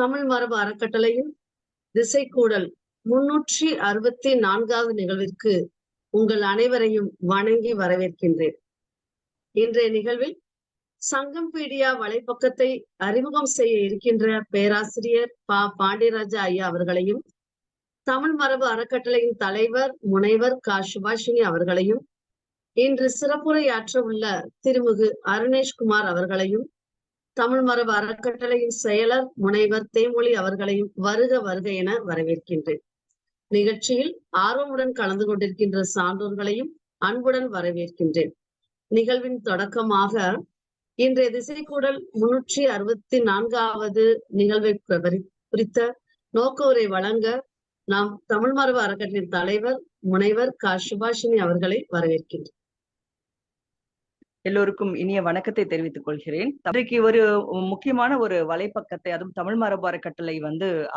தமிழ் மரபு அறக்கட்டளையின் திசைக்கூடல் 364வது நிகழ்விற்கு உங்கள் அனைவரையும் வணங்கி வரவேற்கின்றேன். இன்றைய நிகழ்வில் சங்கம்பீடியா வலைப்பக்கத்தை அறிமுகம் செய்ய இருக்கின்ற பேராசிரியர் பாண்டியராஜா ஐயா அவர்களையும், தமிழ் மரபு அறக்கட்டளையின் தலைவர் முனைவர் சுபாஷினி அவர்களையும், இன்று சிறப்புரையாற்ற உள்ள திருமிகு அருணேஷ்குமார் அவர்களையும், தமிழ் மரபு அறக்கட்டளையின் செயலர் முனைவர் தேமொழி அவர்களையும் வருக வருக என வரவேற்கின்றேன். நிகழ்ச்சியில் ஆர்வமுடன் கலந்து கொண்டிருக்கின்ற சான்றோர்களையும் அன்புடன் வரவேற்கின்றேன். நிகழ்வின் தொடக்கமாக இன்றைய திசைக்கூடல் 364வது நிகழ்வை குறித்த நோக்க உரை வழங்க நாம் தமிழ் மரபு அறக்கட்டளையின் தலைவர் முனைவர் சுபாஷினி அவர்களை வரவேற்கின்றேன். எல்லோருக்கும் இனிய வணக்கத்தை தெரிவித்துக் கொள்கிறேன். இன்றைக்கு ஒரு முக்கியமான ஒரு வலைப்பக்கத்தை, அதுவும் தமிழ் மரபு அறக்கட்டளை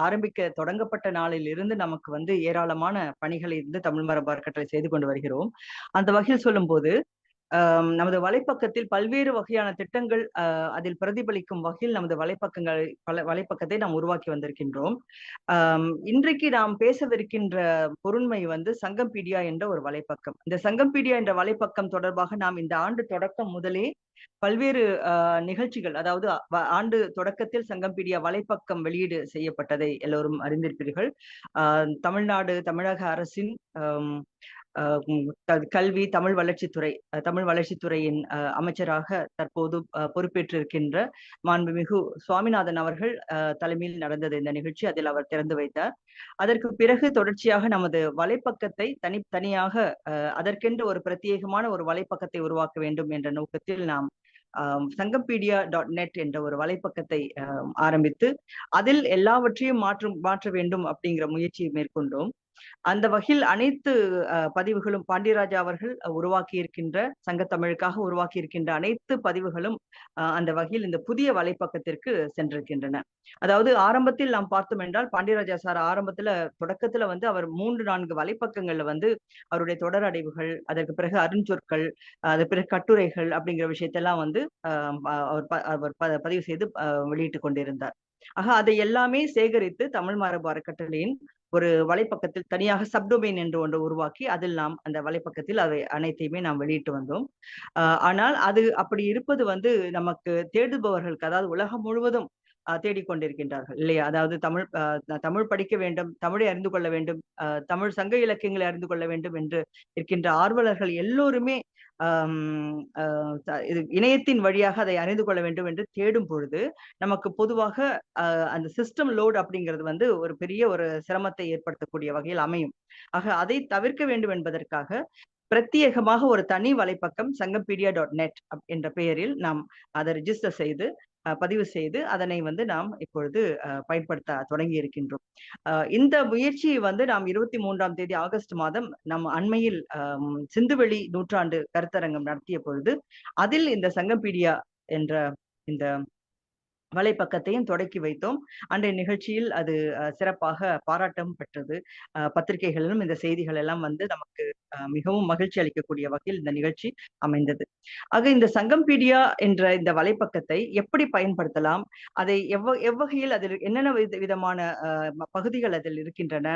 ஆரம்பிக்க தொடங்கப்பட்ட நாளில் இருந்து நமக்கு ஏராளமான பணிகளை தமிழ் மரபு அறக்கட்டளை செய்து கொண்டு வருகிறோம். அந்த வகையில் சொல்லும் போது நமது வலைப்பக்கத்தில் பல்வேறு வகையான திட்டங்கள் அதில் பிரதிபலிக்கும் வகையில் நமது வலைப்பக்கத்தை நாம் உருவாக்கி வந்திருக்கின்றோம். இன்றைக்கு நாம் பேசவிருக்கின்ற பொருண்மை சங்கம்பீடியா என்ற ஒரு வலைப்பக்கம். இந்த சங்கம்பீடியா என்ற வலைப்பக்கம் தொடர்பாக நாம் இந்த ஆண்டு தொடக்கம் முதலே பல்வேறு நிகழ்ச்சிகள், அதாவது ஆண்டு தொடக்கத்தில் சங்கம்பீடியா வலைப்பக்கம் வெளியீடு செய்யப்பட்டதை எல்லோரும் அறிந்திருப்பீர்கள். தமிழக அரசின் கல்வி தமிழ் வளர்ச்சித்துறையின் அமைச்சராக தற்போது பொறுப்பேற்றிருக்கின்ற மாண்புமிகு சுவாமிநாதன் அவர்கள் தலைமையில் நடந்தது இந்த நிகழ்ச்சி. அதில் அவர் திறந்து வைத்தார். அதற்கு பிறகு தொடர்ச்சியாக நமது வலைப்பக்கத்தை தனியாக அதற்கென்று ஒரு பிரத்யேகமான ஒரு வலைப்பக்கத்தை உருவாக்க வேண்டும் என்ற நோக்கத்தில் நாம் sangam.pedia.net என்ற ஒரு வலைப்பக்கத்தை ஆரம்பித்து அதில் எல்லாவற்றையும் மாற்ற வேண்டும் அப்படிங்கிற முயற்சியை மேற்கொண்டோம். அந்த வகையில் அனைத்து பதிவுகளும் பாண்டியராஜா அவர்கள் உருவாக்கி இருக்கின்ற சங்கத்தமிழுக்காக உருவாக்கி இருக்கின்ற அனைத்து பதிவுகளும் அந்த வகையில் இந்த புதிய வலைப்பக்கத்திற்கு சென்றிருக்கின்றன. அதாவது ஆரம்பத்தில் நாம் பார்த்தோம் என்றால் பாண்டியராஜா சார் தொடக்கத்துல அவர் 3-4 வலைப்பக்கங்கள்ல அவருடைய தொடர் அடைவுகள், அதற்கு பிறகு அருஞ்சொற்கள், அதற்கு பிறகு கட்டுரைகள் அப்படிங்கிற விஷயத்தெல்லாம் அவர் பதிவு செய்து வெளியிட்டு கொண்டிருந்தார். ஆக அதை எல்லாமே சேகரித்து தமிழ் மரபு அறக்கட்டளையின் ஒரு வலைப்பக்கத்தில் தனியாக சப்டொமைன் என்று ஒன்று உருவாக்கி அதில் நாம் அந்த வலைப்பக்கத்தில் அவை அனைத்தையுமே நாம் வெளியிட்டு வந்தோம். ஆனால் அது அப்படி இருப்பது நமக்கு தேடுபவர்களுக்கு, அதாவது உலகம் முழுவதும் தேடிக்கொண்டிருக்கின்றார்கள் இல்லையா? அதாவது தமிழ் படிக்க வேண்டும், தமிழை அறிந்து கொள்ள வேண்டும், தமிழ் சங்க இலக்கியங்களை அறிந்து கொள்ள வேண்டும் என்று இருக்கின்ற ஆர்வலர்கள் எல்லோருமே இணையத்தின் வழியாக அதை அறிந்து கொள்ள வேண்டும் என்று தேடும் பொழுது நமக்கு பொதுவாக அந்த சிஸ்டம் லோட் அப்படிங்கிறது ஒரு பெரிய ஒரு சிரமத்தை ஏற்படுத்தக்கூடிய வகையில் அமையும். ஆக அதை தவிர்க்க வேண்டும் என்பதற்காக பிரத்யேகமாக ஒரு தனி வலைப்பக்கம் sangam.pedia.net என்ற பெயரில் நாம் அதை ரிஜிஸ்டர் செய்து பதிவு செய்து அதனை நாம் இப்பொழுது பயன்படுத்த தொடங்கி இருக்கின்றோம். இந்த முயற்சியை நாம் 23ஆம் தேதி ஆகஸ்ட் மாதம் நம் அண்மையில் சிந்துவெளி நூற்றாண்டு கருத்தரங்கம் நடத்திய பொழுது அதில் இந்த சங்கம்பீடியா என்ற இந்த வலைப்பக்கத்தையும் தொடக்கி வைத்தோம். அன்றைய நிகழ்ச்சியில் அது சிறப்பாக பாராட்டம் பெற்றது. பத்திரிகைகளிலும் இந்த செய்திகள் எல்லாம் நமக்கு மிகவும் மகிழ்ச்சி அளிக்கக்கூடிய வகையில் இந்த நிகழ்ச்சி அமைந்தது. ஆக இந்த சங்கம்பீடியா என்ற இந்த வலைப்பக்கத்தை எப்படி பயன்படுத்தலாம், அதை எவ்வகையில் அதில் என்னென்ன விதமான பகுதிகள் அதில் இருக்கின்றன,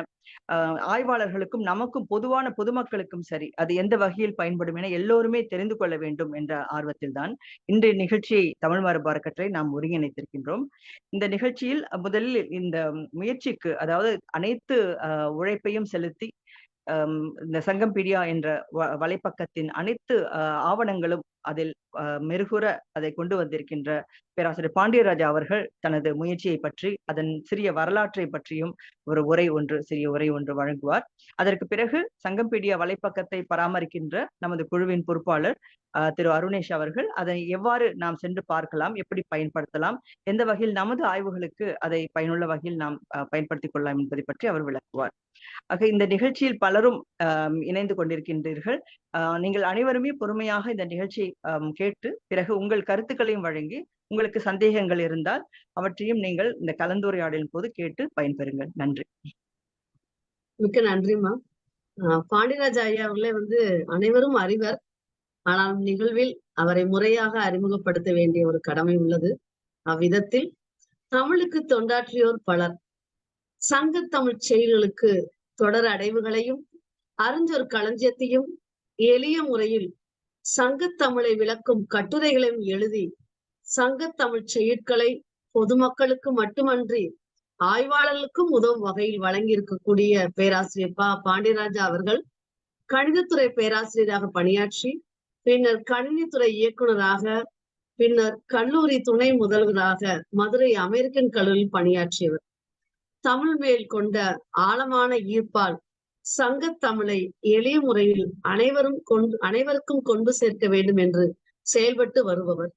ஆய்வாளர்களுக்கும் நமக்கும் பொதுவான பொதுமக்களுக்கும் சரி அது எந்த வகையில் பயன்படும் என எல்லோருமே தெரிந்து கொள்ள வேண்டும் என்ற ஆர்வத்தில் தான் இன்றைய நிகழ்ச்சியை தமிழ் மரபு அறக்கட்டளை நாம் ஒருங்கிணைத்திருக்கின்றோம். இந்த நிகழ்ச்சியில் முதலில் இந்த முயற்சிக்கு, அதாவது அனைத்து உழைப்பையும் செலுத்தி இந்த சங்கம்பீடியா என்ற வலைப்பக்கத்தின் அனைத்து ஆவணங்களும் அதில் மெருகுற அதை கொண்டு வந்திருக்கின்ற பேராசிரியர் பாண்டியராஜா அவர்கள் தனது முயற்சியை பற்றி, அதன் சிறிய வரலாற்றை பற்றியும் சிறிய உரை ஒன்று வழங்குவார். அதற்கு பிறகு சங்கம்பீடியா வலைப்பக்கத்தை பராமரிக்கின்ற நமது குழுவின் பொறுப்பாளர் திரு அருணேஷ் அவர்கள் அதை எவ்வாறு நாம் சென்று பார்க்கலாம், எப்படி பயன்படுத்தலாம், எந்த வகையில் நமது ஆய்வுகளுக்கு அதை பயனுள்ள வகையில் நாம் பயன்படுத்திக் கொள்ளலாம் என்பதை பற்றி அவர் விளக்குவார். ஆக இந்த நிகழ்ச்சியில் பலரும் இணைந்து கொண்டிருக்கின்றீர்கள். நீங்கள் அனைவருமே பொறுமையாக இந்த நிகழ்ச்சியை கேட்டு பிறகு உங்கள் கருத்துக்களையும் வழங்கி, உங்களுக்கு சந்தேகங்கள் இருந்தால் அவற்றையும் நீங்கள் இந்த கலந்துரையாடலின் போது கேட்டு பயன்பெறுங்கள். நன்றி. மிக்க நன்றிமா. பாண்டியராஜா ஐயா அவர்களே அனைவரும் அறிவர். ஆனால் நிகழ்வில் அவரை முறையாக அறிமுகப்படுத்த வேண்டிய ஒரு கடமை உள்ளது. அவ்விதத்தில் தமிழுக்கு தொண்டாற்றியோர் பலர். சங்கத்தமிழ் செயல்களுக்கு தொடர் அடைவுகளையும் அறிஞர் களஞ்சியத்தையும் எளிய முறையில் சங்கத்தமிழை விளக்கும் கட்டுரைகளையும் எழுதி சங்கத்தமிழ் செயற்களை பொதுமக்களுக்கு மட்டுமன்றி ஆய்வாளர்களுக்கும் உதவும் வகையில் வழங்கியிருக்கக்கூடிய பேராசிரியர் பாண்டியராஜா அவர்கள் கணிதத்துறை பேராசிரியராக பணியாற்றி பின்னர் கணினித்துறை இயக்குநராக, பின்னர் கல்லூரி துணை முதல்வராக மதுரை அமெரிக்கன் கல்லூரியில் பணியாற்றியவர். தமிழ் மேல் கொண்ட ஆழமான ஈர்ப்பால் சங்கத்தமிழை எளிய முறையில் அனைவருக்கும் கொண்டு சேர்க்க வேண்டும் என்று செயல்பட்டு வருபவர்.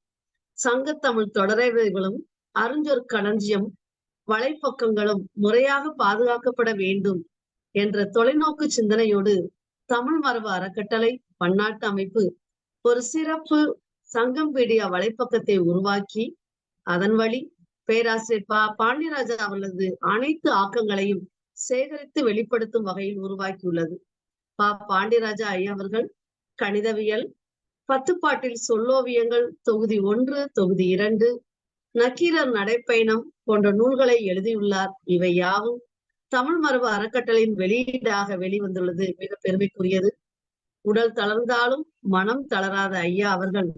சங்கத்தமிழ் தொடரைகளும் அறிஞர் களஞ்சியம் வலைப்பக்கங்களும் முறையாக பாதுகாக்கப்பட வேண்டும் என்ற தொலைநோக்கு சிந்தனையோடு தமிழ் மரபு அறக்கட்டளை பன்னாட்டு அமைப்பு ஒரு சிறப்பு சங்கம்பீடியா வலைப்பக்கத்தை உருவாக்கி அதன் வழி பேராசிரியர் பாண்டியராஜா அவர்களது அனைத்து ஆக்கங்களையும் சேகரித்து வெளிப்படுத்தும் வகையில் உருவாக்கியுள்ளது. பாண்டியராஜா ஐயா அவர்கள் கணிதவியல், 10 பாட்டில் சொல்லோவியங்கள் தொகுதி 1, தொகுதி 2, நக்கீரர் நடைப்பயணம் போன்ற நூல்களை எழுதியுள்ளார். இவை யாவும் தமிழ் மரபு அறக்கட்டளையின் வெளியீடாக வெளிவந்துள்ளது மிக பெருமைக்குரியது. உடல் தளர்ந்தாலும் மனம் தளராத ஐயா அவர்கள்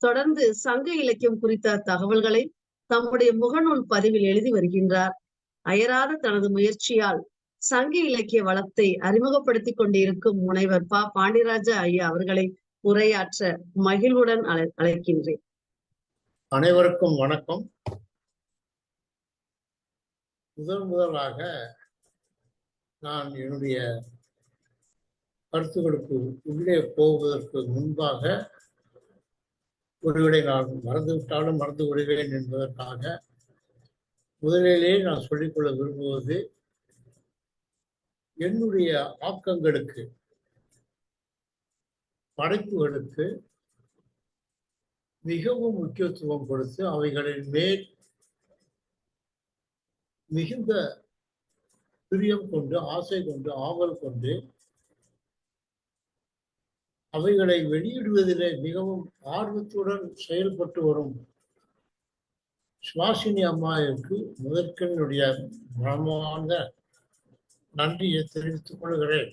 தொடர்ந்து சங்க இலக்கியம் குறித்த தகவல்களை தம்முடைய முகநூல் பதிவில் எழுதி வருகின்றார். அயராத தனது முயற்சியால் சங்க இலக்கிய வளத்தை அறிமுகப்படுத்திக் கொண்டிருக்கும் முனைவர் பாண்டியராஜா ஐயா அவர்களை உரையாற்ற மகிழ்வுடன் அழைக்கின்றேன். அனைவருக்கும் வணக்கம். முதலாக நான் என்னுடைய கருத்துக்களுக்கு உள்ளே போவதற்கு முன்பாக ஒருவேளை நான் மறந்துவிட்டாலும் மறந்து விடுவேன் என்பதற்காக முதலிலே நான் சொல்லிக்கொள்ள விரும்புவது, என்னுடைய ஆக்கங்களுக்கு, படைப்புகளுக்கு மிகவும் முக்கியத்துவம் கொடுத்து அவைகளின் மேல் மிகுந்த பிரியம் கொண்டு, ஆசை கொண்டு, ஆவல் கொண்டு அவைகளை வெளியிடுவதிலே மிகவும் ஆர்வத்துடன் செயல்பட்டு வரும் சுவாசினி அம்மாவிற்கு முதற்கனுடைய மனமார்ந்த நன்றியை தெரிவித்துக் கொள்கிறேன்.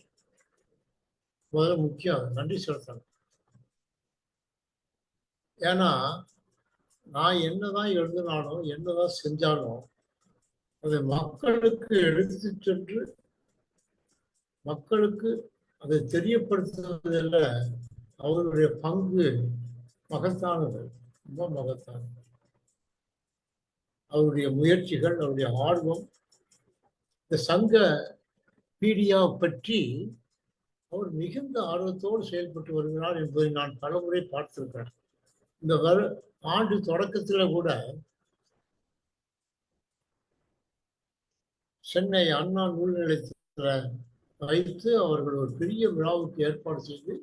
முதல்ல முக்கியம் நன்றி செலுத்தணும். ஏன்னா நான் என்னதான் எழுதினாலும் என்னதான் செஞ்சாலும் அதை மக்களுக்கு எடுத்து சென்று மக்களுக்கு அதை தெரியப்படுத்துவதில் அவருடைய பங்கு மகத்தானது, ரொம்ப மகத்தானது. அவருடைய முயற்சிகள், அவருடைய ஆர்வம், இந்த சங்க பீடியா பற்றி அவர் மிகுந்த ஆர்வத்தோடு செயல்பட்டு வருகிறார் என்பதை நான் பலமுறை பார்த்திருக்கிறேன். இந்த ஆண்டு தொடக்கத்தில் கூட சென்னை அண்ணா நூல் நிலையத்தில் வைத்து அவர்கள் ஒரு பெரிய விழாவுக்கு ஏற்பாடு செய்து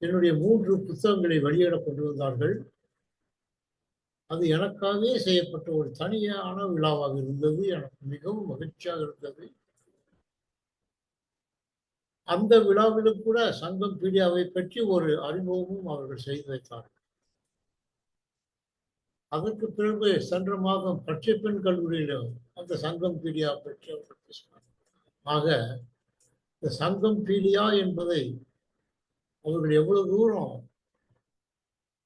என்னுடைய 3 புத்தகங்களை வெளியிட கொண்டு வந்தார்கள். அது எனக்காகவே செய்யப்பட்ட ஒரு தனியான விழாவாக இருந்தது. எனக்கு மிகவும் மகிழ்ச்சியாக இருந்தது. அந்த விழாவிலும் கூட சங்கம் பீடியாவை பற்றி ஒரு அறிமுகமும் அவர்கள் செய்து வைத்தார்கள். அதற்கு பிறகு சென்ற மாதம் பச்சைப்பெண் கல்லூரியிலும் அந்த சங்கம் பீடியா பற்றி அவர்கள் பேசினார். ஆக இந்த சங்கம் பீடியா என்பதை அவர்கள் எவ்வளவு தூரம்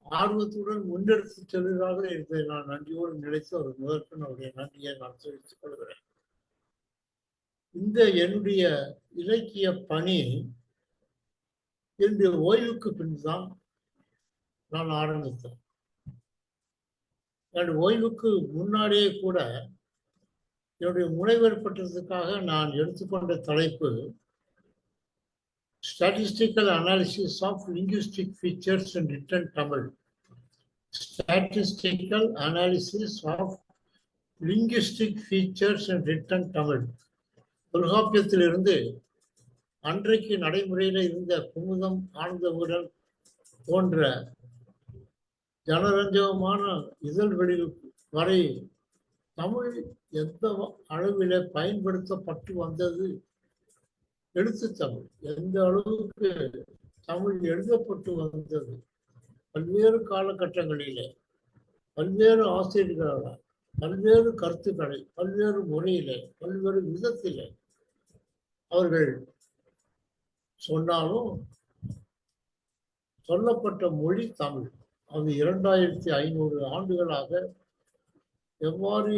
ஆர்வத்துடன் முன்னெடுத்து செல்கிறார்கள் என்பதை நான் நன்றியோடு நினைத்து அவர் முதற்கன் அவருடைய நன்றியை நான் தெரிவித்துக் கொள்கிறேன். இந்த என்னுடைய இலக்கிய பணி என்னுடைய ஓய்வுக்கு பின்தான் நான் ஆரம்பித்தேன். என்னுடைய ஓய்வுக்கு முன்னாடியே கூட என்னுடைய முனைவர் பட்டத்துக்காக நான் எடுத்துக்கொண்ட தலைப்பு Statistical Analysis of Linguistic Features in Written Tamil. Statistical Analysis of Linguistic Features in Written Tamil. தொல்காப்பியத்திலிருந்து அன்றைக்கு நடைமுறையில் இருந்த குமுதம், ஆனந்தவுடன் போன்ற ஜனரஞ்சகமான இதழ்களில் வரை தமிழ் எந்த அளவில் பயன்படுத்தப்பட்டு வந்தது, எழுத்து தமிழ் எந்த அளவுக்கு தமிழ் எழுதப்பட்டு வந்தது, பல்வேறு காலகட்டங்களிலே பல்வேறு ஆசிரியர்களால் பல்வேறு கருத்துக்களை பல்வேறு முறையிலே பல்வேறு விதத்திலே அவர்கள் சொன்னாலும் சொல்லப்பட்ட மொழி தமிழ். அது 2500 ஆண்டுகளாக எவ்வாறு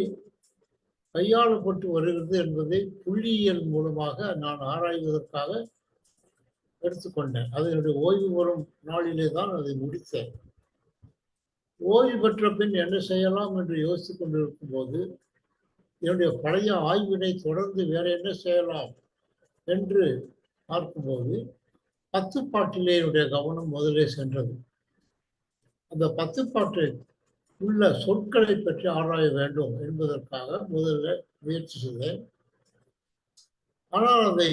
கையாளப்பட்டு வருகிறது என்பதை புள்ளியியல் மூலமாக நான் ஆராய்வதற்காக எடுத்துக்கொண்டேன். அது என்னுடைய ஓய்வு பெறும் நாளிலே தான் அதை முடித்தேன். ஓய்வு பெற்ற பின் என்ன செய்யலாம் என்று யோசித்துக் கொண்டிருக்கும் போது என்னுடைய பழைய ஆய்வினை தொடர்ந்து வேற என்ன செய்யலாம் என்று பார்க்கும்போது 10 பாட்டிலே என்னுடைய கவனம் முதலே சென்றது. அந்த 10 பாட்டில் உள்ள சொற்களை பற்றி ஆராய வேண்டும் என்பதற்காக முதல்ல முயற்சி செய்தேன். ஆனால் அதை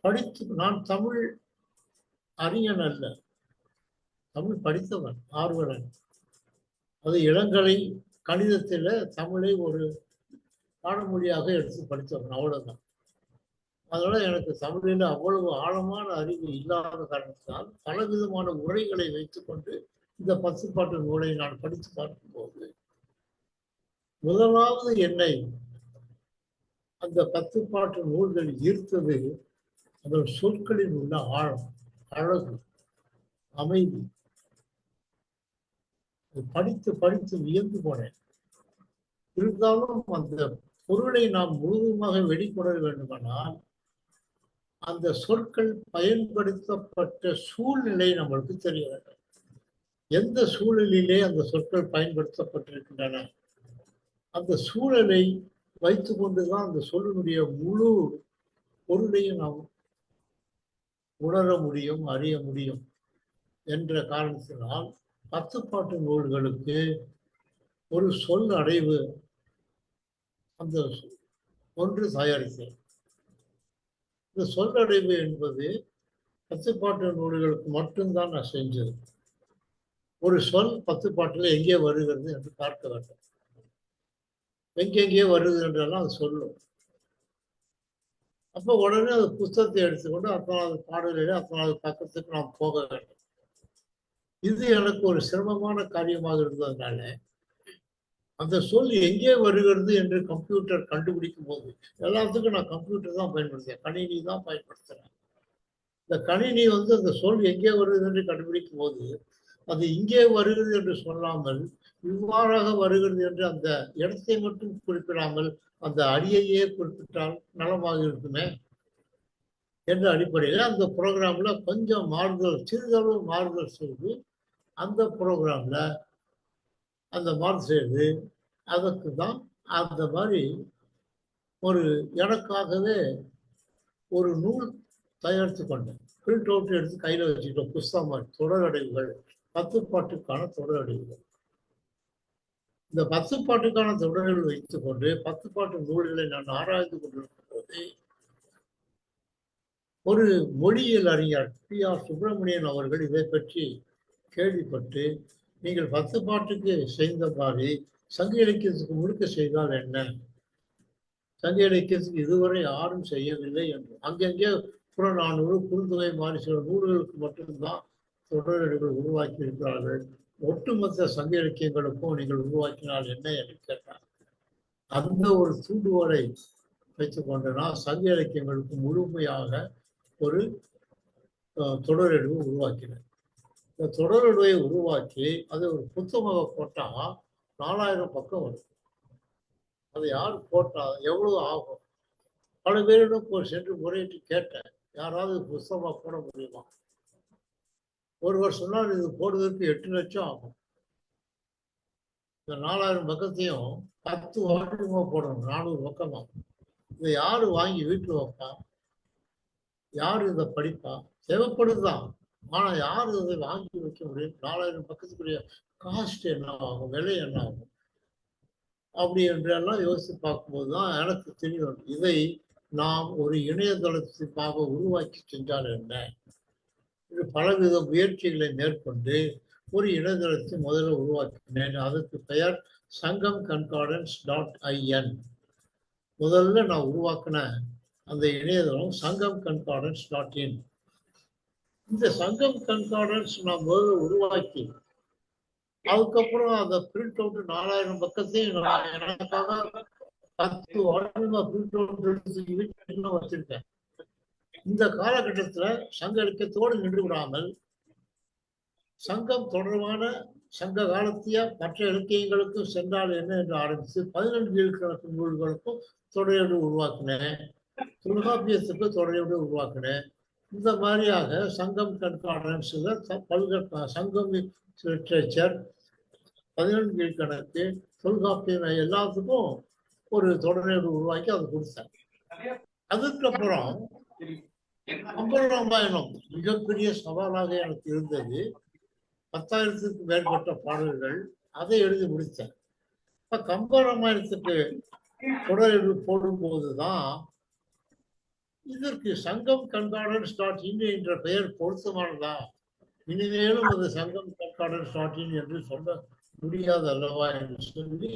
படித்து, நான் தமிழ் அறிஞன் அல்ல, தமிழ் படித்தவன், ஆர்வலன். அது இளங்கலை கணிதத்தில் தமிழை ஒரு பாடமொழியாக எடுத்து படித்தவன், அவ்வளவுதான். அதனால எனக்கு தமிழில் அவ்வளவு ஆழமான அறிவு இல்லாத காரணத்தினால் பலவிதமான உரைகளை வைத்துக்கொண்டு இந்த 10 பாட்டு நூலை நான் படித்து பார்க்கும்போது முதலாவது என்னை அந்த 10 பாட்டு நூல்கள் ஈர்த்தது அதன் சொற்களில் உள்ள ஆழம், அழகு, அமைதி. படித்து படித்து வியந்து போனேன். இருந்தாலும் அந்த பொருளை நாம் முழுவதுமாக வெளிக்கொணர வேண்டுமானால் அந்த சொற்கள் பயன்படுத்தப்பட்ட சூழ்நிலை நம்மளுக்கு தெரிய வேண்டும். எந்த சூழலிலே அந்த சொற்கள் பயன்படுத்தப்பட்டிருக்கின்றன, அந்த சூழலை வைத்து கொண்டுதான் அந்த சொல்லினுடைய முழு பொருளையும் நாம் உணர முடியும், அறிய முடியும் என்ற காரணத்தினால் 10 பாட்டு நூல்களுக்கு ஒரு சொல் அடைவு அந்த ஒன்று தயாரித்தேன். இந்த சொல்லடைவு என்பது 10 பாட்டு நூல்களுக்கு மட்டும்தான் நான் செஞ்சது. ஒரு சொல் 10 பாட்டில் எங்கே வருகிறது என்று பார்க்க வேண்டும். எங்கெங்கே வருது என்றெல்லாம் அது சொல்லும். அப்போ உடனே அந்த புத்தகத்தை எடுத்துக்கொண்டு 10வது பாடலிலே 10வது பக்கத்துக்கு நாம் போக வேண்டும். இது எனக்கு ஒரு சிரமமான காரியமாக இருந்ததுனால அந்த சொல் எங்கே வருகிறது என்று கம்ப்யூட்டர் கண்டுபிடிக்கும் போது, எல்லாத்துக்கும் நான் கம்ப்யூட்டர் தான் பயன்படுத்துறேன், கணினி தான் பயன்படுத்துறேன். இந்த கணினி அந்த சொல் எங்கே வருகிறது என்று கண்டுபிடிக்கும் போது அது இங்கே வருகிறது என்று சொல்லாமல் இவ்வாறாக வருகிறது என்று அந்த இடத்தை மட்டும் குறிப்பிடாமல் அந்த அடியையே குறிப்பிட்டால் நலமாக இருக்குமே என்ற அடிப்படையில் அந்த ப்ரோக்ராம்ல கொஞ்சம் மாறுதல், சிறிதளவு மாறுதல் செய்து அந்த ப்ரோக்ராம்ல அந்த மாறுதல் செய்து அதற்கு தான் அந்த மாதிரி ஒரு எனக்காகவே ஒரு நூல் தயாரித்து கொண்டேன். பிரிண்ட் அவுட் எடுத்து கையில் வச்சுக்கிட்டோம். புஸ்தகம் மாதிரி தொடரடைவுகள், 10 பாட்டுக்கான தொடரடைவுகள். இந்த 10 பாட்டுக்கான தொடர்கள் வைத்துக் கொண்டு 10 பாட்டு நூல்களை நான் ஆராய்ந்து கொண்டிருக்கும் போது ஒரு மொழியியல் அறிஞர் P.R. சுப்பிரமணியன் அவர்கள் இதை பற்றி கேள்விப்பட்டு, நீங்கள் 10 பாட்டுக்கு செய்த மாதிரி சங்க இலக்கியத்துக்கு முழுக்க செய்தால் என்ன, சங்க இலக்கியத்துக்கு இதுவரை யாரும் செய்யவில்லை என்று. அங்கங்கே புறநானூறு, குறுந்தொகை மாதிரி சில நூல்களுக்கு மட்டும்தான் தொடர்கள் உருவாக்கி இருக்கிறார்கள். ஒட்டுமொத்த சங்க இலக்கியங்களுக்கும் நீங்கள் உருவாக்கினால் என்ன என்று கேட்டார். அந்த ஒரு தூண்டுகோலை வைத்துக் கொண்டனா சங்க இலக்கியங்களுக்கு முழுமையாக ஒரு தொடரெடுவை உருவாக்கினேன். இந்த தொடரெடுவை உருவாக்கி அதை ஒரு புத்தகமாக போட்டா 4000 பக்கம் வரும். அதை யார் போட்டா எவ்வளவு ஆகும்? பல பேரிடம் சென்று முறையிட்டு கேட்டேன், யாராவது புத்தகமாக போட முடியுமா? ஒருவர் சொன்னால் இது போடுவதற்கு 8 லட்சம் ஆகும். இந்த 4000 பக்கத்தையும் 10 வாரமாக போடணும், 400 பக்கம் ஆகும். இதை யாரு வாங்கி வீட்டில் வைப்பா? யாரு இதை படிப்பா? தேவைப்படுதுதான், ஆனா யாரு இதை வாங்கி வைக்க முடியும்? 4000 பக்கத்துக்குரிய காஸ்ட் என்ன ஆகும், விலை என்ன ஆகும்? அப்படி என்றெல்லாம் யோசித்து பார்க்கும்போதுதான் எனக்கு தெரியும், இதை நாம் ஒரு இணையதளத்திற்காக உருவாக்கி சென்றால் என்ன. இது பலவித முயற்சிகளை மேற்கொண்டு ஒரு இணையதளத்தை முதல்ல உருவாக்கினேன். அதற்கு பெயர் sangamconcordance.in. முதல்ல நான் உருவாக்கின அந்த இணையதளம் sangamconcordance.in. இந்த சங்கம் கன்கார்டன்ஸ் நான் முதல்ல உருவாக்கி அதுக்கப்புறம் அந்த பிரிண்ட் அவுட் 4000 பக்கத்தையும் நான் எனக்காக 10 வால்யூமா பிரிண்ட் அவுட் எடுத்து வீட்டுல வச்சிருக்கேன். இந்த காலகட்டத்துல சங்க இலக்கியத்தோடு நின்று விடாமல் சங்கம் தொடர்பான சங்க காலத்திய மற்ற இலக்கியங்களுக்கும் சென்றால் என்ன என்று ஆரம்பித்து 15 கீழ்கணக்கு நூல்களுக்கும் தொடரையோடு உருவாக்கினேன். தொல்காப்பியத்துக்கு தொடரையோடு உருவாக்கினேன். இந்த மாதிரியாக சங்கம் கண்கார்டன்ஸ் சங்கம் லிட்ரேச்சர் 15 கீழ்கணக்கு தொல்காப்பியம் எல்லாத்துக்கும் ஒரு தொடரையோடு உருவாக்கி அதை கொடுத்தேன். அதுக்கப்புறம் கம்பராமாயணம் மிகப்பெரிய சவாலாக எனக்கு இருந்தது. 10,000க்கும் மேற்பட்ட பாடல்கள், அதை எழுதி முடித்தேன். இப்ப கம்பராமாயணத்துக்கு தொடர் போடும்போதுதான் இதற்கு சங்கம் கண்கார்டன்ஸ்.in என்ற பெயர் பொருத்தமானதா, இனிமேலும் அது சங்கம் கண்கார்டன்ஸ்.in என்று சொல்ல முடியாது அல்லவா என்று சொல்லி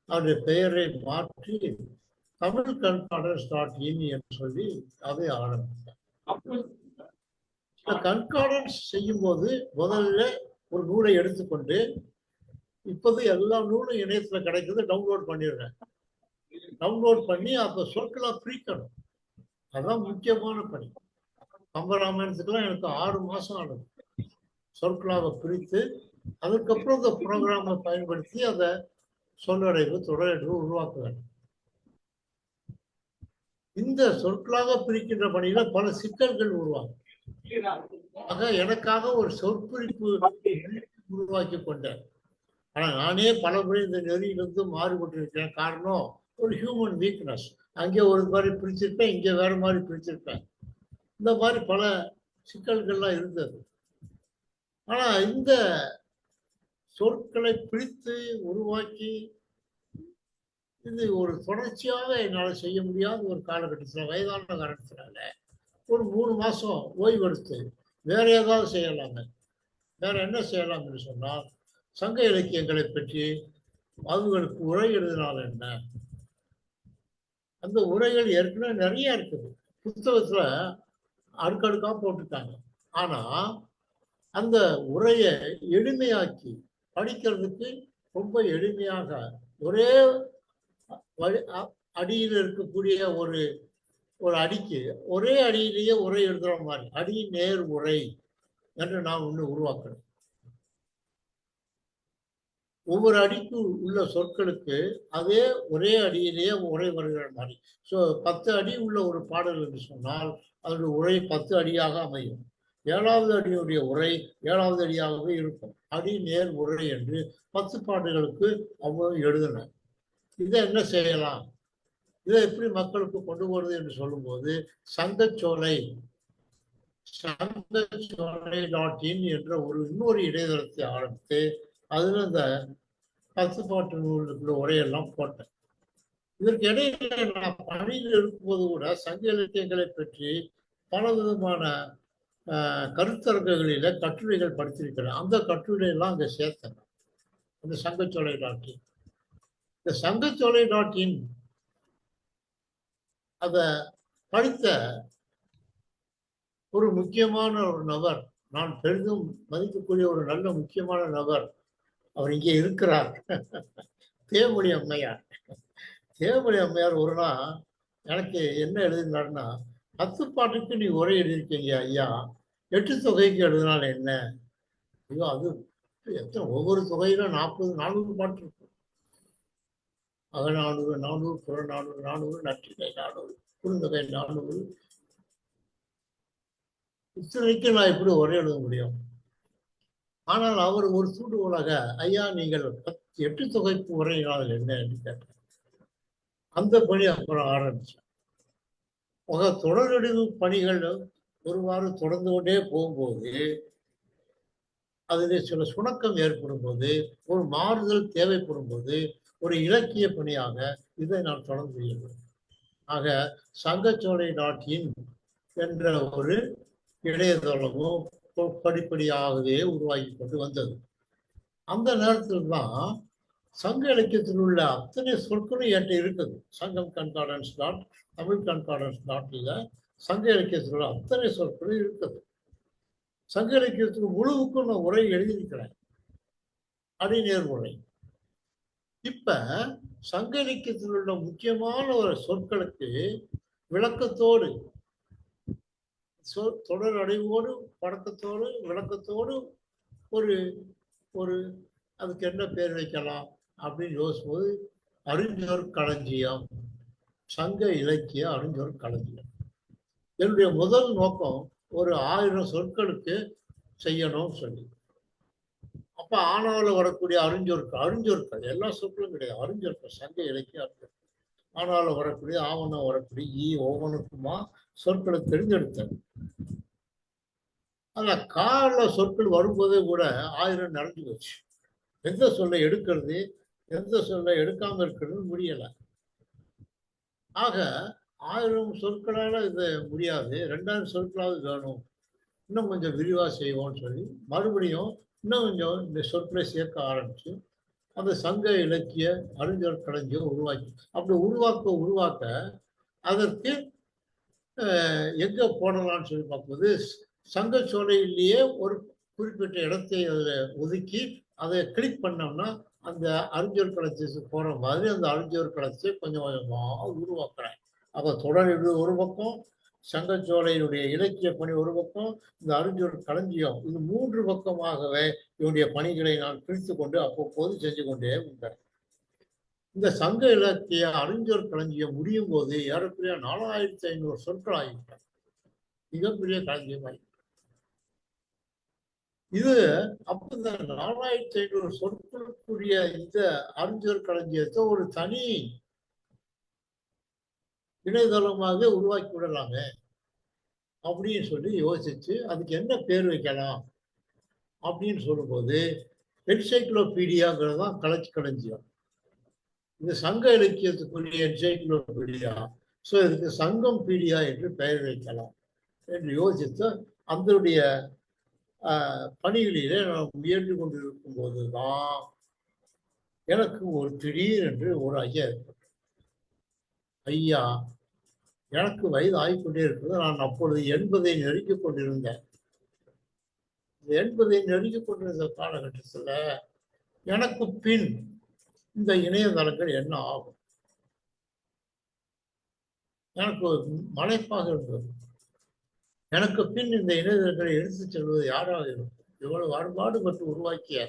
அவருடைய பெயரை மாற்றி தமிழ் கண்கார்டன்ஸ்.in என்று சொல்லி அதை ஆரம்பித்தேன். கண்கார்டன்ஸ் செய்யும் போது முதல்ல ஒரு நூலை எடுத்துக்கொண்டு, இப்போது எல்லா நூலும் இணையத்துல கிடைக்குது, டவுன்லோட் பண்ணிடுறேன். டவுன்லோட் பண்ணி அப்ப சொற்களா பிரிக்கணும். அதான் முக்கியமான பணி. கம்பராமாயணத்துக்குலாம் எனக்கு 6 மாசம் ஆனது. சொற்களாவை பிரித்து அதுக்கப்புறம் இந்த ப்ரோக்ராமை பயன்படுத்தி அதை சொல்லடைவு தொடரடைவு உருவாக்குவேன். இந்த சொற்களாக பிரிக்கின்ற பணியில பல சிக்கல்கள் உருவாகும். ஆக எனக்காக ஒரு சொற்குறிப்பு உருவாக்கி கொண்டேன். ஆனா நானே பல முறை இந்த நெறியிலிருந்து மாறுபட்டு இருக்கிறேன். காரணம் ஒரு ஹியூமன் வீக்னஸ். அங்கே ஒரு மாதிரி பிரிச்சிருப்பேன், இங்கே வேற மாதிரி பிரிச்சிருப்பேன். இந்த மாதிரி பல சிக்கல்கள்லாம் இருந்தது. ஆனா இந்த சொற்களை பிரித்து உருவாக்கி இது ஒரு தொடர்ச்சியாக என்னால் செய்ய முடியாத ஒரு காலகட்டத்தில், வயதான காரணத்தினால ஒரு 3 மாசம் ஓய்வெடுத்து வேற ஏதாவது செய்யலாங்க. வேற என்ன செய்யலாம் என்று சொன்னால், சங்க இலக்கியங்களை பற்றி அதுகளுக்கு உரை எழுதினால் என்ன, அந்த உரைகள் ஏற்கனவே நிறைய இருக்குது, புத்தகத்துல அடுக்கடுக்கா போட்டுட்டாங்க. ஆனா அந்த உரையை எளிமையாக்கி படிக்கிறதுக்கு ரொம்ப எளிமையாக ஒரே அடியில் இருக்கக்கூடிய ஒரு அடிக்கு ஒரே அடியிலேயே உரை எழுதுற மாதிரி அடி நேர் உரை என்று நாம் ஒண்ணு உருவாக்கணும். ஒவ்வொரு அடிக்கு உள்ள சொற்களுக்கு அதே ஒரே அடியிலேயே உரை வருகிற மாதிரி. 10 அடி உள்ள ஒரு பாடல் என்று சொன்னால் அதனுடைய உரை 10 அடியாக அமையும். 7வது அடியுடைய உரை 7வது அடியாகவே இருக்கும். அடி நேர் உரை என்று 10 பாடல்களுக்கு அவ்வளவு எழுதின. இதை என்ன செய்யலாம், இதை எப்படி மக்களுக்கு கொண்டு போறது என்று சொல்லும்போது, சங்கச்சோலை என்ற இன்னொரு இணையதளத்தை ஆரம்பித்து அதுல இந்த 10 பாட்டு நூலுக்குள்ள உரையெல்லாம் போட்டேன். இதற்கு இடையில நான் பணியில் இருக்கும்போது கூட சங்க இலக்கியங்களை பற்றி பல விதமான கருத்தரங்குகளில கட்டுரைகள் படித்திருக்கிறேன். அந்த கட்டுரை எல்லாம் அங்க சேர்த்தேன். அந்த சங்கச்சோலை.in. இந்த சங்கச்சோலை.in அத படித்த ஒரு முக்கியமான ஒரு நபர், நான் பெரிதும் மதிக்கக்கூடிய ஒரு நல்ல முக்கியமான நபர், அவர் இங்கே இருக்கிறார். தேவமொழி அம்மையார். தேவமொழி அம்மையார் ஒரு நாள் எனக்கு என்ன எழுதினார்னா, 10 பாட்டுக்கு நீ உரை எழுதியிருக்கீங்க ஐயா, 8 தொகைக்கு எழுதினால் என்ன? ஐயோ, அது எத்தனை, ஒவ்வொரு தொகையில 400 பாட்டு இருக்கும். அகநானூறு 400, புறநானூறு 400, நற்றிணை 400, குறுந்தொகை 400. இத்தனைக்கு நான் எப்படி உரை எழுத முடியும்? ஆனால் அவர் ஒரு தூண்டுகோலாக, ஐயா நீங்கள் 8 தொகைக்கு உரையினால் என்ன என்று கேட்டார். அந்த பணி அப்புறம் ஆரம்பிச்சேன். தொடரடிவு பணிகள் ஒருவாறு தொடர்ந்து கொண்டே போகும்போது அதில் சில சுணக்கம் ஏற்படும் போது, ஒரு மாறுதல் தேவைப்படும் போது, ஒரு இலக்கிய பணியாக இதை நான் தொடர்ந்து செய்யணும். ஆக சங்கச்சோலை.in என்ற ஒரு இணையதளமும் படிப்படியாகவே உருவாக்கி கொண்டு வந்தது. அந்த நேரத்தில் தான் சங்க இலக்கியத்தில் உள்ள அத்தனை சொற்களும் என்கிட்ட இருக்குது. சங்கம் கண்கார்டன்ஸ் தமிழ் கண்கார்டன்ஸ்.in சங்க இலக்கியத்தில் உள்ள அத்தனை சொற்களும் இருக்குது. சங்க இலக்கியத்துக்கு முழுவுக்கும் நான் உரை எழுதியிருக்கிறேன். அணிநேர் உரை. இப்ப சங்க இலக்கியத்தில் உள்ள முக்கியமான ஒரு சொற்களுக்கு விளக்கத்தோடு, தொடர் அடைவோடு, பழக்கத்தோடு, விளக்கத்தோடு ஒரு ஒரு அதுக்கு என்ன பேர் வைக்கலாம் அப்படின்னு யோசிக்கும்போது அறிஞர் களஞ்சியம், சங்க இலக்கிய அறிஞர் களஞ்சியம். என்னுடைய முதல் நோக்கம் ஒரு 1000 சொற்களுக்கு செய்யணும்னு சொல்லி. அப்ப ஆனாவில் வரக்கூடிய அறிஞர்கள் எல்லா சொற்களும் கிடையாது, அறிஞர்கள், சங்க இலக்கிய அறிஞர்கள். ஆனாவில் வரக்கூடிய, ஆவணம் வரக்கூடிய ஒவ்வொன்றுக்குமா சொற்களை தெரிஞ்செடுத்தேன். ஆனா கால சொற்கள் வரும்போதே கூட 1000 நடந்து போச்சு. எந்த சொல்லை எடுக்கிறது, எந்த சொல்லை எடுக்காம இருக்கிறது முடியல. ஆக 1000 சொற்களால இது முடியாது, 2000 சொற்களாவது வேணும், இன்னும் கொஞ்சம் விரிவா செய்வோம்னு சொல்லி மறுபடியும் இன்னும் கொஞ்சம் இந்த சொற்களை சேர்க்க ஆரம்பிச்சு அந்த சங்க இலக்கிய அறிஞர் களஞ்சியம் உருவாக்கி, அப்படி உருவாக்க அதற்கு எங்க போடலாம்னு சொல்லி பார்க்கும்போது சங்க சோலையிலேயே ஒரு குறிப்பிட்ட இடத்தை அதில் ஒதுக்கி அதை கிளிக் பண்ணோம்னா அந்த அறிஞர் களஞ்சியத்துக்கு போற மாதிரி அந்த அறிஞர் களத்தை கொஞ்சம் கொஞ்சமாக உருவாக்குறேன். அப்போ தொடர் ஒரு பக்கம், சங்கச்சோலையினுடைய இலக்கிய பணி ஒரு பக்கம், இந்த அறிஞர் களஞ்சியம், இது 3 பக்கமாகவே இவனுடைய பணிகளை நான் பிரித்து கொண்டு அவ்வப்போது செஞ்சு கொண்டே வந்தேன். இந்த சங்க இலக்கிய அறிஞர் களஞ்சியம் முடியும் போது ஏறக்குறைய 4500 சொற்கள் ஆகிவிட்டன. மிகப்பெரிய களஞ்சியம் ஆகி இது அப்ப இந்த 4500 சொற்களுக்குரிய இந்த அறிஞர் களஞ்சியத்தை ஒரு தனி இணையதளமாக உருவாக்கி விடலாங்க அப்படின்னு சொல்லி யோசிச்சு அதுக்கு என்ன பேர் வைக்கலாம் அப்படின்னு சொல்லும்போது என்சைக்ளோபீடியாங்கிறது தான் களஞ்சியம். இந்த சங்க இலக்கியத்துக்குரிய என்சைக்ளோபீடியா. ஸோ இதுக்கு சங்கம் பீடியா என்று பெயர் வைக்கலாம் என்று யோசித்து அதனுடைய பணிகளிலே நான் முயன்று கொண்டிருக்கும் போதுதான் எனக்கு ஒரு திடீரென்று ஒரு ஐயா ஏற்பட்டது. ஐயா, எனக்கு வயது ஆகிக்கொண்டே இருக்கிறது. நான் அப்பொழுது 80 நெருங்கிக் கொண்டிருந்தேன். 80 நெருங்கிக் கொண்டிருந்த காலகட்டத்தில் எனக்கு பின் இந்த இணையதளங்கள் என்ன ஆகும்? எனக்கு ஒரு மலைப்பாக இருந்தது. எனக்கு பின் இந்த இணையதளங்களை எடுத்துச் செல்வது யாராக இருக்கும்? இவ்வளவு அறுபாடுபட்டு உருவாக்கிய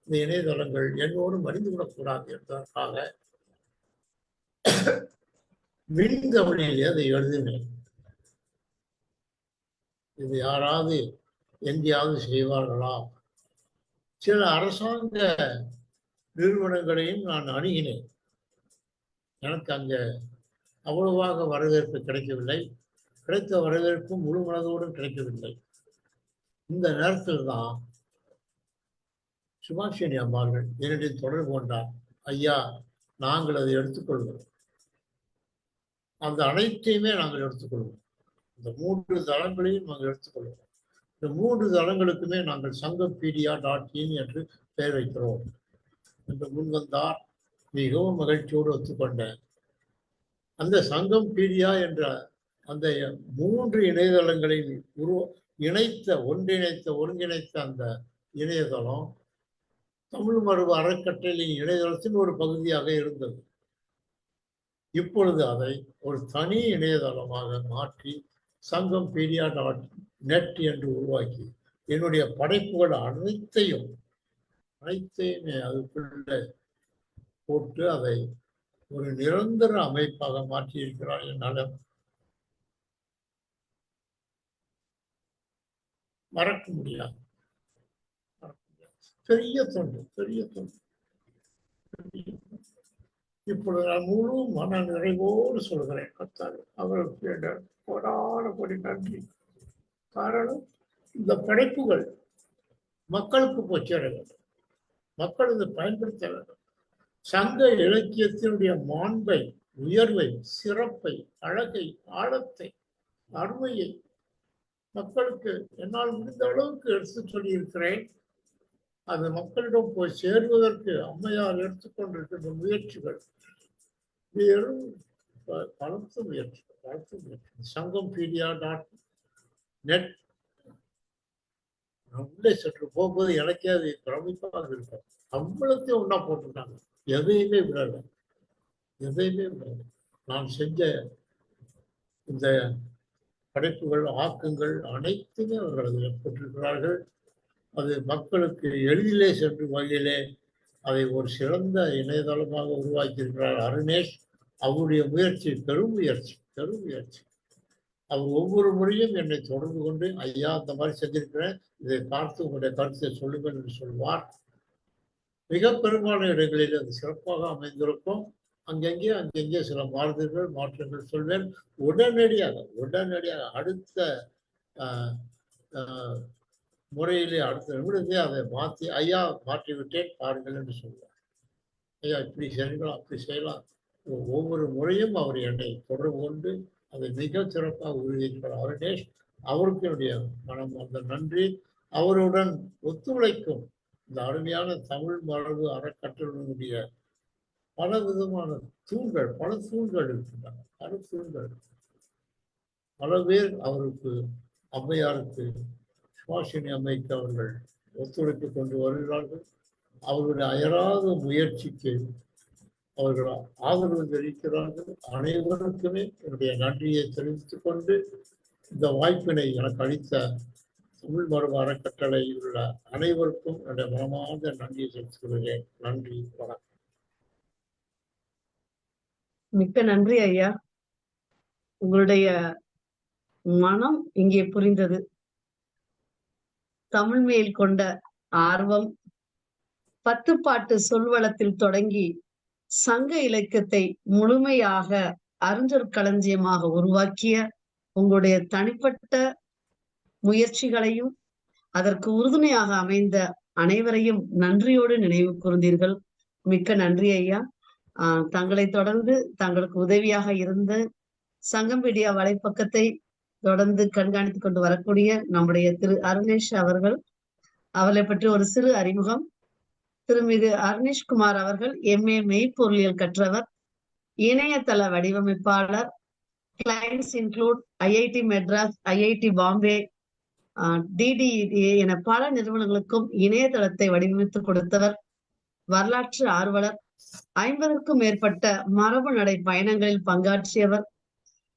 இந்த இணையதளங்கள் என்னோடு மடிந்துவிடக்கூடாது என்பதற்காக விண்தமிழிலே அதை எழுதினேன். இது யாராவது எங்கேயாவது செய்வார்களா? சில அரசாங்க நிறுவனங்களையும் நான் அணுகினேன். எனக்கு அங்க அவ்வளவாக வரவேற்பு கிடைக்கவில்லை. கிடைத்த வரவேற்பு முழு மனதோடு கிடைக்கவில்லை. இந்த நேரத்தில் தான் சுபாஷினி அம்மார்கள் என்னிடம் தொடர்பு கொண்டார். ஐயா, நாங்கள் அதை எடுத்துக்கொள்வோம், அந்த அனைத்தையுமே நாங்கள் எடுத்துக்கொள்வோம், இந்த 3 தளங்களையும் நாங்கள் எடுத்துக்கொள்வோம், இந்த 3 தளங்களுக்குமே நாங்கள் சங்கம்பீடியா.in என்று பெயர் வைக்கிறோம் என்று முன்வந்தார். மிகவும் மகிழ்ச்சியோடு ஒத்துக்கொண்டேன். அந்த சங்கம்பீடியா என்ற அந்த 3 இணையதளங்களை ஒருங்கிணைத்த அந்த இணையதளம் தமிழ் மரபு அறக்கட்டளையின் இணையதளத்தின் ஒரு பகுதியாக இருந்தது. இப்பொழுது அதை ஒரு தனி இணையதளமாக மாற்றி சங்கம்பீடியா.net என்று உருவாக்கி என்னுடைய படைப்புகள் அனைத்தையுமே அதுக்குள்ள போட்டு அதை ஒரு நிரந்தர அமைப்பாக மாற்றி இருக்கிறார். என்னால் மறக்க முடியாது. பெரிய தொண்டு. இப்பொழுது நான் முழு மன நிறைவோடு சொல்கிறேன். கர்த்தாவே, அவர்களுக்கு கோடான நன்றி. காரணம், இந்த படைப்புகள் மக்களுக்கு போய் சேர வேண்டும், மக்கள் இதை பயன்படுத்த வேண்டும். சங்க இலக்கியத்தினுடைய மாண்பை, உயர்வை, சிறப்பை, அழகை, ஆழத்தை, அருமையை மக்களுக்கு என்னால் முடிந்த அளவுக்கு எடுத்து சொல்லியிருக்கிறேன். அது மக்களிடம் போய் சேருவதற்கு அம்மையார் எடுத்துக்கொண்டிருக்கின்ற முயற்சிகள் பலத்த முயற்சி. சங்கம்பீடியா.net உள்ளே சற்று போகும்போது எனக்கே அது பிரமிப்பாக இருக்கும். அவ்வளோத்தையும் ஒன்றா போட்டிருக்காங்க. எதையுமே விடலை, எதையுமே விடலை. நான் செஞ்ச இந்த படைப்புகள், ஆக்கங்கள் அனைத்துமே அவர்கள் அதில் போட்டிருக்கிறார்கள். அது மக்களுக்கு எளிதிலே சென்று வகையிலே அதை ஒரு சிறந்த இணையதளமாக உருவாக்கியிருக்கிறார் அருணேஷ். அவருடைய முயற்சி பெரும் முயற்சி, பெரும் முயற்சி. அவர் ஒவ்வொரு முறையும் என்னை தொடர்பு கொண்டு, ஐயா அந்த மாதிரி செஞ்சிருக்கிறேன், இதை பார்த்து உங்களுடைய கருத்தை சொல்லுங்கள் என்று சொல்வார். மிக பெரும்பாலான இடங்களில் அது சிறப்பாக அமைந்திருக்கும். அங்கங்கே சில மாற்றங்கள் சொல்வேன். உடனடியாக அடுத்த முறையிலே அடுத்த நிமிடத்தை அதை மாற்றி, ஐயா மாற்றிவிட்டேன் பாருங்கள் என்று சொல்வார். ஐயா இப்படி செய்யலாம், அப்படி செய்யலாம். ஒவ்வொரு முறையும் அவர் என்னை தொடர்பு கொண்டு அதை மிக சிறப்பாக உறுதியிருக்கிறார் அருணேஷ். அவருக்கு என்னுடைய மனம் அந்த நன்றி. அவருடன் ஒத்துழைக்கும் இந்த அருமையான தமிழ் மரபு அறக்கட்டளையினுடைய பல விதமான தூண்கள், பல தூண்கள் இருக்கின்றன, பல தூண்கள். பல பேர் அவருக்கு, அம்மையாருக்கு, சுபாஷினி அம்மைக்கு அவர்கள் ஒத்துழைப்பு கொண்டு வருகிறார்கள். அவர்களுடைய அயராத முயற்சிக்கு அவர்கள் ஆதரவு தெரிவிக்கிறார்கள். அனைவருக்குமே என்னுடைய நன்றியை தெரிவித்துக் கொண்டு இந்த வாய்ப்பினை எனக்கு அளித்த தமிழ் மரபு அறக்கட்டளையில் உள்ள அனைவருக்கும் என்னுடைய மனமார்ந்த நன்றியை செலுத்துகிறேன். நன்றி, வணக்கம். மிக்க நன்றி ஐயா. உங்களுடைய மனம் இங்கே புரிந்தது. தமிழ் மேல் கொண்ட ஆர்வம், 10 பாட்டு சொல்வளத்தில் தொடங்கி சங்க இலக்கியத்தை முழுமையாக அறிஞர்களஞ்சியமாக உருவாக்கிய உங்களுடைய தனிப்பட்ட முயற்சிகளையும் அதற்கு உறுதுணையாக அமைந்த அனைவரையும் நன்றியோடு நினைவு கூர்ந்தீர்கள். மிக்க நன்றி ஐயா. தங்களை தொடர்ந்து தங்களுக்கு உதவியாக இருந்த சங்கம் மீடியா வலைப்பக்கத்தை தொடர்ந்து கண்காணித்துக் கொண்டு வரக்கூடிய நம்முடைய திரு அருணேஷ் அவர்கள், அவரை பற்றி ஒரு சிறு அறிமுகம். திருமிகு அருணேஷ்குமார் அவர்கள் MA மெய்ப்பொருளியல் கற்றவர், இணையதள வடிவமைப்பாளர், clients include IIT Madras, IIT Bombay, DDEA என பல நிறுவனங்களுக்கும் இணையதளத்தை வடிவமைத்து கொடுத்தவர், வரலாற்று ஆர்வலர், 50க்கும் மேற்பட்ட மரபு நடை பயணங்களில் பங்காற்றியவர்,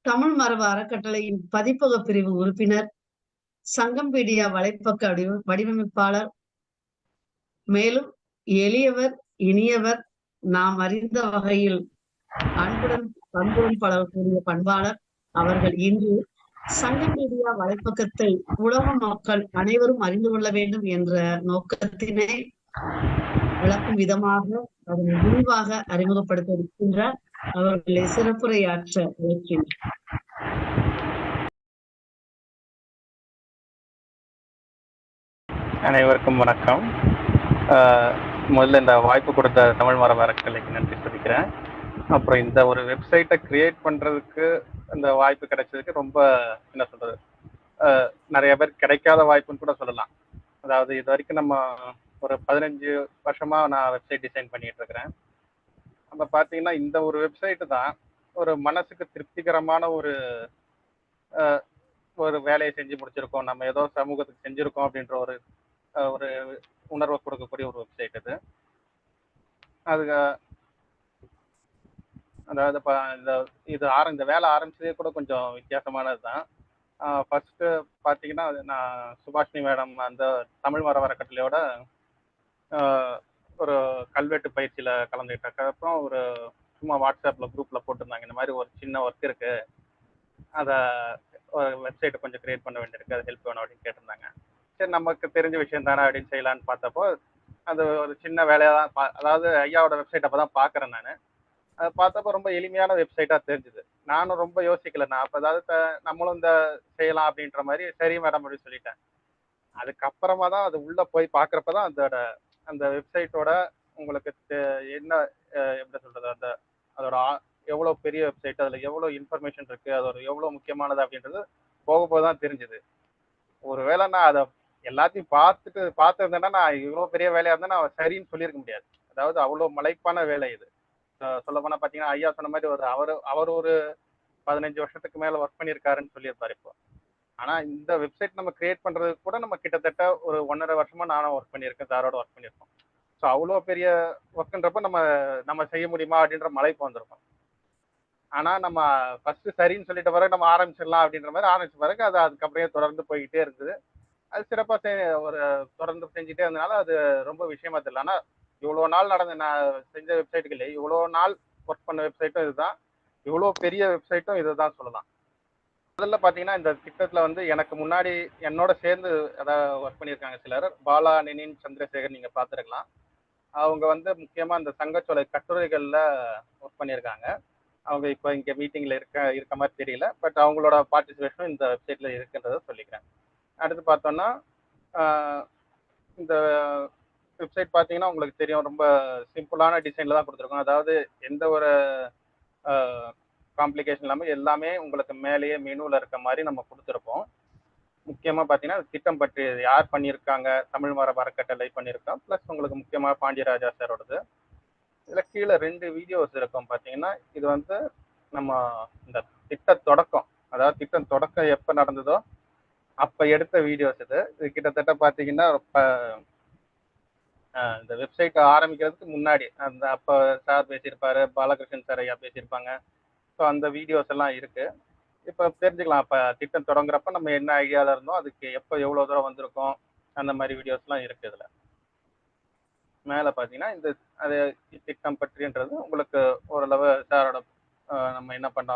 தமிழ் மரபு அறக்கட்டளையின் பதிப்பக பிரிவு உறுப்பினர், சங்கம் மீடியா வலைப்பக்க வடிவமைப்பாளர், மேலும் எளியவர், இனியவர், நாம் அறிந்த வகையில் அன்புடன் பலரக்கூடிய பண்பாளர் அவர்கள். இன்று சங்கம் மீடியா வலைப்பக்கத்தை உலக மக்கள் அனைவரும் அறிந்து கொள்ள வேண்டும் என்ற நோக்கத்தினை விளக்கும் விதமாக அதனை விரிவாக அறிமுகப்படுத்த இருக்கின்றார். அவர்களை சிறப்புரையாற்ற இருக்கின்றார். அனைவருக்கும் வணக்கம். முதல்ல இந்த வாய்ப்பு கொடுத்த தமிழ் மரபு அறக்கட்டளைக்கு நன்றி சொல்லிக்கிறேன். அப்புறம் இந்த ஒரு வெப்சைட்டை கிரியேட் பண்ணுறதுக்கு இந்த வாய்ப்பு கிடைச்சதுக்கு ரொம்ப என்ன சொல்கிறது, நிறைய பேர் கிடைக்காத வாய்ப்புன்னு கூட சொல்லலாம். அதாவது இது வரைக்கும் நம்ம ஒரு 15 வருஷமாக நான் வெப்சைட் டிசைன் பண்ணிகிட்டு இருக்கிறேன். அப்போ பார்த்தீங்கன்னா இந்த ஒரு வெப்சைட்டு தான் ஒரு மனசுக்கு திருப்திகரமான ஒரு வேலையை செஞ்சு முடிச்சிருக்கோம், நம்ம ஏதோ சமூகத்துக்கு செஞ்சுருக்கோம் அப்படின்ற ஒரு உணர்வை கொடுக்கக்கூடிய ஒரு வெப்சைட் இது. அதாவது இந்த வேலை ஆரம்பிச்சதே கூட கொஞ்சம் வித்தியாசமானது தான். ஃபர்ஸ்ட் பார்த்தீங்கன்னா நான் சுபாஷினி மேடம் அந்த தமிழ் மரபு அறக்கட்டளையோட ஒரு கல்வெட்டு பயிற்சியில் கலந்துக்கிட்டாக்க அப்புறம் ஒரு சும்மா வாட்ஸ்அப்பில் குரூப்பில் போட்டிருந்தாங்க, இந்த மாதிரி ஒரு சின்ன ஒர்க் இருக்கு, அதை ஒரு வெப்சைட்டை கொஞ்சம் கிரியேட் பண்ண வேண்டியிருக்கு, அது ஹெல்ப் வேணும் அப்படின்னு கேட்டிருந்தாங்க. சரி, நமக்கு தெரிஞ்ச விஷயம் தானே அப்படின்னு செய்யலான்னு பார்த்தப்போ அது ஒரு சின்ன வேலையாக தான், அதாவது ஐயாவோட வெப்சைட் அப்போ தான் பார்க்குறேன் நான். அதை பார்த்தப்போ ரொம்ப எளிமையான வெப்சைட்டாக தெரிஞ்சுது. நானும் ரொம்ப யோசிக்கல, நான் அப்போ அதாவது நம்மளும் இந்த செய்யலாம் அப்படின்ற மாதிரி சரி மேடம் அப்படின்னு சொல்லிட்டேன். அதுக்கப்புறமா தான் அது உள்ளே போய் பார்க்குறப்ப தான் அந்த வெப்சைட்டோட உங்களுக்கு என்ன எப்படி சொல்கிறது, அதோட எவ்வளோ பெரிய வெப்சைட், அதில் எவ்வளோ இன்ஃபர்மேஷன் இருக்குது, அதோட எவ்வளோ முக்கியமானது அப்படின்றது போக தான் தெரிஞ்சுது. ஒருவேளை நான் அதை எல்லாத்தையும் பார்த்துருந்தேன்னா நான் இவ்வளோ பெரிய வேலையாக இருந்தால் நான் சரின்னு சொல்லியிருக்க முடியாது. அதாவது அவ்வளோ மலைப்பான வேலை இது. சொல்ல போனால் பார்த்தீங்கன்னா ஐயா சொன்ன மாதிரி அவர் ஒரு 15 வருஷத்துக்கு மேலே ஒர்க் பண்ணியிருக்காருன்னு சொல்லியிருப்பார் இப்போ. ஆனால் இந்த வெப்சைட் நம்ம கிரியேட் பண்ணுறதுக்கு கூட நம்ம கிட்டத்தட்ட ஒரு 1.5 வருஷமாக நானும் ஒர்க் பண்ணியிருக்கேன், சாரோட ஒர்க் பண்ணியிருக்கோம். ஸோ அவ்வளோ பெரிய ஒர்க்குன்றப்ப நம்ம நம்ம செய்ய முடியுமா அப்படின்ற மலைப்பு வந்திருக்கும். ஆனா நம்ம ஃபர்ஸ்ட் சரின்னு சொல்லிட்ட பிறகு நம்ம ஆரம்பிச்சிடலாம் அப்படின்ற மாதிரி ஆரம்பிச்ச பிறகு அது அதுக்கப்புறம் தொடர்ந்து போய்கிட்டே இருக்குது. அது சிறப்பா ஒரு தொடர்ந்து செஞ்சுட்டே இருந்தனால அது ரொம்ப விஷயமா தெரியல. ஆனா இவ்வளவு நாள் நடந்த நான் செஞ்ச வெப்சைட்டுகளே இவ்வளவு நாள் ஒர்க் பண்ண வெப்சைட்டும் இதுதான், இவ்வளவு பெரிய வெப்சைட்டும் இதுதான் சொல்லலாம். முதல்ல பாத்தீங்கன்னா இந்த திட்டத்துல வந்து எனக்கு முன்னாடி என்னோட சேர்ந்து அதாவது ஒர்க் பண்ணியிருக்காங்க சிலர். பாலா, நினின், சந்திரசேகர் நீங்க பார்த்திருக்கலாம். அவங்க வந்து முக்கியமா இந்த சங்கச்சோலை கட்டுரைகள்ல ஒர்க் பண்ணியிருக்காங்க. அவங்க இப்போ இங்க மீட்டிங்ல இருக்க மாதிரி தெரியல. பட் அவங்களோட பார்ட்டிசிபேஷனும் இந்த வெப்சைட்ல இருக்குன்றதை சொல்லிக்கிறேன். அடுத்து பார்த்தோம்னா இந்த வெப்சைட் பார்த்தீங்கன்னா உங்களுக்கு தெரியும், ரொம்ப சிம்பிளான டிசைன்ல தான் கொடுத்துருக்கோம். அதாவது எந்த ஒரு காம்ப்ளிகேஷன் இல்லாமல் எல்லாமே உங்களுக்கு மேலேயே மெனுவில் இருக்க மாதிரி நம்ம கொடுத்துருப்போம். முக்கியமாக பார்த்தீங்கன்னா திட்டம் பற்றி யார் பண்ணியிருக்காங்க, தமிழ் மரபு அறக்கட்டளை பண்ணியிருக்கோம். ப்ளஸ் உங்களுக்கு முக்கியமாக பாண்டியராஜா சாரோடது. இதில் கீழே 2 வீடியோஸ் இருக்கும் பார்த்தீங்கன்னா. இது வந்து நம்ம இந்த திட்ட தொடக்கம், அதாவது திட்டம் தொடக்கம் எப்போ நடந்ததோ அப்போ எடுத்த வீடியோஸ் இது. இது கிட்டத்தட்ட பார்த்தீங்கன்னா இந்த வெப்சைட் ஆரம்பிக்கிறதுக்கு முன்னாடி அந்த அப்போ சார் பேசியிருப்பாரு, பாலகிருஷ்ணன் சார் ஐயா பேசியிருப்பாங்க. ஸோ அந்த வீடியோஸ் எல்லாம் இருக்கு. இப்போ தெரிஞ்சுக்கலாம் அப்போ திட்டம் தொடங்குறப்ப நம்ம என்ன ஐடியாவில் இருந்தோம், அதுக்கு எப்போ எவ்வளோ தூரம் வந்திருக்கோம், அந்த மாதிரி வீடியோஸ்லாம் இருக்கு இதில். மேலே பார்த்தீங்கன்னா இந்த அது திட்டம் பற்றின்றது உங்களுக்கு ஓரளவு சாரோட நம்ம என்ன பண்ண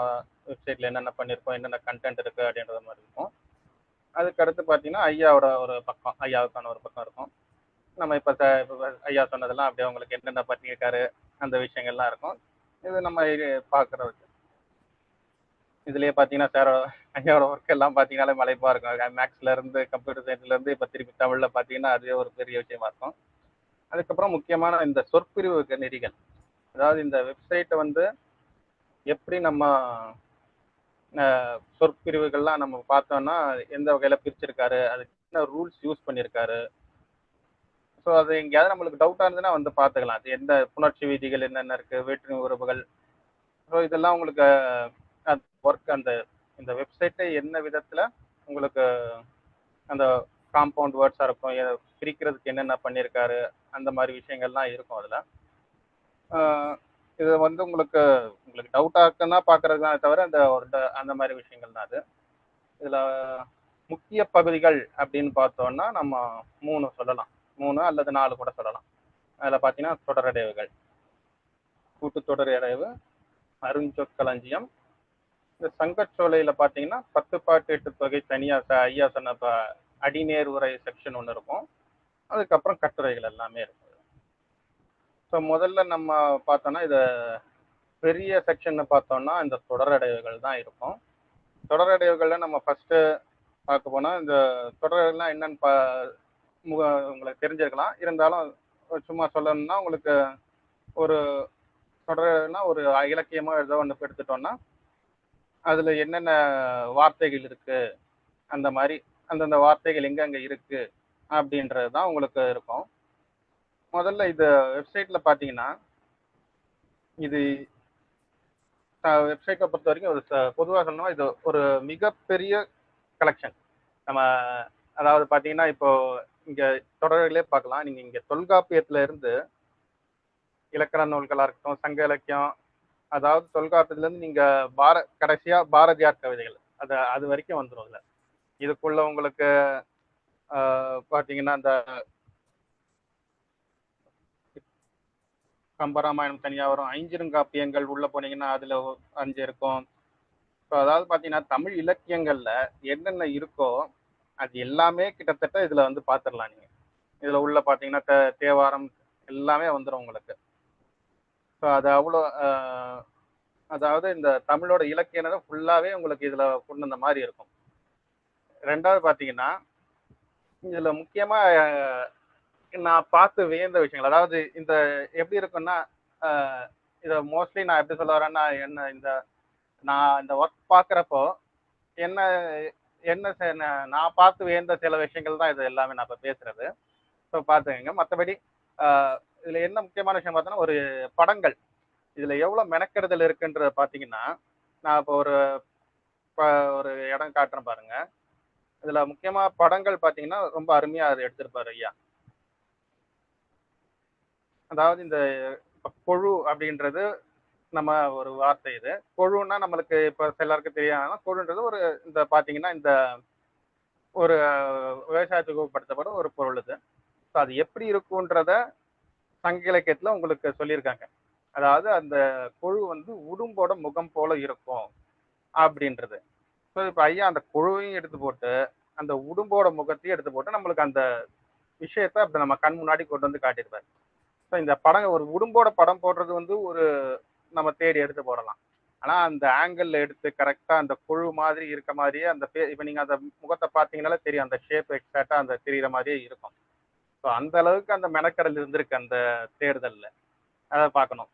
வெப்சைட்டில் என்னென்ன பண்ணியிருக்கோம், என்னென்ன கண்டென்ட் இருக்குது அப்படின்றத மாதிரி இருக்கும். அதுக்கு அடுத்து பார்த்தீங்கன்னா ஐயாவோட ஒரு பக்கம், ஐயாவுக்கான ஒரு பக்கம் இருக்கும். நம்ம இப்போ ஐயா சொன்னதெல்லாம் அப்படியே உங்களுக்கு என்னென்ன பண்ணியிருக்காரு அந்த விஷயங்கள்லாம் இருக்கும். இது நம்ம பார்க்குறதுக்கு இதுலேயே பார்த்தீங்கன்னா சாரோட ஐயாவோட ஒர்க் எல்லாம் பார்த்தீங்கன்னாலே மலைப்பாக இருக்கும். மேக்ஸ்லேருந்து கம்ப்யூட்டர் சயின்ஸ்லேருந்து இப்போ திருப்பி தமிழில் பார்த்தீங்கன்னா அதுவே ஒரு பெரிய விஷயமா இருக்கும். அதுக்கப்புறம் முக்கியமான இந்த சொற்பிரிவு நெறிகள், அதாவது இந்த வெப்சைட்டை வந்து எப்படி நம்ம சொற்பிரிவுகள்லாம் நம்ம பார்த்தோம்னா எந்த வகையில் பிரிச்சிருக்காரு, அதுக்கு என்ன ரூல்ஸ் யூஸ் பண்ணியிருக்காரு. ஸோ அது எங்கேயாவது நம்மளுக்கு டவுட்டாக இருந்ததுன்னா வந்து பார்த்துக்கலாம். அது எந்த புணர்ச்சி விதிகள் என்னென்ன இருக்குது, வேற்றுமை உறவுகள். ஸோ இதெல்லாம் உங்களுக்கு ஒர்க் அந்த இந்த வெப்சைட்டை என்ன விதத்தில் உங்களுக்கு அந்த காம்பவுண்ட் வேர்ட்ஸாக இருக்கும், பிரிக்கிறதுக்கு என்னென்ன பண்ணியிருக்காரு, அந்த மாதிரி விஷயங்கள்லாம் இருக்கும் அதில். இது வந்து உங்களுக்கு டவுட்டாக இருக்குன்னா பார்க்கறது தான் தவிர அந்த மாதிரி விஷயங்கள் தான் அது. இதில் முக்கிய பகுதிகள் அப்படின்னு பார்த்தோம்னா நம்ம 3 சொல்லலாம், 3 அல்லது 4 கூட சொல்லலாம். அதில் பார்த்தீங்கன்னா தொடரடைவுகள், கூட்டு தொடரடைவு, அருஞ்சொற்களஞ்சியம். இந்த சங்கச்சோலையில் பார்த்தீங்கன்னா 10 பாட்டு 8 தொகை தனியாக ஐயா சொன்ன அடிநேர் உரை செக்ஷன் ஒன்று இருக்கும். அதுக்கப்புறம் கட்டுரைகள் எல்லாமே இருக்கும். ஸோ முதல்ல நம்ம பார்த்தோம்னா இதை பெரிய செக்ஷன் பார்த்தோம்னா இந்த தொடரடைவுகள் தான் இருக்கும். தொடரடைவுகளில் நம்ம ஃபர்ஸ்ட் பார்க்க போனால் இந்த தொடர்கள்லாம் என்னன்னு உங்களுக்கு தெரிஞ்சிருக்கலாம். இருந்தாலும் சும்மா சொல்லணும்னா உங்களுக்கு ஒரு தொடர்னா ஒரு இலக்கியமாக ஏதோ ஒன்று எடுத்துட்டோம்னா அதில் என்னென்ன வார்த்தைகள் இருக்கு, அந்த மாதிரி அந்தந்த வார்த்தைகள் எங்கெங்கே இருக்கு அப்படின்றது தான் உங்களுக்கு இருக்கும். முதல்ல இது வெப்சைட்டில் பார்த்தீங்கன்னா இது வெப்சைட்டை பொறுத்த வரைக்கும் ஒரு பொதுவாக சொல்லணும்னா இது ஒரு மிகப்பெரிய கலெக்ஷன். நம்ம அதாவது பார்த்தீங்கன்னா இப்போ இங்கே தொடர்களே பார்க்கலாம். நீங்கள் இங்கே தொல்காப்பியத்துல இருந்து இலக்கண நூல்களாக இருக்கட்டும், சங்க இலக்கியம், அதாவது தொல்காப்பியத்துலேருந்து நீங்கள் கடைசியாக பாரதியார் கவிதைகள் அது வரைக்கும் வந்துடும். இதில் இதுக்குள்ள உங்களுக்கு பார்த்தீங்கன்னா இந்த கம்பராமாயணம் தனியாக வரும், ஐஞ்சிறுங்காப்பியங்கள் உள்ள போனீங்கன்னா அதில் 5 இருக்கும். ஸோ அதாவது பார்த்தீங்கன்னா தமிழ் இலக்கியங்களில் என்னென்ன இருக்கோ அது எல்லாமே கிட்டத்தட்ட இதில் வந்து பார்த்துடலாம். நீங்கள் இதில் உள்ள பார்த்தீங்கன்னா தேவாரம் எல்லாமே வந்துடும் உங்களுக்கு. ஸோ அது அவ்வளோ அதாவது இந்த தமிழோட இலக்கியம் ஃபுல்லாகவே உங்களுக்கு இதில் கொண்டு வந்த மாதிரி இருக்கும். ரெண்டாவது பார்த்தீங்கன்னா இதில் முக்கியமாக நான் பார்த்து வியந்த விஷயங்கள், அதாவது இந்த எப்படி இருக்குன்னா இதை மோஸ்ட்லி நான் எப்படி சொல்ல வரேன்னா நான் இந்த ஒர்க் பார்க்குறப்போ என்ன நான் பார்த்து வியந்த சில விஷயங்கள் தான் இது எல்லாமே நான் இப்போ பேசுறது. ஸோ பார்த்துக்கங்க. மற்றபடி இதில் என்ன முக்கியமான விஷயம் பார்த்தோன்னா ஒரு படங்கள் இதில் எவ்வளோ மெனக்கெடுதல் இருக்குன்றத பார்த்தீங்கன்னா நான் இப்போ ஒரு இடம் காட்டுறேன் பாருங்க. இதில் முக்கியமாக படங்கள் பார்த்தீங்கன்னா ரொம்ப அருமையாக அது எடுத்திருப்பாரு ஐயா. அதாவது இந்த கொழு அப்படின்றது நம்ம ஒரு வார்த்தை. இது கொழுன்னா நம்மளுக்கு இப்ப சிலருக்கு தெரியாதுன்னா, கொழுன்றது ஒரு இந்த பாத்தீங்கன்னா இந்த ஒரு விவசாயத்துக்கு உட்படுத்தப்படும் ஒரு பொருள் இது. ஸோ அது எப்படி இருக்குன்றத சங்க இலக்கியத்துல உங்களுக்கு சொல்லியிருக்காங்க. அதாவது அந்த கொழு வந்து உடும்போட முகம் போல இருக்கும் அப்படின்றது. ஸோ இப்ப ஐயா அந்த கொழுவையும் எடுத்து போட்டு அந்த உடும்போட முகத்தையும் எடுத்து போட்டு நம்மளுக்கு அந்த விஷயத்த அப்படி நம்ம கண் முன்னாடி கொண்டு வந்து காட்டியிருப்பாரு. ஸோ இந்த படம் ஒரு உடும்போட படம் போடுறது வந்து ஒரு நம்ம தேடி எடுத்து போடலாம். ஆனா அந்த ஆங்கிள் எடுத்து கரெக்டா அந்த கொழு மாதிரி இருக்க மாதிரியே அந்த இப்ப நீங்க அந்த முகத்தை பார்த்தீங்கன்னாலே தெரியும், அந்த ஷேப் எக்ஸாக்டா அந்த தெரியுற மாதிரியே இருக்கும். ஸோ அந்த அளவுக்கு அந்த மெனக்கடல் இருந்திருக்கு அந்த தேடுதல்ல. அதை பார்க்கணும்.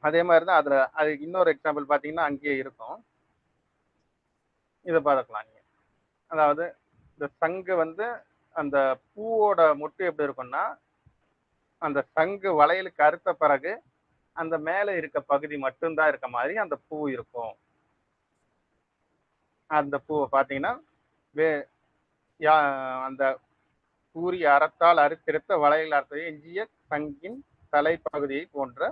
அதே மாதிரி தான் அதுல அது இன்னொரு எக்ஸாம்பிள் பார்த்தீங்கன்னா அங்கேயே இருக்கும். இதை பார்க்கலாம் நீங்க. அதாவது இந்த சங்கு வந்து அந்த பூவோட மொட்டு எப்படி இருக்கும்னா, அந்த சங்கு வளையலுக்கு அறுத்த பிறகு அந்த மேல இருக்க பகுதி மட்டும்தான் இருக்க மாதிரி அந்த பூ இருக்கும். அந்த பூவை பார்த்தீங்கன்னா வே அந்த கூறிய அறத்தால் அறுத்தெடுத்த வளையல் அறுத்ததை எஞ்சிய சங்கின் தலைப்பகுதியை போன்ற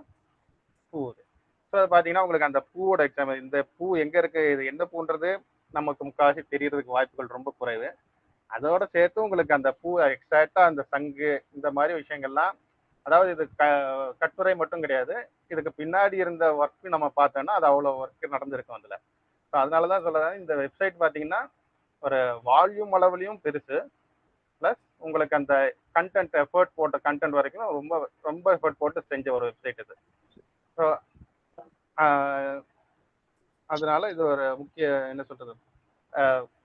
பூ இது. ஸோ அது பார்த்தீங்கன்னா உங்களுக்கு அந்த பூவோட எக்ஸாம்பிள். இந்த பூ எங்க இருக்கு, இது எந்த பூன்றது நமக்கு முக்கால்வாசி தெரியறதுக்கு வாய்ப்புகள் ரொம்ப குறைவு. அதோட சேர்த்து உங்களுக்கு அந்த பூ எக்ஸாக்டா அந்த சங்கு இந்த மாதிரி விஷயங்கள்லாம், அதாவது இது கட்டுரை மட்டும் கிடையாது, இதுக்கு பின்னாடி இருந்த ஒர்க் நம்ம பார்த்தோம்னா அது அவ்வளோ ஒர்க் நடந்திருக்கும் அதுல. ஸோ அதனாலதான் சொல்றேன், இந்த வெப்சைட் பார்த்தீங்கன்னா ஒரு வால்யூம் அளவுலையும் பெருசு, பிளஸ் உங்களுக்கு அந்த கண்டென்ட் எஃபர்ட் போட்ட கண்டென்ட் வரைக்கும் ரொம்ப ரொம்ப எஃபர்ட் போட்டு செஞ்ச ஒரு வெப்சைட் இது. ஸோ அதனால இது ஒரு முக்கிய என்ன சொல்றது,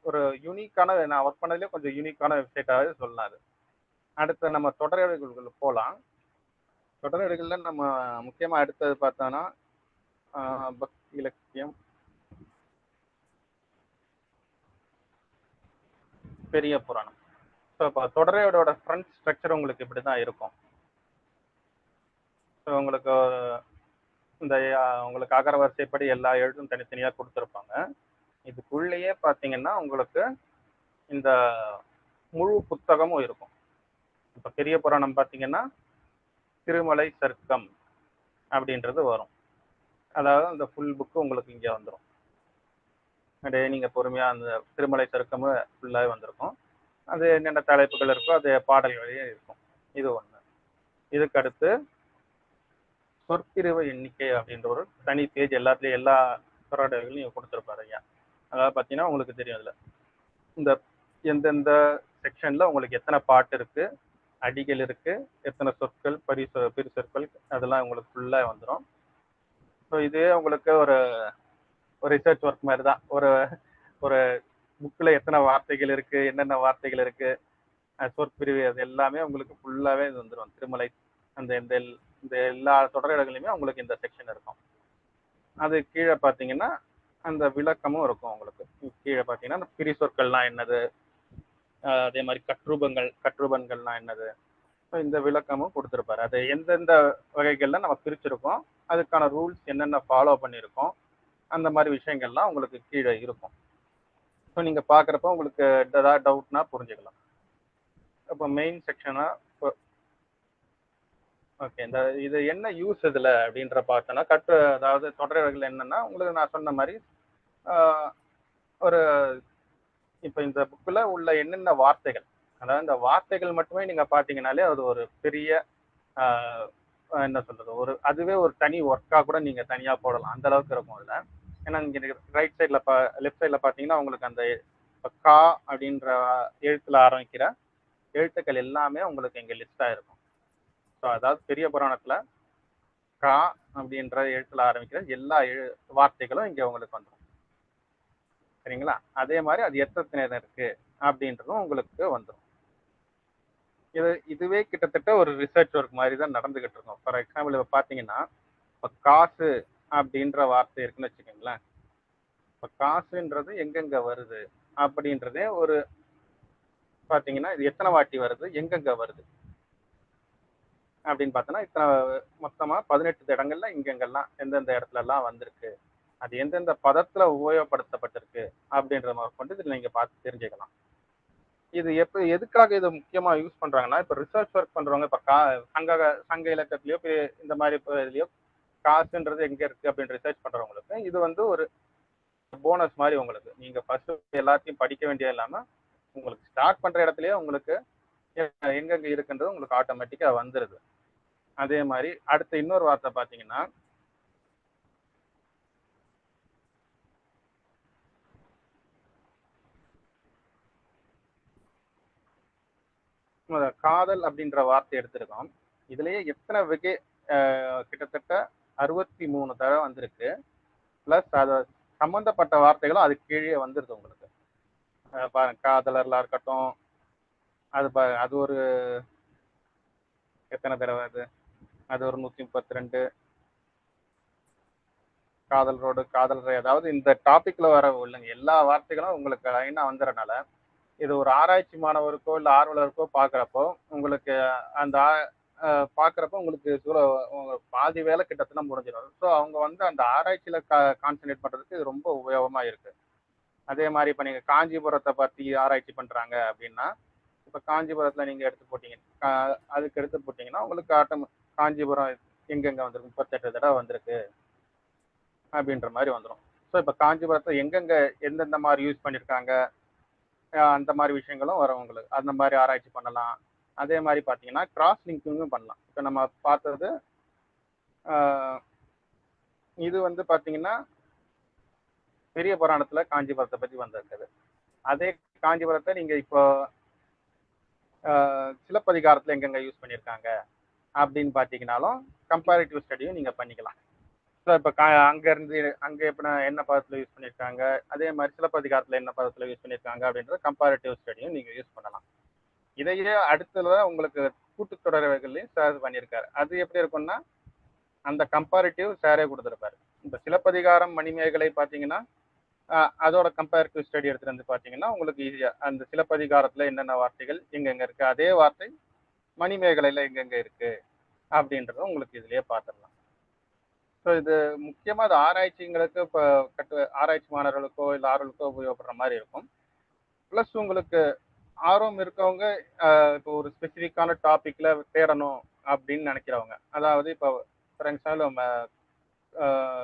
ஒரு யூனிக்கான, நான் ஒர்க் பண்ணதுலேயே கொஞ்சம் யூனிக்கான வெப்சைட்டாகவே சொல்லலாம் அது. அடுத்து நம்ம தொடரேடுகளுக்குள்ள போகலாம். தொடரேடுகள்ல நம்ம முக்கியமா அடுத்தது பார்த்தோம்னா பக்தி இலக்கியம், பெரிய புராணம். ஸோ இப்போ தொடரேடோட ஃப்ரண்ட் ஸ்ட்ரக்சர் உங்களுக்கு இப்படி தான் இருக்கும். ஸோ உங்களுக்கு இந்த உங்களுக்கு அகர வரிசைப்படி எல்லா எழுத்தும் தனித்தனியாக கொடுத்துருப்பாங்க. இதுக்குள்ளேயே பார்த்தீங்கன்னா உங்களுக்கு இந்த முழு புத்தகமும் இருக்கும். இப்போ பெரிய புராணம் பார்த்தீங்கன்னா திருமலை சருக்கம் அப்படின்றது வரும். அதாவது அந்த ஃபுல் புக்கு உங்களுக்கு இங்கே வந்துடும். அப்படியே நீங்கள் பொறுமையாக அந்த திருமலை சருக்கமும் ஃபுல்லாகவே வந்திருக்கும். அது என்னென்ன தலைப்புகள் இருக்கோ அது பாடல்களையும் இருக்கும். இது ஒன்று. இதுக்கு அடுத்து சொற்பிரிவு எண்ணிக்கை அப்படின்ற ஒரு தனி பேஜ் எல்லாத்துலேயும் எல்லா தொடர்களையும் கொடுத்துருப்பாரு ஐயா. அதாவது பார்த்தீங்கன்னா உங்களுக்கு தெரியும் அதில் இந்த எந்தெந்த செக்ஷன்ல உங்களுக்கு எத்தனை பாட்டு இருக்கு, அடிகள் இருக்கு, எத்தனை சொற்கள், பிரி சொற்கள், அதெல்லாம் உங்களுக்கு ஃபுல்லாக வந்துடும். ஸோ இதே உங்களுக்கு ஒரு ரிசர்ச் ஒர்க் மாதிரி தான். ஒரு ஒரு புக்கில் எத்தனை வார்த்தைகள் இருக்கு, என்னென்ன வார்த்தைகள் இருக்கு, சொற்பிரிவு, அது எல்லாமே உங்களுக்கு ஃபுல்லாகவே இது வந்துடும். திருமலை அந்த இந்த எல்லா தொடரிடங்களையுமே உங்களுக்கு இந்த செக்ஷன் இருக்கும். அது கீழே பார்த்தீங்கன்னா அந்த விளக்கமும் இருக்கும் உங்களுக்கு. கீழே பார்த்தீங்கன்னா அந்த பிரி சொற்கள்லாம் என்னது, அதே மாதிரி கற்றுபன்கள்லாம் என்னது, இந்த விளக்கமும் கொடுத்துருப்பாரு. அது எந்தெந்த வகைகள்ல நம்ம பிரிச்சிருக்கோம், அதுக்கான ரூல்ஸ் என்னென்ன ஃபாலோ பண்ணியிருக்கோம், அந்த மாதிரி விஷயங்கள்லாம் உங்களுக்கு கீழே இருக்கும். ஸோ நீங்க பார்க்குறப்ப உங்களுக்கு ஏதாவது டவுட்னா புரிஞ்சுக்கலாம். இப்போ மெயின் செக்ஷனா ஓகே, இந்த இது என்ன யூஸ் இதுல அப்படின்ற பார்த்தோன்னா அதாவது தொடர்கள் என்னன்னா உங்களுக்கு நான் சொன்ன மாதிரி ஒரு இப்போ இந்த புக்கில் உள்ள என்னென்ன வார்த்தைகள், அதாவது இந்த வார்த்தைகள் மட்டுமே நீங்க பார்த்தீங்கன்னாலே அது ஒரு பெரிய என்ன சொல்றது, ஒரு அதுவே ஒரு தனி ஒர்க்கா கூட நீங்க தனியா போடலாம், அந்த அளவுக்கு இருக்கும் அதுல. ஏன்னா இங்க ரைட் சைட்ல லெஃப்ட் சைட்ல பாத்தீங்கன்னா உங்களுக்கு அந்த கா அப்படின்ற எழுத்துல ஆரம்பிக்கிற எழுத்துக்கள் எல்லாமே உங்களுக்கு இங்க லிஸ்ட் ஆயிருக்கும். ஸோ அதாவது பெரிய புராணத்துல கா அப்படின்ற எழுத்துல ஆரம்பிக்கிற எல்லா வார்த்தைகளும் இங்க உங்களுக்கு வந்துடும். சரிங்களா? அதே மாதிரி அது எத்தனை நேரம் இருக்கு அப்படின்றதும் உங்களுக்கு வந்துடும். இதுவே கிட்டத்தட்ட ஒரு ரிசர்ச் ஒர்க் மாதிரி தான் நடந்துகிட்டு இருக்கும். ஃபார் எக்ஸாம்பிள் இப்போ பார்த்தீங்கன்னா இப்போ காசு அப்படின்ற வார்த்தை இருக்குன்னு வச்சுக்கோங்களேன். இப்போ காசுன்றது எங்கெங்க வருது அப்படின்றதே ஒரு பார்த்தீங்கன்னா இது எத்தனை வாட்டி வருது, எங்கெங்க வருது அப்படின்னு பார்த்தோன்னா இத்தனை மொத்தமா 18 இடங்கள்ல இங்கெங்கெல்லாம் எந்தெந்த இடத்துல எல்லாம் வந்திருக்கு, அது எந்தெந்த பதத்துல உபயோகப்படுத்தப்பட்டிருக்கு அப்படின்ற மாதிரி கொண்டு இதில் நீங்க பார்த்து தெரிஞ்சுக்கலாம். இது எதுக்காக இதை முக்கியமா யூஸ் பண்றாங்கன்னா, இப்ப ரிசர்ச் ஒர்க் பண்றவங்க, இப்ப சங்க இலக்கியத்திலயோ இந்த மாதிரி இதுலயோ காசுன்றது எங்க இருக்கு அப்படின்னு ரிசர்ச் பண்றவங்களுக்கு இது வந்து ஒரு போனஸ் மாதிரி. உங்களுக்கு நீங்க ஃபர்ஸ்ட் எல்லாத்தையும் படிக்க வேண்டியது இல்லாம உங்களுக்கு ஸ்டார்ட் பண்ற இடத்துலயே உங்களுக்கு எங்கெங்க இருக்குன்றது உங்களுக்கு ஆட்டோமேட்டிக்கா வந்துருது. அதே மாதிரி அடுத்த இன்னொரு வார்த்தை பாத்தீங்கன்னா, காதல் அப்படின்ற வார்த்தை எடுத்திருக்கோம். இதுலயே எத்தனை வகை கிட்டத்தட்ட 63 தடவை வந்திருக்கு. பிளஸ் அத சம்பந்தப்பட்ட வார்த்தைகளும் அது கீழே வந்துருது உங்களுக்கு. பாருங்க, காதலர்லாம் இருக்கட்டும், அது ஒரு எத்தனை தடவை அது ஒரு 132. காதலரோடு காதலரை, அதாவது இந்த டாபிக்ல வர இல்லைங்க எல்லா வார்த்தைகளும் உங்களுக்கு லைனா வந்துறனால இது ஒரு ஆராய்ச்சி மாணவருக்கோ இல்ல ஆர்வலருக்கோ பாக்குறப்போ உங்களுக்கு அந்த பாக்குறப்போ உங்களுக்கு பாதி வேலை கிட்டத்தட்ட முடிஞ்சிடும். ஸோ அவங்க வந்து அந்த ஆராய்ச்சியில கான்சென்ட்ரேட் பண்றதுக்கு இது ரொம்ப உபயோகமா இருக்கு. அதே மாதிரி இப்ப நீங்க காஞ்சிபுரத்தை பத்தி ஆராய்ச்சி பண்றாங்க அப்படின்னா, இப்ப காஞ்சிபுரத்துல நீங்க எடுத்து போட்டீங்க, அதுக்கு எடுத்து போட்டீங்கன்னா உங்களுக்கு காஞ்சிபுரம் எங்கெங்க வந்திருக்கு, 38 தடவை வந்திருக்கு அப்படின்ற மாதிரி வந்துடும். ஸோ இப்ப காஞ்சிபுரத்தை எங்கெங்க எந்தெந்த மாதிரி யூஸ் பண்ணியிருக்காங்க அந்த மாதிரி விஷயங்களும் வரும் உங்களுக்கு. அந்த மாதிரி ஆராய்ச்சி பண்ணலாம். அதே மாதிரி பார்த்தீங்கன்னா கிராஸ் லிங்கிங்கும் பண்ணலாம். இப்போ நம்ம பார்த்தது இது வந்து பார்த்தீங்கன்னா பெரிய புராணத்துல காஞ்சிபுரத்தை பற்றி வந்திருக்குது. அதே காஞ்சிபுரத்தை நீங்க இப்போ சிலப்பதிகாரத்துல எங்கெங்க யூஸ் பண்ணியிருக்காங்க அப்படின்னு பார்த்தீங்கன்னாலும் கம்பேரிட்டிவ் ஸ்டடியும் நீங்க பண்ணிக்கலாம். ஸோ இப்போ அங்கே இப்போ என்ன பதத்தில் யூஸ் பண்ணியிருக்காங்க, அதே மாதிரி சிலப்பதிகாரத்தில் என்ன பதத்தில் யூஸ் பண்ணியிருக்காங்க அப்படின்ற கம்பேரிட்டிவ் ஸ்டடியும் நீங்கள் யூஸ் பண்ணலாம். இதையே அடுத்தது உங்களுக்கு கூட்டுத்தொடர்களையும் சார் பண்ணியிருக்காரு. அது எப்படி இருக்கும்னா அந்த கம்பேரிட்டிவ் சாரே கொடுத்துருப்பாரு. இந்த சிலப்பதிகாரம் மணிமேகலை பார்த்தீங்கன்னா அதோட கம்பேரிட்டிவ் ஸ்டடி எடுத்துட்டு வந்து பார்த்தீங்கன்னா உங்களுக்கு ஈஸியாக அந்த சிலப்பதிகாரத்தில் என்னென்ன வார்த்தைகள் எங்கெங்கே இருக்குது, அதே வார்த்தை மணிமேகலையில் எங்கெங்கே இருக்குது அப்படின்றத உங்களுக்கு இதுலேயே பார்த்துடலாம். ஸோ இது முக்கியமாக அது ஆராய்ச்சிங்களுக்கு இப்போ ஆராய்ச்சி மாணவர்களுக்கோ இல்லை ஆர்வலுக்கோ உபயோகப்படுற மாதிரி இருக்கும். ப்ளஸ் உங்களுக்கு ஆர்வம் இருக்கவங்க இப்போ ஒரு ஸ்பெசிஃபிக்கான டாப்பிக்கில் தேடணும் அப்படின்னு நினைக்கிறவங்க, அதாவது இப்போ ஃபார் எக்ஸாம்பிள் நம்ம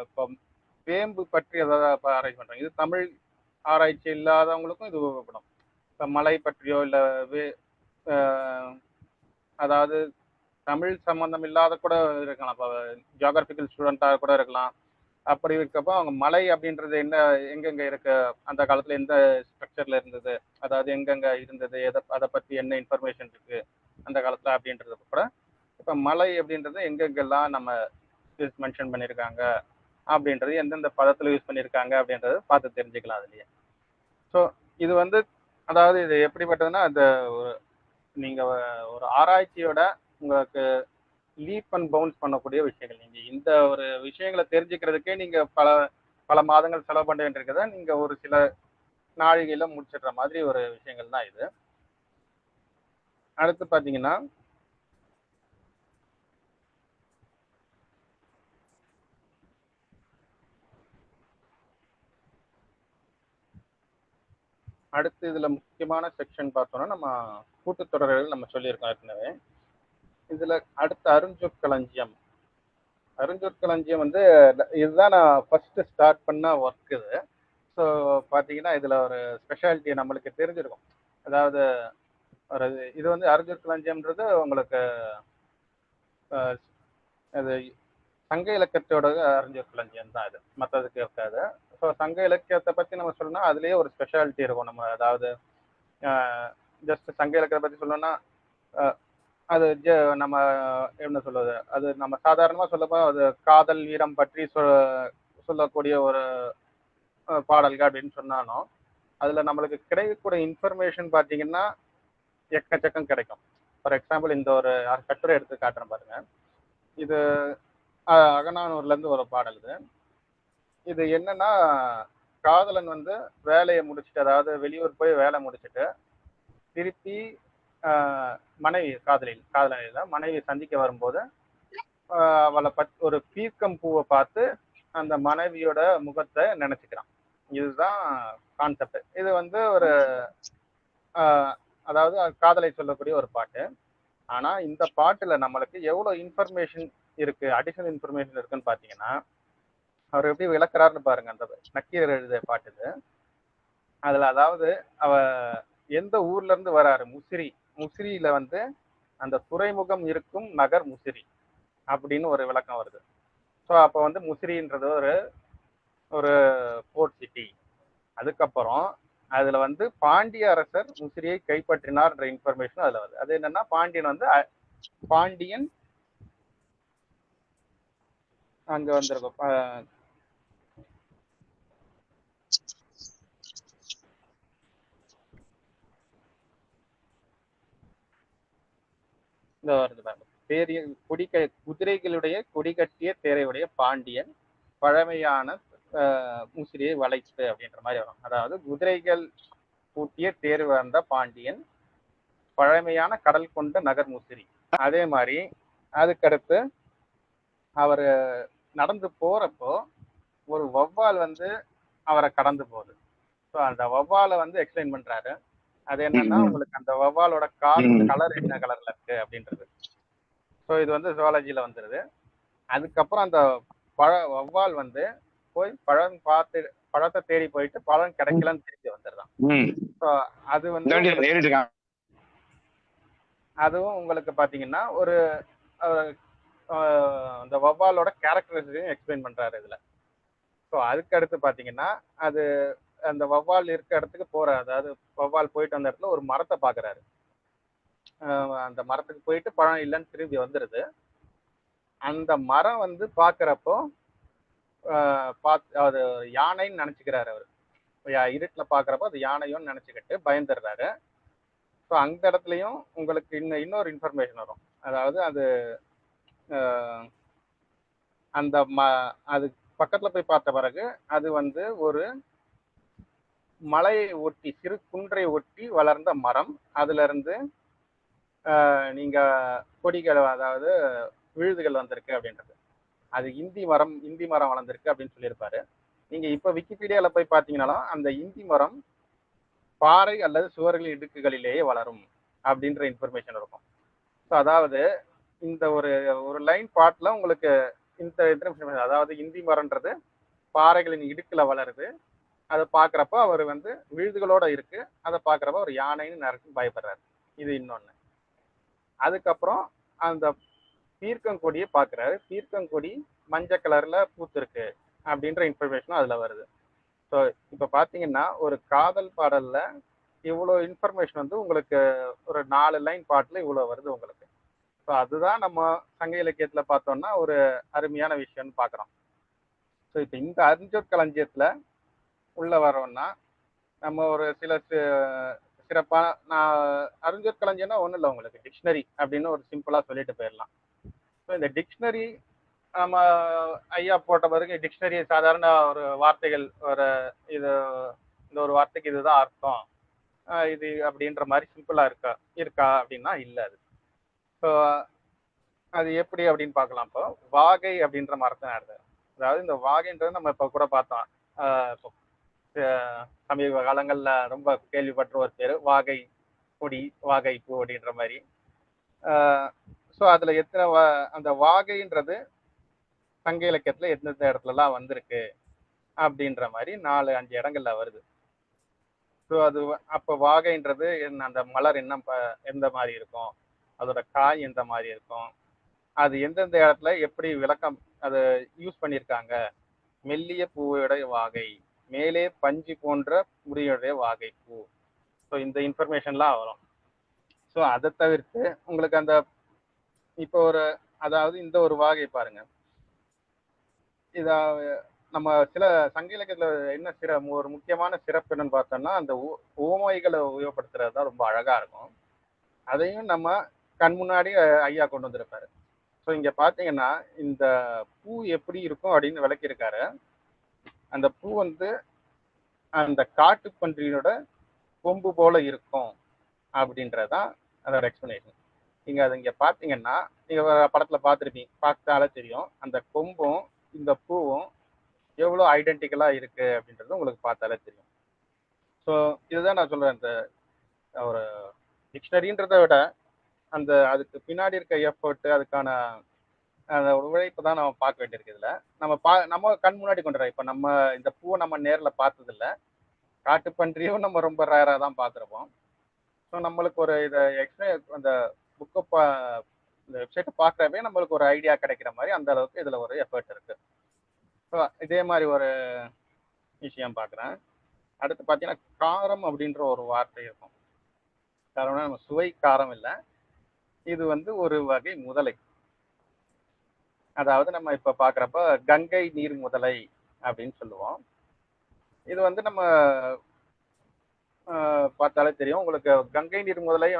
இப்போ வேம்பு பற்றி ஏதாவது இப்போ ஆராய்ச்சி பண்ணுறாங்க, இது தமிழ் ஆராய்ச்சி இல்லாதவங்களுக்கும் இது உபயோகப்படும். இப்போ மலை பற்றியோ இல்லை அதாவது தமிழ் சம்பந்தம் இல்லாத கூட இருக்கலாம், இப்போ ஜியாகிரபிக்கல் ஸ்டூடெண்ட்டாக கூட இருக்கலாம். அப்படி இருக்கப்போ அவங்க மலை அப்படின்றது என்ன, எங்கெங்க இருக்கு, அந்த காலத்துல எந்த ஸ்ட்ரக்சர்ல இருந்தது, அதாவது எங்கெங்க இருந்தது, அதை பத்தி என்ன இன்ஃபர்மேஷன் இருக்கு அந்த காலத்துல அப்படின்றது கூட இப்ப மலை அப்படின்றது எங்கெங்கெல்லாம் நம்ம மென்ஷன் பண்ணியிருக்காங்க அப்படின்றது எந்தெந்த பதத்துல யூஸ் பண்ணியிருக்காங்க அப்படின்றத பார்த்து தெரிஞ்சுக்கலாம் அதுலயே. ஸோ இது வந்து அதாவது இது எப்படிப்பட்டதுன்னா அந்த நீங்க ஒரு ஆராய்ச்சியோட உங்களுக்கு லீப் அண்ட் பவுன்ஸ் பண்ணக்கூடிய விஷயங்கள். நீங்க இந்த ஒரு விஷயங்களை தெரிஞ்சுக்கிறதுக்கே நீங்க பல மாதங்கள் செலவு பண்ண வேண்டியிருக்கிறத நீங்க ஒரு சில நாழிகையில முடிச்சிடுற மாதிரி ஒரு விஷயங்கள் தான் இது. அடுத்து பாத்தீங்கன்னா அடுத்து இதுல முக்கியமான செக்ஷன் பார்த்தோம்னா நம்ம கூட்டுத்தொடர்கள் நம்ம சொல்லியிருக்கோம் ஏற்கனவே. இதுல அடுத்த அருஞ்சொற்களஞ்சியம். அருஞ்சொற்களஞ்சியம் வந்து இதுதான் நான் ஃபர்ஸ்ட் ஸ்டார்ட் பண்ண ஒர்க் இது. ஸோ பார்த்தீங்கன்னா இதுல ஒரு ஸ்பெஷாலிட்டி நம்மளுக்கு தெரிஞ்சிருக்கும். அதாவது ஒரு இது வந்து அருஞ்சொற்களஞ்சியம்ன்றது உங்களுக்கு அது சங்க இலக்கியத்தோட அருஞ்சொற்களஞ்சியம் தான் இது, மற்றதுக்கு இருக்காது. ஸோ சங்க இலக்கியத்தை பத்தி நம்ம சொல்லணும்னா அதுலயே ஒரு ஸ்பெஷாலிட்டி இருக்கும். நம்ம அதாவது ஜஸ்ட் சங்க இலக்கியத்தை பத்தி சொல்லணும்னா அது நம்ம என்ன சொல்றது, அது நம்ம சாதாரணமா சொல்லப்போ அது காதல் வீரம் பற்றி சொல்லக்கூடிய ஒரு பாடல்கள் அப்படின்னு சொன்னாலும் அதுல நம்மளுக்கு கிடைக்கக்கூடிய இன்ஃபர்மேஷன் பார்த்தீங்கன்னா எக்கச்சக்கம் கிடைக்கும். ஃபார் எக்ஸாம்பிள் இந்த ஒரு கட்டுரை எடுத்து காட்டுறேன் பாருங்க. இது அகநானூர்ல இருந்து ஒரு பாடல். இது என்னன்னா காதலன் வந்து வேலையை முடிச்சுட்டு, அதாவது வெளியூர் போய் வேலை முடிச்சுட்டு திருப்பி மனைவி காதலில மனைவி சந்திக்க வரும்போது அவளை ஒரு பீர்க்கம் பூவை பார்த்து அந்த மனைவியோட முகத்தை நினைச்சுக்கிறான். இதுதான் கான்செப்ட். இது வந்து ஒரு அதாவது காதலை சொல்லக்கூடிய ஒரு பாட்டு. ஆனா இந்த பாட்டுல நம்மளுக்கு எவ்வளவு இன்ஃபர்மேஷன் இருக்கு, அடிஷனல் இன்ஃபர்மேஷன் இருக்குன்னு பாத்தீங்கன்னா, அவர் எப்படி விளக்குறாருன்னு பாருங்க. அந்த நக்கீரர் எழுதிய பாட்டு இது. அதுல அதாவது அவ எந்த ஊர்ல இருந்து வராரு, முசிறி. முசிறியில வந்து அந்த துறைமுகம் இருக்கும் நகர் முசிறி அப்படின்னு ஒரு விளக்கம் வருது. ஸோ அப்ப வந்து முசிறின்றது ஒரு ஒரு போர்ட் சிட்டி. அதுக்கப்புறம் அதுல வந்து பாண்டிய அரசர் முசிறியை கைப்பற்றினார்ன்ற இன்ஃபர்மேஷன் அதுல வருது. அது என்னன்னா, பாண்டியன் வந்து பாண்டியன் அங்க வந்திருக்கும். இந்த வருது பாருங்க. பேரிய குதிரைகளுடைய கொடி கட்டிய தேரையுடைய பாண்டியன் பழமையான முசிறியை வளைத்து அப்படின்ற மாதிரி வரும். அதாவது குதிரைகள் பூட்டிய தேர் வந்த பாண்டியன், பழமையான கடல் கொண்ட நகர் முசிறி. அதே மாதிரி அதுக்கடுத்து அவர் நடந்து போறப்போ ஒரு வௌவால் வந்து அவரை கடந்து போகுது. ஸோ அந்த வௌவாலை வந்து எக்ஸ்பிளைன் பண்றாரு. அது என்னன்னா, உங்களுக்கு அந்த வௌவாலோட கால் கலர் என்ன கலர்ல இருக்கு அப்படின்றது. ஸோ இது வந்து ஜுவாலஜில வந்துருது. அதுக்கப்புறம் அந்த வௌவால் வந்து போய் பழத்தை தேடி போயிட்டு பழம் கிடைக்கலன்னு திருப்பி வந்துடுறான். ஸோ அது வந்து அதுவும் உங்களுக்கு பாத்தீங்கன்னா ஒரு அந்த வௌவாலோட கேரக்டரிஸ்டிக்கையும் எக்ஸ்பிளைன் பண்றாரு இதுல. ஸோ அதுக்கு அடுத்து பாத்தீங்கன்னா, அது அந்த வௌவால் இருக்க இடத்துக்கு போற, அதாவது வௌவால் போயிட்டு அந்த இடத்துல ஒரு மரத்தை பாக்குறாரு. அந்த மரத்துக்கு போயிட்டு பழம் இல்லைன்னு திரும்பி வந்துருது. அந்த மரம் வந்து பாக்குறப்போ அது யானைன்னு நினைச்சுக்கிறாரு அவரு. இருட்டுல பாக்குறப்போ அது யானையும் நினைச்சுக்கிட்டு பயந்துடுறாரு. ஸோ அந்த இடத்துலயும் உங்களுக்கு இன்னொரு இன்ஃபர்மேஷன் வரும். அதாவது அது அந்த அது பக்கத்துல போய் பார்த்த பிறகு அது வந்து ஒரு மலையை ஒட்டி, சிறு குன்றை ஒட்டி வளர்ந்த மரம். அதுல இருந்து நீங்க கொடிகள், அதாவது விழுதுகள் வந்திருக்கு அப்படின்றது. அது இந்தி மரம் வளர்ந்துருக்கு அப்படின்னு சொல்லியிருப்பாரு. நீங்க இப்ப விக்கிபீடியால போய் பார்த்தீங்கன்னாலும் அந்த இந்தி மரம் பாறை அல்லது சுவர்களின் இடுக்குகளிலேயே வளரும் அப்படின்ற இன்ஃபர்மேஷன் இருக்கும். ஸோ அதாவது இந்த ஒரு லைன் பாட்டுல உங்களுக்கு இந்த இன்ஃபர்மேஷன், அதாவது இந்தி மரம்ன்றது பாறைகளின் இடுக்குல வளருது. அதை பார்க்குறப்போ அவர் வந்து விழுதுகளோட இருக்கு. அதை பார்க்குறப்ப ஒரு யானைன்னு நிறைய பயப்படுறாரு. இது இன்னொன்னு. அதுக்கப்புறம் அந்த பீர்க்கங்கொடியை பார்க்குறாரு. பீர்க்கங்கொடி மஞ்சள் கலர்ல பூத்திருக்கு அப்படின்ற இன்ஃபர்மேஷனும் அதுல வருது. ஸோ இப்போ பார்த்தீங்கன்னா ஒரு காதல் பாடல்ல இவ்வளோ இன்ஃபர்மேஷன் வந்து உங்களுக்கு ஒரு 4 லைன் பாட்டுல இவ்வளோ வருது உங்களுக்கு. ஸோ அதுதான் நம்ம சங்க இலக்கியத்துல பார்த்தோம்னா ஒரு அருமையான விஷயம்னு பார்க்குறோம். ஸோ இப்போ இந்த அருஞ்சொற்களஞ்சியத்துல உள்ள வரோம்னா நம்ம ஒரு சில சிறப்பான, நான் அருஞ்சொற்களஞ்சியம்னா ஒன்றும் இல்லை, உங்களுக்கு டிக்ஷனரி அப்படின்னு ஒரு சிம்பிளா சொல்லிட்டு போயிடலாம். ஸோ இந்த டிக்ஷனரி நம்ம ஐயா போட்ட பிறகு டிக்ஷனரி சாதாரண ஒரு வார்த்தைகள், ஒரு இது இந்த ஒரு வார்த்தைக்கு இதுதான் அர்த்தம் இது அப்படின்ற மாதிரி சிம்பிளா இருக்கா அப்படின்னா இல்லை அது. ஸோ அது எப்படி அப்படின்னு பார்க்கலாம். இப்போ வாகை அப்படின்ற மரத்தை நடந்தது. அதாவது இந்த வாகைன்றது நம்ம இப்போ கூட பார்த்தோம். இப்போ சமீப காலங்கள்ல ரொம்ப கேள்விப்பட்ட ஒரு பேரு வாகை கொடி, வாகை பூ அப்படின்ற மாதிரி. ஸோ அதுல எத்தனை அந்த வாகைன்றது சங்க இலக்கியத்துல எந்தெந்த இடத்துலலாம் வந்திருக்கு அப்படின்ற மாதிரி 4-5 இடங்கள்ல வருது. ஸோ அது அப்போ வாகைன்றது அந்த மலர் எந்த மாதிரி இருக்கும், அதோட காய் எந்த மாதிரி இருக்கும், அது எந்தெந்த இடத்துல எப்படி விளக்கம் அதை யூஸ் பண்ணியிருக்காங்க. மெல்லிய பூவுடைய வாகை, மேலே பஞ்சு போன்ற முடியுடைய வாகை பூ. ஸோ இந்த இன்ஃபர்மேஷன்லாம் வரும். ஸோ அதை தவிர்த்து உங்களுக்கு அந்த இப்போ அதாவது இந்த ஒரு வாகை பாருங்க. இத நம்ம சில சங்க இலக்கியத்துல என்ன ஒரு முக்கியமான சிறப்பு என்னன்னு பார்த்தோம்னா, அந்த உவமைகளை உபயோகப்படுத்துறது தான் ரொம்ப அழகா இருக்கும். அதையும் நம்ம கண் முன்னாடி ஐயா கொண்டு வந்திருப்பாரு. ஸோ இங்க பாத்தீங்கன்னா இந்த பூ எப்படி இருக்கும் அப்படின்னு விளக்கியிருக்காரு. அந்த பூ வந்து அந்த காட்டுப்பன்றியோட கொம்பு போல இருக்கும் அப்படின்றதான் அதோட எக்ஸ்பிளனேஷன். நீங்க அது இங்க பாத்தீங்கன்னா, நீங்க படத்துல பார்த்தாலே தெரியும் அந்த கொம்பும் இந்த பூவும் எவ்வளவு ஐடென்டிக்கலா இருக்கு அப்படின்றது உங்களுக்கு பார்த்தாலே தெரியும். ஸோ இதுதான் நான் சொல்றேன். இந்த ஒரு டிக்ஷனரின்றதை விட அதுக்கு பின்னாடி இருக்க எஃபர்ட், அதுக்கான அந்த உழைப்பு தான் நம்ம பார்க்க வேண்டியிருக்கு. இதுல நம்ம கண் முன்னாடி கொண்டு வரோம். இப்ப நம்ம இந்த பூவை நம்ம நேர்ல பார்த்தது இல்ல, காட்டுப்பன்றியும் நம்ம ரொம்ப ரேரா தான் பார்த்துருப்போம். ஸோ நம்மளுக்கு ஒரு இதை அந்த புக்கை இந்த வெப்சைட்டை பார்க்குறப்பே நம்மளுக்கு ஒரு ஐடியா கிடைக்கிற மாதிரி அந்த அளவுக்கு இதுல ஒரு எஃபர்ட் இருக்கு. ஸோ இதே மாதிரி ஒரு விஷயம் பார்க்குறேன். அடுத்து பார்த்தீங்கன்னா காரம் அப்படின்ற ஒரு வார்த்தை இருக்கும். காரம்னா நம்ம சுவை காரம் இல்லை, இது ஒரு வகை முதலை. அதாவது நம்ம இப்ப பார்க்குறப்ப கங்கை நீர் முதலை அப்படின்னு சொல்லுவோம். இது நம்ம பார்த்தாலே தெரியும் உங்களுக்கு. கங்கை நீர் முதலை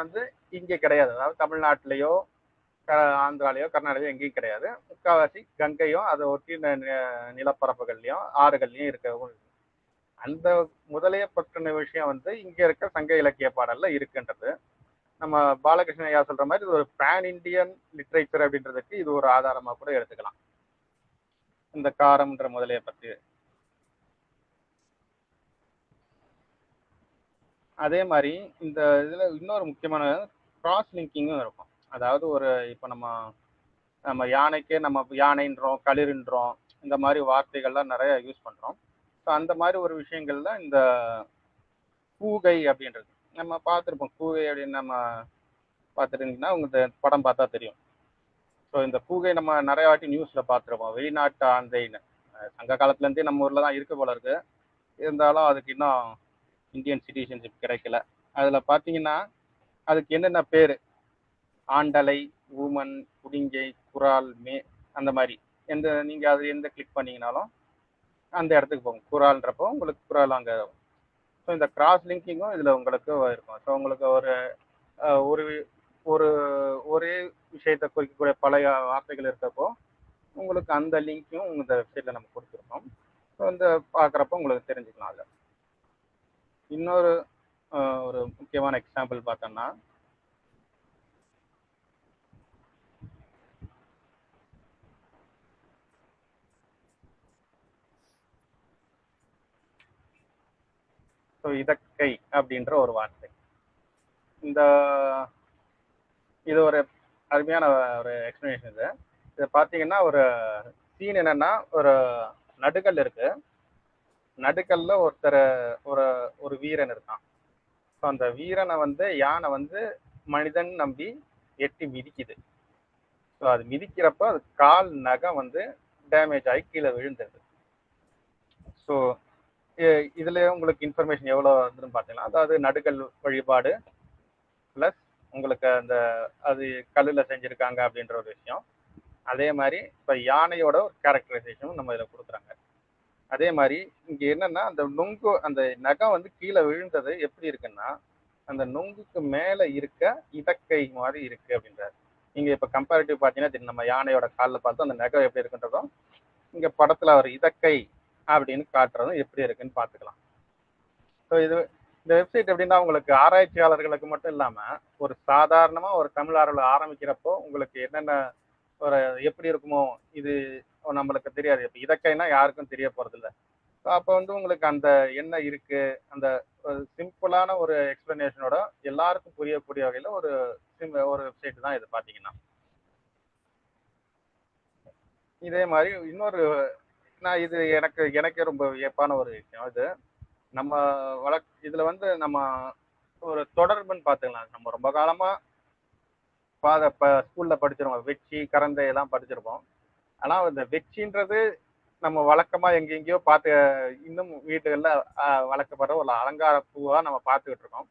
இங்கே கிடையாது. அதாவது தமிழ்நாட்டிலேயோ ஆந்திராலேயோ கர்நாடகாலையோ எங்கேயும் கிடையாது. முக்கால்வாசி கங்கையும் அதை ஒட்டி நிலப்பரப்புகள்லையும் ஆறுகள்லையும் இருக்க அந்த முதலையை பற்றின விஷயம் இங்க இருக்க சங்க இலக்கிய பாடல்ல இருக்குன்றது. நம்ம பாலகிருஷ்ணன் ஐயா சொல்ற மாதிரி இது ஒரு பேன் இண்டியன் லிட்ரேச்சர் அப்படின்றதுக்கு இது ஒரு ஆதாரமா கூட எடுத்துக்கலாம், இந்த காரம்ன்ற முதலையை பற்றி. அதே மாதிரி இந்த இதுல இன்னொரு முக்கியமான கிராஸ் லிங்கிங்கும் இருக்கும். அதாவது இப்ப நம்ம யானைக்கே நம்ம யானைன்றோம், களிர்ன்றோம், இந்த மாதிரி வார்த்தைகள்லாம் நிறைய யூஸ் பண்றோம். ஸோ அந்த மாதிரி ஒரு விஷயங்கள்ல இந்த கூகை அப்படின்றது நம்ம பார்த்துருப்போம். கூகை அப்படின்னு நம்ம பார்த்துருந்தீங்கன்னா உங்களுக்கு படம் பார்த்தா தெரியும். ஸோ இந்த கூகை நம்ம நிறைய வாட்டி நியூஸ்ல பார்த்துருப்போம். வெளிநாட்டு ஆந்தைன்னு சங்க காலத்துலேருந்தே நம்ம ஊர்ல தான் இருக்க போல இருக்கு. இருந்தாலும் அதுக்கு இன்னும் இந்தியன் சிட்டிசன்ஷிப் கிடைக்கல. அதில் பார்த்தீங்கன்னா அதுக்கு என்னென்ன பேர், ஆண்டலை, ஊமன், குடிங்கை, குரால், அந்த மாதிரி நீங்கள் அது எந்த கிளிக் பண்ணீங்கனாலும் அந்த இடத்துக்கு போகும். குரால்ன்றப்போ உங்களுக்கு குரால் அங்கே. ஸோ இந்த கிராஸ் லிங்கிங்கும் இதில் உங்களுக்கு இருக்கும். ஸோ உங்களுக்கு ஒரு ஒரு ஒரே விஷயத்தை குறிக்கக்கூடிய பல வார்த்தைகள் இருக்கப்போ உங்களுக்கு அந்த லிங்க்கும் இந்த வெப்சைட்டில் நம்ம கொடுத்துருக்கோம். ஸோ பார்க்குறப்போ உங்களுக்கு தெரிஞ்சுக்கலாம். அதில் இன்னொரு ஒரு முக்கியமான எக்ஸாம்பிள் பார்த்தோம்னா ஸோ இதக்கை அப்படின்ற ஒரு வார்த்தை. இது ஒரு அருமையான ஒரு எக்ஸ்பிளனேஷன். இது பார்த்தீங்கன்னா ஒரு சீன் என்னன்னா, ஒரு நடுக்கல் இருக்கு. நடுக்கல்ல ஒரு வீரன் இருக்கான். ஸோ அந்த வீரனை யானை மனிதன் நம்பி எட்டி மிதிக்குது. ஸோ அது மிதிக்கிறப்ப அது கால் நகம் டேமேஜ் ஆகி கீழே விழுந்துருது. ஸோ இதுல உங்களுக்கு இன்ஃபர்மேஷன் எவ்வளோ வந்துன்னு பார்த்தீங்கன்னா, அதாவது நடுக்கல் வழிபாடு ப்ளஸ் உங்களுக்கு அது கல்லில் செஞ்சுருக்காங்க அப்படின்ற ஒரு விஷயம். அதே மாதிரி இப்போ யானையோட ஒரு கேரக்டரைசேஷனும் நம்ம இதில் கொடுக்குறாங்க. அதே மாதிரி இங்கே என்னன்னா, அந்த நகம் கீழே விழுந்தது எப்படி இருக்குன்னா, அந்த நுங்குக்கு மேலே இருக்க இதக்கை மாதிரி இருக்கு அப்படின்றாரு. நீங்கள் இப்போ கம்பேரிட்டிவ் பார்த்தீங்கன்னா நம்ம யானையோட காலில் பார்த்து அந்த நகம் எப்படி இருக்குன்றதும் இங்கே படத்தில் அவர் இதக்கை அப்படின்னு காட்டுறதும் எப்படி இருக்குன்னு பார்த்துக்கலாம். ஸோ இந்த வெப்சைட் எப்படின்னா, உங்களுக்கு ஆராய்ச்சியாளர்களுக்கு மட்டும் இல்லாமல் ஒரு சாதாரணமாக ஒரு தமிழ் ஆர்வலர் ஆரம்பிக்கிறப்போ உங்களுக்கு என்னென்ன எப்படி இருக்குமோ இது நம்மளுக்கு தெரியாது. இப்போ இதக்கைன்னா யாருக்கும் தெரிய போகிறதில்ல. ஸோ அப்போ உங்களுக்கு அந்த என்ன இருக்கு, அந்த சிம்பிளான ஒரு எக்ஸ்பிளனேஷனோட எல்லாருக்கும் புரியக்கூடிய வகையில் ஒரு வெப்சைட் தான் இது பார்த்தீங்கன்னா. இதே மாதிரி இன்னொரு இது எனக்கே ரொம்ப வியப்பான ஒரு விஷயம். இது நம்ம இதுல நம்ம ஒரு தொடர்புன்னு பார்த்துக்கலாம். நம்ம ரொம்ப காலமா ஸ்கூல்ல படிச்சிருப்போம், வெச்சி கரந்தை எல்லாம் படிச்சிருப்போம். ஆனா இந்த வெச்சின்றது நம்ம வழக்கமா எங்கெங்கயோ பார்த்து இன்னும் வீட்டுகள்ல வளர்க்கப்படுற ஒரு அலங்கார பூவா நம்ம பார்த்துக்கிட்டு இருக்கோம்.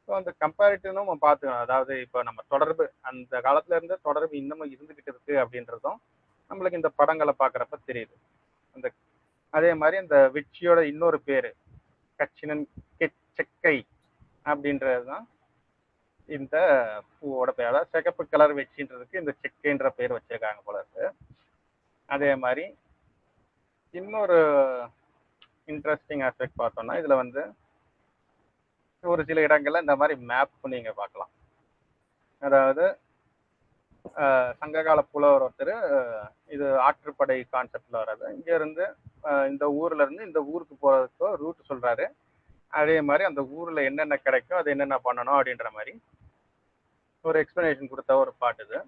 ஸோ அந்த கம்பேரிட்டிவும் நம்ம பார்த்துக்கணும். அதாவது இப்போ நம்ம தொடர்பு அந்த காலத்துல இருந்து தொடர்பு இன்னமும் இருந்துகிட்டு இருக்கு அப்படின்றதும் நம்மளுக்கு இந்த படங்களை பார்க்குறப்ப தெரியுது. அதே மாதிரி அந்த வெச்சியோட இன்னொரு பேரு கச்சினன் செக்கை அப்படின்றது தான் இந்த பூவோட பேர். அதாவது சிகப்பு கலர் வெச்சின்றதுக்கு இந்த செக்கைன்ற பேர் வச்சிருக்காங்க போல இருக்கு. அதே மாதிரி இன்னொரு இன்ட்ரெஸ்டிங் ஆஸ்பெக்ட் பார்த்தோம்னா, இதுல ஒரு சில இடங்கள்ல இந்த மாதிரி மேப் நீங்க பார்க்கலாம். அதாவது சங்ககால புலவர் ஒருத்தர் இது ஆற்றுப்படை கான்செப்ட்ல வர்றது. இங்க இருந்து இந்த ஊர்ல இருந்து இந்த ஊருக்கு போறதுக்கோ ரூட் சொல்றாரு. அதே மாதிரி அந்த ஊர்ல என்னென்ன கிடைக்கும், அது என்னென்ன பண்ணணும் அப்படின்ற மாதிரி ஒரு எக்ஸ்பிளனேஷன் கொடுத்த ஒரு பாட்டு இது.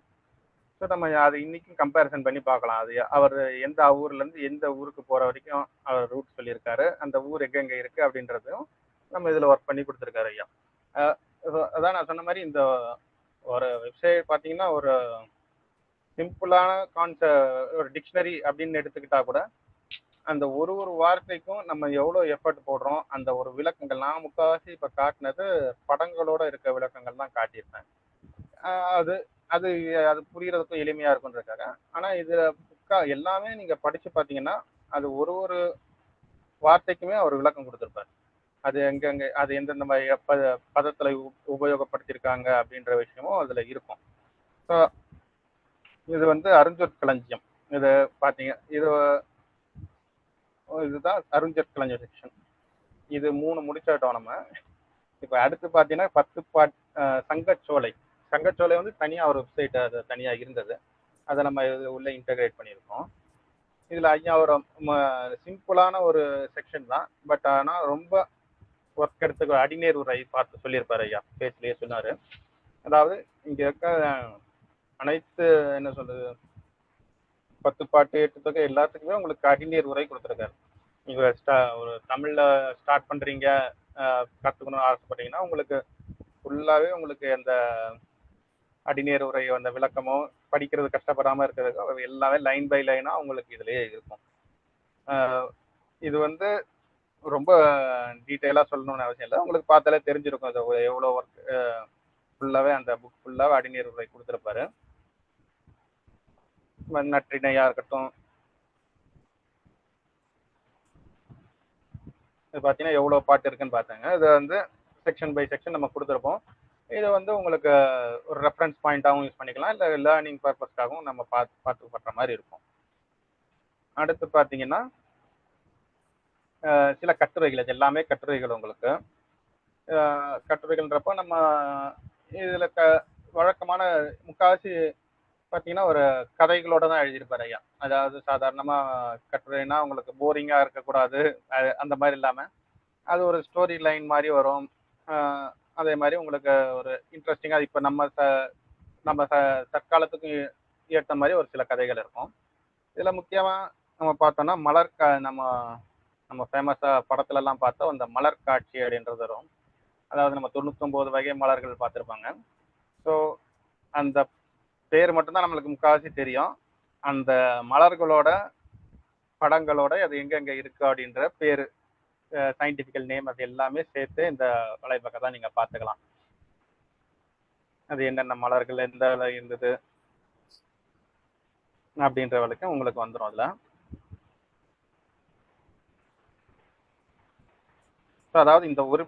ஸோ நம்ம அது இன்னைக்கும் கம்பேரிசன் பண்ணி பார்க்கலாம். அது அவர் எந்த ஊர்லேருந்து எந்த ஊருக்கு போகிற வரைக்கும் அவர் ரூட் சொல்லியிருக்காரு, அந்த ஊர் எங்கெங்கே இருக்குது அப்படின்றதையும் நம்ம இதில் ஒர்க் பண்ணி கொடுத்துருக்காரு ஐயா. அதான் நான் சொன்ன மாதிரி இந்த ஒரு வெப்சைட் பார்த்தீங்கன்னா ஒரு சிம்பிளான ஒரு டிக்ஷனரி அப்படின்னு எடுத்துக்கிட்டா கூட அந்த ஒரு வார்த்தைக்கும் நம்ம எவ்வளோ எஃபர்ட் போடுறோம், அந்த ஒரு விளக்கங்கள் நான் முக்கால்வாசி இப்போ காட்டினது படங்களோட இருக்க விளக்கங்கள் தான் காட்டியிருப்பேன். அது அது அது புரியறதுக்கும் எளிமையா இருக்குன்றதுக்காக. ஆனா இதுல எல்லாமே நீங்க படிச்சு பாத்தீங்கன்னா அது ஒரு வார்த்தைக்குமே அவர் விளக்கம் கொடுத்திருப்பாரு. அது எங்கெங்க அது எந்தெந்த மாதிரி பதத்துல உபயோகப்படுத்தியிருக்காங்க அப்படின்ற விஷயமும் அதுல இருக்கும். ஸோ இது வந்து அருஞ்சொற்களஞ்சியம். இது பாத்தீங்க இதுதான் அருஞ்சொற்களஞ்சியம் செக்ஷன். இது 3 முடிச்சிட்டோம் நம்ம. இப்ப அடுத்து பாத்தீங்கன்னா 10 சங்கச்சோலை. சங்கச்சோலை வந்து தனியா ஒரு வெப்சைட் அது தனியா இருந்தது. அதை நம்ம உள்ள இன்டகிரேட் பண்ணியிருக்கோம். இதுல ஐயா ஒரு சிம்பிளான ஒரு செக்ஷன் தான். பட் ஆனா ரொம்ப ஒர்க் எடுத்துக்க அடிநேர் உரை பார்த்து சொல்லியிருப்பாரு ஐயா. பேஸ்லயே சொன்னாரு. அதாவது இங்க இருக்க அனைத்து என்ன சொல்றது 10 பாட்டு 8 தொகை எல்லாத்துக்குமே உங்களுக்கு அடிநேர் உரை கொடுத்துருக்காரு. நீங்க ஒரு தமிழ்ல ஸ்டார்ட் பண்றீங்க, கத்துக்கணும்னு ஆசைப்பட்டீங்கன்னா உங்களுக்கு ஃபுல்லாவே உங்களுக்கு அந்த அடிநேர் உரை அந்த விளக்கமோ படிக்கிறது கஷ்டப்படாம இருக்கிறதுக்கு எல்லாமே லைன் பை லைனா உங்களுக்கு இதுலயே இருக்கும். இது வந்து ரொம்ப டீட்டெயிலா சொல்லணும்னு அவசியம் இல்லை. உங்களுக்கு பார்த்தாலே தெரிஞ்சிருக்கும் அது எவ்வளோ ஒர்க். ஃபுல்லாவே அந்த புக் ஃபுல்லாவே அடிநேர் உரை கொடுத்துருப்பாரு. நற்றிணையா இருக்கட்டும், இது பார்த்தீங்கன்னா எவ்வளோ பாட்டு இருக்குன்னு பார்த்தாங்க. இது வந்து செக்ஷன் பை செக்ஷன் நம்ம கொடுத்துருப்போம். இதை வந்து உங்களுக்கு ஒரு ரெஃபரன்ஸ் பாயிண்டாகவும் யூஸ் பண்ணிக்கலாம், இல்லை லேர்னிங் பர்பஸ்க்காகவும் நம்ம பார்த்து பண்ணுற மாதிரி இருக்கும். அடுத்து பார்த்தீங்கன்னா சில கட்டுரைகள், இது எல்லாமே கட்டுரைகள். உங்களுக்கு கட்டுரைகள்ன்றப்போ நம்ம இதில் வழக்கமான முக்கால்வாசி பார்த்தீங்கன்னா ஒரு கதைகளோட தான் எழுதியிருப்பாரு ஐயா. அதாவது சாதாரணமாக கட்டுரைனா உங்களுக்கு போரிங்காக இருக்கக்கூடாது, அந்த மாதிரி இல்லாமல் அது ஒரு ஸ்டோரி லைன் மாதிரி வரும். அதே மாதிரி உங்களுக்கு ஒரு இன்ட்ரெஸ்டிங்காக இப்போ நம்ம தற்காலத்துக்கு ஏற்ற மாதிரி ஒரு சில கதைகள் இருக்கும். இதில் முக்கியமாக நம்ம பார்த்தோம்னா நம்ம ஃபேமஸாக படத்துலலாம் பார்த்தோம் அந்த மலர் காட்சி அப்படின்றது வரும். அதாவது நம்ம 99 வகை மலர்கள் பார்த்துருப்பாங்க. ஸோ அந்த பேர் மட்டும்தான் நம்மளுக்கு முக்கால்வாசி தெரியும். அந்த மலர்களோட படங்களோட அது எங்கெங்கே இருக்கு அப்படின்ற பேர், சயின்டிஃபிக்கல் நேம், அது எல்லாமே சேர்த்து இந்த வலைப்பக்கம் தான் நீங்கள் பார்த்துக்கலாம். அது என்னென்ன மலர்கள் எந்த இருந்தது அப்படின்ற வரைக்கும் உங்களுக்கு வந்துடும். அதில் ஸோ அதாவது இந்த ஒரு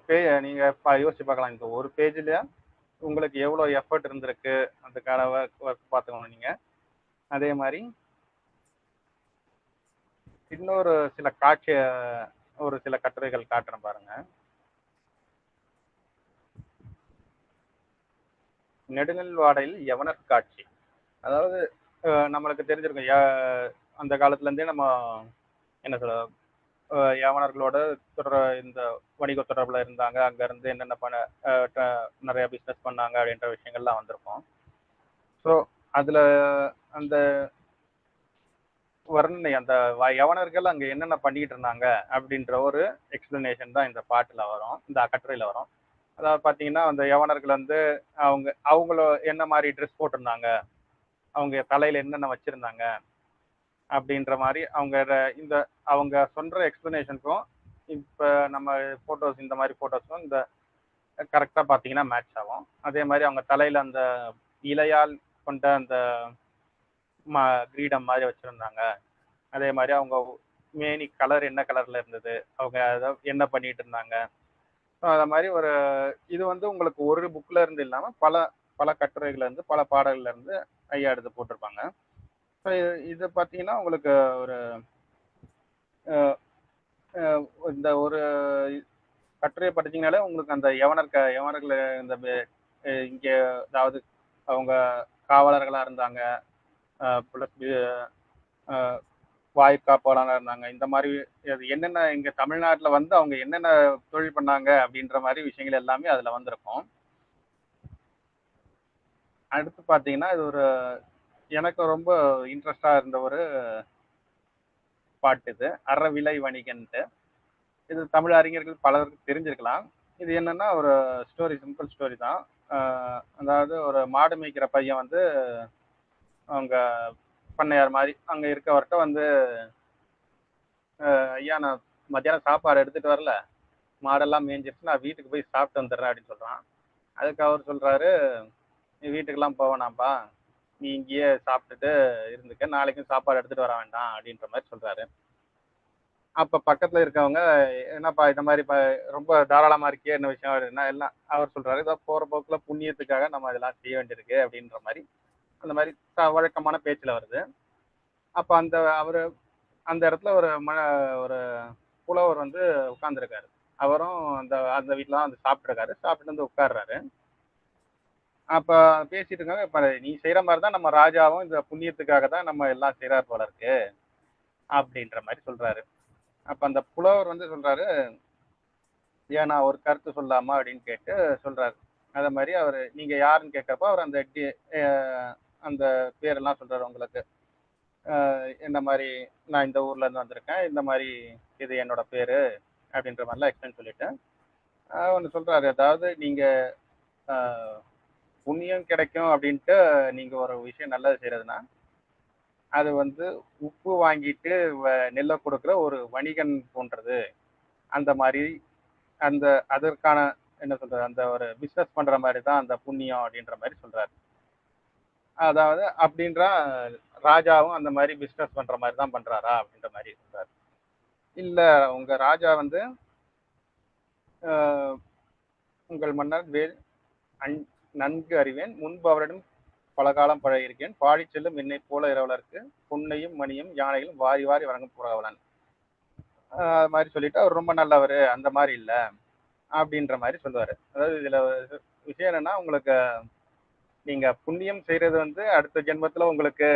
நீங்கள் யோசிச்சு பார்க்கலாம், இந்த ஒரு பேஜில் உங்களுக்கு எவ்வளோ எஃபர்ட் இருந்திருக்கு அதுக்கான ஒர்க் பார்த்துக்கணும் நீங்கள். அதே மாதிரி இன்னொரு சில ஒரு சில கட்டுரைகள் காட்டுறேன் பாருங்க. நெடுநெல்வாடையில் யவனர் காட்சி. அதாவது நம்மளுக்கு தெரிஞ்சிருக்கும், அந்த காலத்துலேருந்தே நம்ம என்ன சொல்ல யவனர்களோட இந்த வணிக தொடர்பில் இருந்தாங்க, அங்கேருந்து என்னென்ன நிறைய பிஸ்னஸ் பண்ணாங்க அப்படின்ற விஷயங்கள்லாம் வந்திருக்கும். ஸோ அதில் அந்த வர்ணனை, அந்த யவனர்கள் அங்கே என்னென்ன பண்ணிக்கிட்டு இருந்தாங்க அப்படின்ற ஒரு எக்ஸ்பிளனேஷன் தான் இந்த பாட்டில் வரும், இந்த கட்டுரையில் வரும். அதாவது பார்த்தீங்கன்னா அந்த யவனர்கள் வந்து அவங்கள என்ன மாதிரி ட்ரெஸ் போட்டிருந்தாங்க, அவங்க தலையில் என்னென்ன வச்சுருந்தாங்க அப்படின்ற மாதிரி அவங்க சொல்கிற எக்ஸ்பிளனேஷனுக்கும் இப்போ நம்ம ஃபோட்டோஸ், இந்த மாதிரி ஃபோட்டோஸும் இந்த கரெக்டாக பார்த்தீங்கன்னா மேட்ச் ஆகும். அதே மாதிரி அவங்க தலையில் அந்த இலையால் கொண்ட அந்த கிரீடம் மாதிரி வச்சுருந்தாங்க. அதே மாதிரி அவங்க மேனி கலர் என்ன கலரில் இருந்தது, அவங்க அதை என்ன பண்ணிட்டு இருந்தாங்க. ஸோ அதை மாதிரி இது வந்து உங்களுக்கு ஒரு புக்கில் இருந்து இல்லாமல் பல கட்டுரைகள்லேருந்து பல பாடல்கள்லேருந்து ஐயா எடுத்து போட்டிருப்பாங்க. ஸோ இது பார்த்தீங்கன்னா உங்களுக்கு இந்த ஒரு கட்டுரையை படிச்சிங்கனாலே உங்களுக்கு அந்த யவனர்கள் இந்த இங்கே அதாவது அவங்க காவலர்களாக இருந்தாங்க, ப்ளஸ் வாய்க்காப்பாளராக இருந்தாங்க, இந்த மாதிரி என்னென்ன இங்கே தமிழ்நாட்டில் வந்து அவங்க என்னென்ன தொழில் பண்ணாங்க அப்படின்ற மாதிரி விஷயங்கள் எல்லாமே அதில் வந்திருக்கும். அடுத்து பார்த்தீங்கன்னா இது ஒரு எனக்கு ரொம்ப இன்ட்ரெஸ்டா இருந்த ஒரு பாட்டு இது. அறவிலை வணிகன்ட்டு. இது தமிழ் அறிஞர்கள் பலருக்கு தெரிஞ்சிருக்கலாம். இது என்னன்னா ஒரு ஸ்டோரி, சிம்பிள் ஸ்டோரி தான். அதாவது ஒரு மாடு மேய்க்கிற பையன் வந்து அவங்க பண்ணையார் மாதிரி அங்க இருக்கவர்கிட்ட வந்து, ஐயா நான் மத்தியானம் சாப்பாடு எடுத்துட்டு வரல, மாடெல்லாம் மேய்ஞ்சிருச்சு, நான் வீட்டுக்கு போய் சாப்பிட்டு வந்துடுறேன் அப்படின்னு சொல்றான். அதுக்கு அவர் சொல்றாரு, நீ வீட்டுக்கெல்லாம் போவேணாம்ப்பா, நீ இங்கேயே சாப்பிட்டுட்டு இருந்துக்க, நாளைக்கும் சாப்பாடு எடுத்துட்டு வர வேண்டாம் அப்படின்ற மாதிரி சொல்றாரு. அப்ப பக்கத்துல இருக்கவங்க, என்னப்பா இந்த மாதிரி ரொம்ப தாராளமா இருக்கே, என்ன விஷயம் அப்படின்னா, எல்லாம் அவர் சொல்றாரு, இதோ போற போக்குல புண்ணியத்துக்காக நம்ம இதெல்லாம் செய்ய வேண்டியிருக்கு அப்படின்ற மாதிரி அந்த மாதிரி வழக்கமான பேச்சுல வருது. அப்ப அந்த அவரு அந்த இடத்துல ஒரு புலவர் வந்து உட்கார்ந்துருக்காரு. அவரும் அந்த அந்த வீட்டுல தான் வந்து சாப்பிட்டுருக்காரு. சாப்பிட்டு வந்து உட்கார்றாரு. அப்ப பேசிட்டு இருக்காங்க. இப்ப நீ செய்யற மாதிரிதான் நம்ம ராஜாவும் இந்த புண்ணியத்துக்காக தான் நம்ம எல்லாம் செய்யறாரு போல இருக்கு அப்படின்ற மாதிரி சொல்றாரு. அப்ப அந்த புலவர் வந்து சொல்றாரு, ஏன் நான் ஒரு கருத்து சொல்லாமா அப்படின்னு கேட்டு சொல்றாரு. அதே மாதிரி அவரு நீங்க யாருன்னு கேட்கறப்ப அவர் அந்த பேரெல்லாம் சொல்றாரு. உங்களுக்கு இந்த மாதிரி நான் இந்த ஊர்ல இருந்து வந்திருக்கேன், இந்த மாதிரி இது என்னோட பேரு அப்படின்ற மாதிரிலாம் எக்ஸ்பிளைன் சொல்லிட்டு ஒன்று சொல்றாரு. அதாவது நீங்க புண்ணியம் கிடைக்கும் அப்படின்ட்டு நீங்க ஒரு விஷயம் நல்லது செய்யறதுன்னா, அது வந்து உப்பு வாங்கிட்டு நெல்லை கொடுக்குற ஒரு வணிகன் போன்றது. அந்த மாதிரி அந்த அதற்கான என்ன சொல்றது, அந்த ஒரு பிசினஸ் பண்ற மாதிரி தான் அந்த புண்ணியம் அப்படின்ற மாதிரி சொல்றாரு. அதாவது அப்படின்றா ராஜாவும் அந்த மாதிரி பிசினஸ் பண்ற மாதிரி தான் பண்றாரா அப்படின்ற மாதிரி சொல்றாரு. இல்ல, உங்க ராஜா வந்து உங்கள் மன்னர் நன்கு அறிவேன், முன்பு அவரிடம் பல காலம் பழகியிருக்கேன், பாடி செல்லும் என்னை போல இரவலருக்கு பொன்னையும் மணியும் யானைகளும் வாரி வாரி வழங்கும் புறவலன். அது மாதிரி சொல்லிட்டு அவர் ரொம்ப நல்லவர், அந்த மாதிரி இல்லை அப்படின்ற மாதிரி சொல்லுவாரு. அதாவது இதுல விஷயம் என்னன்னா, உங்களுக்கு நீங்க புண்ணியம் செய்யறது வந்து அடுத்த ஜென்மத்துல உங்களுக்கு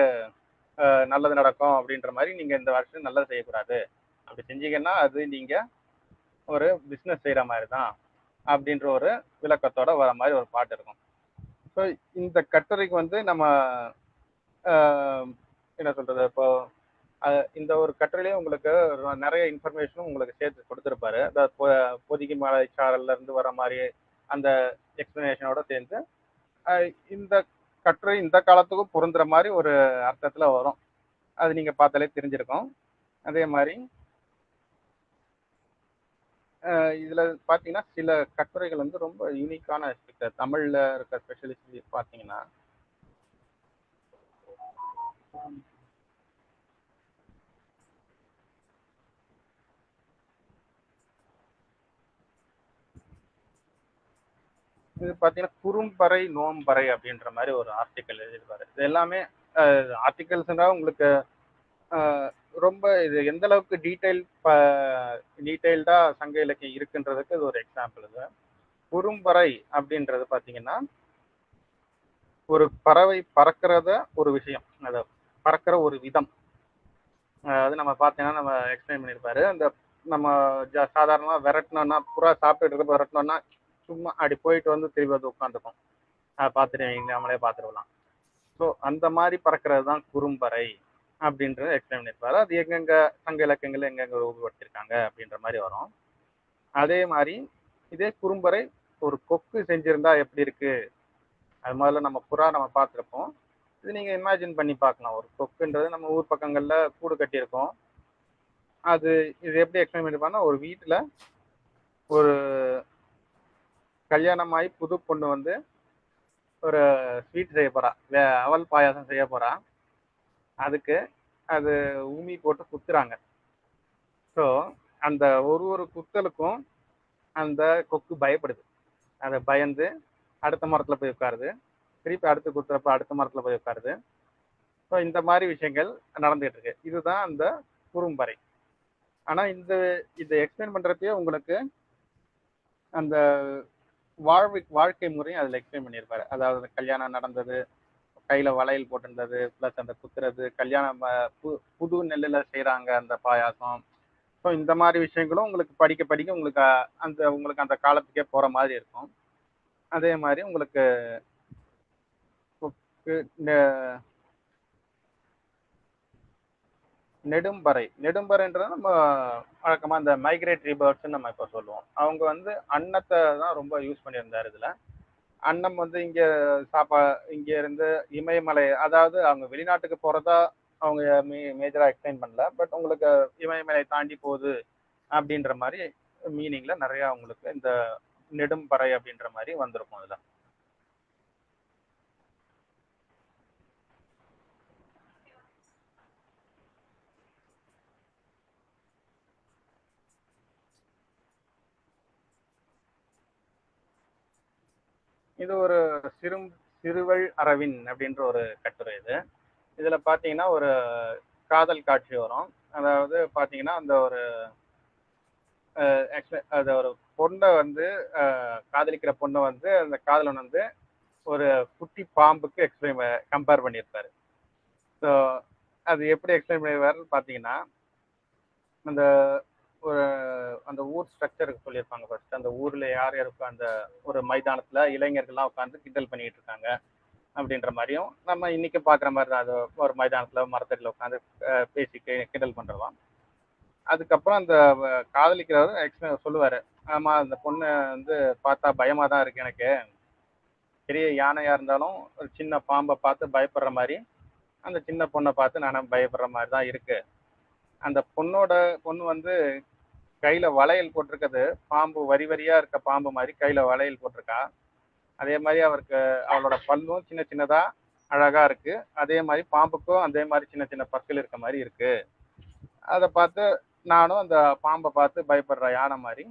நல்லது நடக்கும் அப்படின்ற மாதிரி நீங்க இந்த வருஷம் நல்லது செய்யக்கூடாது. அப்படி செஞ்சீங்கன்னா அது நீங்க ஒரு பிசினஸ் செய்யற மாதிரி தான் அப்படின்ற ஒரு விளக்கத்தோட வர மாதிரி ஒரு பாட்டு இருக்கும். ஸோ இந்த கட்டுரைக்கு வந்து நம்ம என்ன சொல்றது, இப்போ இந்த ஒரு கட்டுரையிலேயே உங்களுக்கு நிறைய இன்ஃபர்மேஷனும் உங்களுக்கு சேர்த்து கொடுத்துருப்பாரு. அதாவது பொதிகை மலை சாரல்ல இருந்து வர மாதிரி அந்த எக்ஸ்பிளனேஷனோட சேர்ந்து இந்த கட்டுரை இந்த காலத்துக்கும் பொருந்துற மாதிரி ஒரு அர்த்தத்துல வரும். அது நீங்க பார்த்தாலே தெரிஞ்சிருக்கும். அதே மாதிரி இதுல பாத்தீங்கன்னா சில கட்டுரைகள் வந்து ரொம்ப யூனிக்கான தமிழ்ல இருக்க ஸ்பெஷலிஸ்ட் பாத்தீங்கன்னா, இது பாத்தீங்கன்னா குறும்பறை நோம்பறை அப்படின்ற மாதிரி ஒரு ஆர்டிக்கல் எழுதியிருப்பாரு. இது எல்லாமே ஆர்டிகல்ஸ்னா உங்களுக்கு ரொம்ப இது எந்த அளவுக்கு டீட்டெயில்டா சங்க இலக்கியம் இருக்குன்றதுக்கு இது ஒரு எக்ஸாம்பிள். இது குறும்பறை அப்படின்றது பாத்தீங்கன்னா ஒரு பறவை பறக்கிறத ஒரு விஷயம், அதை பறக்கிற ஒரு விதம். அது நம்ம பார்த்தீங்கன்னா நம்ம எக்ஸ்பிளைன் பண்ணியிருப்பாரு. அந்த நம்ம சாதாரணமா விரட்டினோம்னா, புறா சாப்பிட்டுட்டு இருக்க விரட்டினோம்னா சும்மா அப்படி போயிட்டு வந்து திரும்பி வந்து உட்காந்துக்கும். அதை பார்த்துட்டு நம்மளே பார்த்துருக்கலாம். ஸோ அந்த மாதிரி பறக்கிறது தான் குறும்பறை அப்படின்றத எக்ஸ்பிளைன் பண்ணியிருப்பாரு. அது எங்கெங்க சங்க இலக்கியங்கள் எங்கெங்க உபயோகப்படுத்திருக்காங்க அப்படின்ற மாதிரி வரும். அதே மாதிரி இதே குறும்பறை ஒரு கொக்கு செஞ்சிருந்தா எப்படி இருக்கு, அது முதல்ல நம்ம புறா நம்ம பார்த்துருப்போம். இது நீங்க இமேஜின் பண்ணி பார்க்கலாம். ஒரு கொக்குன்றது நம்ம ஊர் பக்கங்கள்ல கூடு கட்டியிருக்கோம். அது இது எப்படி எக்ஸ்பிளைன் பண்ணிருப்பாங்கன்னா, ஒரு வீட்டுல ஒரு கல்யாணமாயி புது பொண்ணு வந்து ஒரு ஸ்வீட் செய்ய போறா, அவல் பாயாசம் செய்ய போறா. அதுக்கு அது ஊமி போட்டு குத்துறாங்க. ஸோ அந்த ஒரு குத்தலுக்கும் அந்த கொக்கு பயப்படுது. அதை பயந்து அடுத்த மரத்துல போய் உட்காருது. திருப்பி அடுத்து குத்துறப்ப அடுத்த மரத்துல போய் உட்காருது. ஸோ இந்த மாதிரி விஷயங்கள் நடந்துகிட்டு இருக்கு. இதுதான் அந்த குறும்பறை. ஆனா இதை எக்ஸ்பிளைன் பண்றப்பயே உங்களுக்கு அந்த வாழ்க்கை முறையும் அதுல எக்ஸ்பிளைன் பண்ணியிருப்பாரு. அதாவது கல்யாணம் நடந்தது, கையில வளையல் போட்டிருந்தது, பிளஸ் அந்த குத்துறது, கல்யாணம் புது நெல்லுல செய்யறாங்க அந்த பாயாசம். ஸோ இந்த மாதிரி விஷயங்களும் உங்களுக்கு படிக்க படிக்க உங்களுக்கு அந்த காலத்துக்கே போற மாதிரி இருக்கும். அதே மாதிரி உங்களுக்கு நெடும்பறைன்றது நம்ம வழக்கமா இந்த மைக்ரேட்டரி பேர்ட்ஸ்ன்னு நம்ம இப்போ சொல்லுவோம். அவங்க வந்து அன்னத்தை தான் ரொம்ப யூஸ் பண்ணியிருந்தாரு இதுல. அன்னம் வந்து இங்க இருந்து இமயமலை, அதாவது அவங்க வெளிநாட்டுக்கு போறதா அவங்க மேஜரா எக்ஸ்பிளைன் பண்ணல. பட் உங்களுக்கு இமயமலை தாண்டி போகுது அப்படின்ற மாதிரி மீனிங்ல நிறைய உங்களுக்கு இந்த நெடும்பறை அப்படின்ற மாதிரி வந்திருக்கும் அதுல. இது ஒரு சிறுவள் அரவின் அப்படின்ற ஒரு கட்டுரை. இதுல பாத்தீங்கன்னா ஒரு காதல் காட்சி வரும். அதாவது பாத்தீங்கன்னா அந்த ஒரு அது ஒரு பொண்ணை வந்து காதலிக்கிற பொண்ணை வந்து அந்த காதலன் வந்து ஒரு குட்டி பாம்புக்கு கம்பேர் பண்ணியிருப்பாரு. ஸோ அது எப்படி எக்ஸ்பிளைன் பண்ணிருப்பாருன்னு பாத்தீங்கன்னா, அந்த ஒரு அந்த ஊர் ஸ்ட்ரக்சருக்கு சொல்லியிருப்பாங்க. ஃபர்ஸ்ட் அந்த ஊர்ல யார் இருக்கோ அந்த ஒரு மைதானத்துல இளைஞர்கள்லாம் உட்காந்து கிண்டல் பண்ணிட்டு இருக்காங்க அப்படின்ற மாதிரியும், நம்ம இன்னைக்கு பாக்குற மாதிரி தான். அது ஒரு மைதானத்துல மரத்தடியில உட்காந்து பேசி கிண்டல் பண்றதாம். அதுக்கப்புறம் அந்த காதலிக்கிறவர் சொல்லுவாரு, ஆமா அந்த பொண்ணு வந்து பார்த்தா பயமா தான் இருக்கு எனக்கு. பெரிய யானையா இருந்தாலும் ஒரு சின்ன பாம்பை பார்த்து பயப்படுற மாதிரி அந்த சின்ன பொண்ணை பார்த்து நானும் பயப்படுற மாதிரி தான் இருக்கு. அந்த பொண்ணு வந்து கையில வளையல் போட்டிருக்கிறது பாம்பு, வரி வரியா இருக்க பாம்பு மாதிரி கையில வளையல் போட்டிருக்கா. அதே மாதிரி அவளோட பல்லும் சின்ன சின்னதா அழகா இருக்கு. அதே மாதிரி பாம்புக்கும் அதே மாதிரி சின்ன சின்ன பற்கள் இருக்க மாதிரி இருக்கு. அதை பார்த்து நானும் அந்த பாம்பை பார்த்து பயப்படுற யானை மாதிரி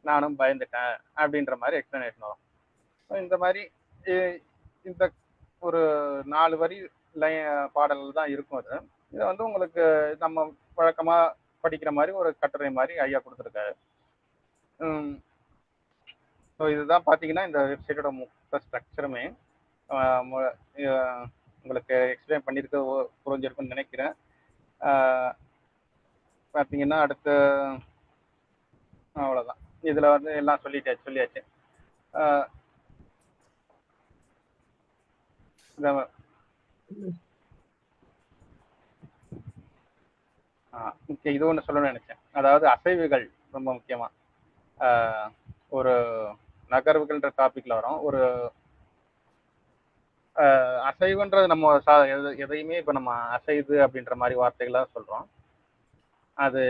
நானும் பயந்துட்டேன் அப்படின்ற மாதிரி எக்ஸ்பிளனேஷன் வரும். இந்த மாதிரி இந்த ஒரு 4 வரி பாடல்கள் தான் இருக்கும். அது இதை வந்து உங்களுக்கு நம்ம வழக்கமா படிக்கிற மாதிரி ஒரு கட்டுரை மாதிரி ஐயா கொடுத்துருக்காரு. ஸோ இதுதான் பார்த்தீங்கன்னா இந்த வெப்சைட்டோட மொத்த ஸ்ட்ரக்சருமே உங்களுக்கு எக்ஸ்பிளைன் பண்ணியிருக்க புரிஞ்சிருக்குன்னு நினைக்கிறேன். பார்த்தீங்கன்னா அடுத்து அவ்வளோதான். இதில் வந்து எல்லாம் சொல்லியாச்சு. இது ஒன்று சொல்லணும்னு நினைச்சேன். அதாவது அசைவுகள் ரொம்ப முக்கியமா ஒரு நகர்வுகள்ன்ற டாபிக்ல வரும். ஒரு அசைவுன்றது நம்ம எதையுமே இப்போ நம்ம அசைது அப்படின்ற மாதிரி வார்த்தைகளாக சொல்றோம். அது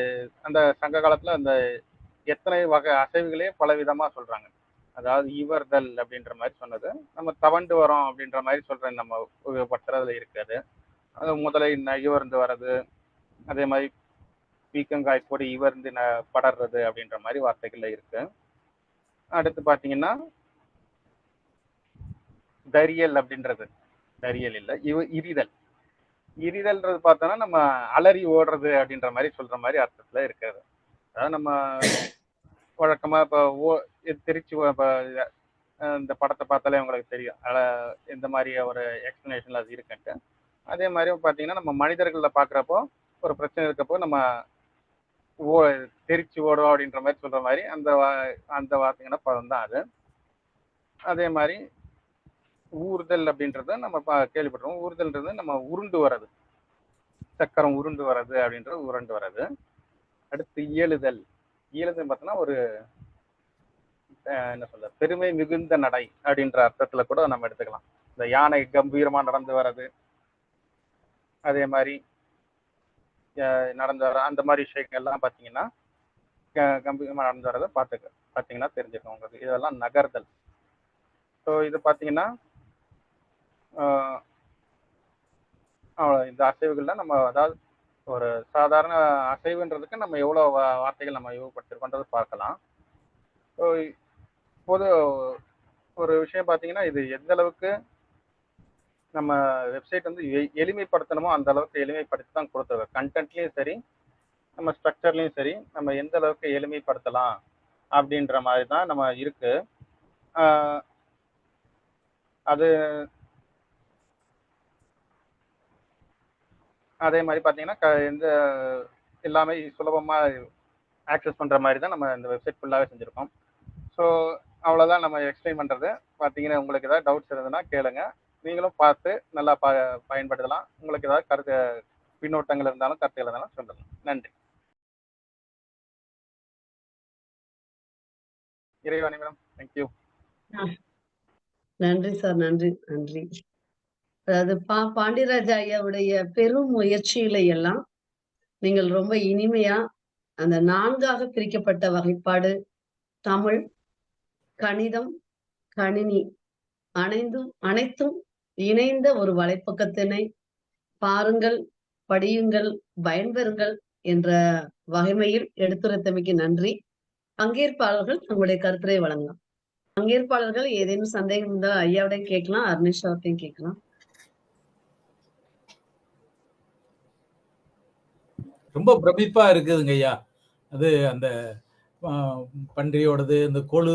அந்த சங்க காலத்துல அந்த எத்தனை வகை அசைவுகளே பல விதமா சொல்றாங்க. அதாவது இவர்தல் அப்படின்ற மாதிரி சொன்னது, நம்ம தவண்டு வரோம் அப்படின்ற மாதிரி சொல்ற நம்ம உபயோகப்படுத்துறதுல இருக்காது. அது முதலை இவர்ந்து வர்றது, அதே மாதிரி பீக்கங்காய் கொடி இவர்ந்து படர்றது அப்படின்ற மாதிரி வார்த்தைகள்ல இருக்கு. அடுத்து பாத்தீங்கன்னா தரியல் அப்படின்றது, தரியல் இல்ல இரிதல்ன்றது பார்த்தோம்னா நம்ம அலறி ஓடுறது அப்படின்ற மாதிரி சொல்ற மாதிரி அர்த்தத்துல இருக்காது. அதாவது நம்ம வழக்கமா இப்போ திருச்சி இந்த படத்தை பார்த்தாலே உங்களுக்கு தெரியும் இந்த மாதிரி ஒரு எக்ஸ்பிளனேஷன்ல அது இருக்குன்ட்டு. அதே மாதிரி பார்த்தீங்கன்னா நம்ம மனிதர்கள்ல பார்க்குறப்போ ஒரு பிரச்சனை இருக்கப்போ நம்ம தெரிச்சு ஓடும் அப்படின்ற மாதிரி சொல்ற மாதிரி அந்த வார்த்தைங்கன்னா பதம் தான் அது. அதே மாதிரி ஊர்தல் அப்படின்றத நம்ம கேள்விப்பட்டிருக்கோம். ஊர்தல்ன்றது நம்ம உருண்டு வர்றது, சக்கரம் உருண்டு வர்றது அப்படின்றது உருண்டு வர்றது. அடுத்து இயலுதல் பார்த்தோன்னா ஒரு என்ன சொல்ற பெருமை மிகுந்த நடை அப்படின்ற அர்த்தத்துல கூட நம்ம எடுத்துக்கலாம். இந்த யானை கம்பீரமா நடந்து வர்றது, அதே மாதிரி நடந்து வர அந்த மாதிரி விஷயங்கள் எல்லாம் பார்த்தீங்கன்னா கம்பீரமா நடந்து வர்றதை பார்த்தீங்கன்னா தெரிஞ்சிருக்கும் உங்களுக்கு. இதெல்லாம் நகர்தல். ஸோ இது பார்த்தீங்கன்னா இந்த அசைவுகள்ல நம்ம அதாவது ஒரு சாதாரண அசைவுன்றதுக்கு நம்ம எவ்வளோ வார்த்தைகள் நம்ம உபயோகப்படுத்திருக்கோன்றது பார்க்கலாம். ஸோ இப்போது ஒரு விஷயம் பார்த்தீங்கன்னா இது எந்த அளவுக்கு நம்ம வெப்சைட் வந்து எளிமைப்படுத்தணுமோ அந்த அளவுக்கு எளிமைப்படுத்தி தான் கொடுத்துருக்கோம். கண்டென்ட்லேயும் சரி நம்ம ஸ்ட்ரக்சர்லேயும் சரி நம்ம எந்த அளவுக்கு எளிமைப்படுத்தலாம் அப்படின்ற மாதிரி தான் நம்ம இருக்கு. அது அதே மாதிரி பார்த்தீங்கன்னா எந்த எல்லாமே சுலபமாக ஆக்சஸ் பண்ணுற மாதிரி தான் நம்ம இந்த வெப்சைட் ஃபுல்லாகவே செஞ்சுருக்கோம். ஸோ அவ்வளோதான் நம்ம எக்ஸ்பிளைன் பண்ணுறது. பார்த்தீங்கன்னா உங்களுக்கு ஏதாவது டவுட்ஸ் இருந்ததுன்னா கேளுங்க. நீங்களும் பார்த்து நல்லா பயன்படுத்தலாம். உங்களுக்கு ஏதாவது கருத்து பின்னூட்டங்கள் இருந்தாலும் கருத்துகள் இருந்தாலும் சொல்லலாம். நன்றி. இறைவாணி மேடம், தேங்க்யூ. நன்றி சார், நன்றி நன்றி. அதாவது பாண்டியராஜ ஐயாவுடைய பெரும் முயற்சிகளை எல்லாம் நீங்கள் ரொம்ப இனிமையா அந்த 4ஆக பிரிக்கப்பட்ட வகைப்பாடு தமிழ், கணிதம், கணினி அனைத்தும் இணைந்த ஒரு வலைப்பக்கத்தினை பாருங்கள், படியுங்கள், பயன்பெறுங்கள் என்ற வகைமையில் எடுத்துரைத்தமைக்கு நன்றி. பங்கேற்பாளர்கள் தங்களுடைய கருத்துரை வழங்கலாம். பங்கேற்பாளர்கள் ஏதேனும் சந்தேகம் இருந்தால் ஐயாவுடையும் கேட்கலாம், அருணேஷ் அவர்கிட்டையும் கேட்கலாம். ரொம்ப பிரமிப்பா இருக்குதுங்க ஐயா. அது அந்த பன்றியோடது, இந்த கொழு,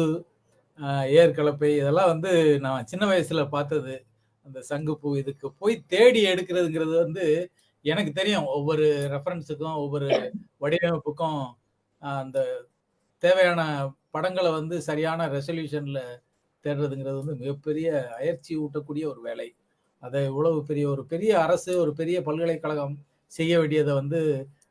ஏற்கலப்பை இதெல்லாம் வந்து நான் சின்ன வயசுல பார்த்தது. அந்த சங்குப்பூ இதுக்கு போய் தேடி எடுக்கிறதுங்கிறது வந்து எனக்கு தெரியும். ஒவ்வொரு ரெஃபரன்ஸுக்கும் ஒவ்வொரு வடிவமைப்புக்கும் அந்த தேவையான படங்களை வந்து சரியான ரெசல்யூஷன்ல தேடுறதுங்கிறது வந்து மிகப்பெரிய அயற்சி ஊட்டக்கூடிய ஒரு வேலை. அதை இவ்வளவு ஒரு பெரிய அரசு, ஒரு பெரிய பல்கலைக்கழகம் செய்ய வேண்டியதை வந்து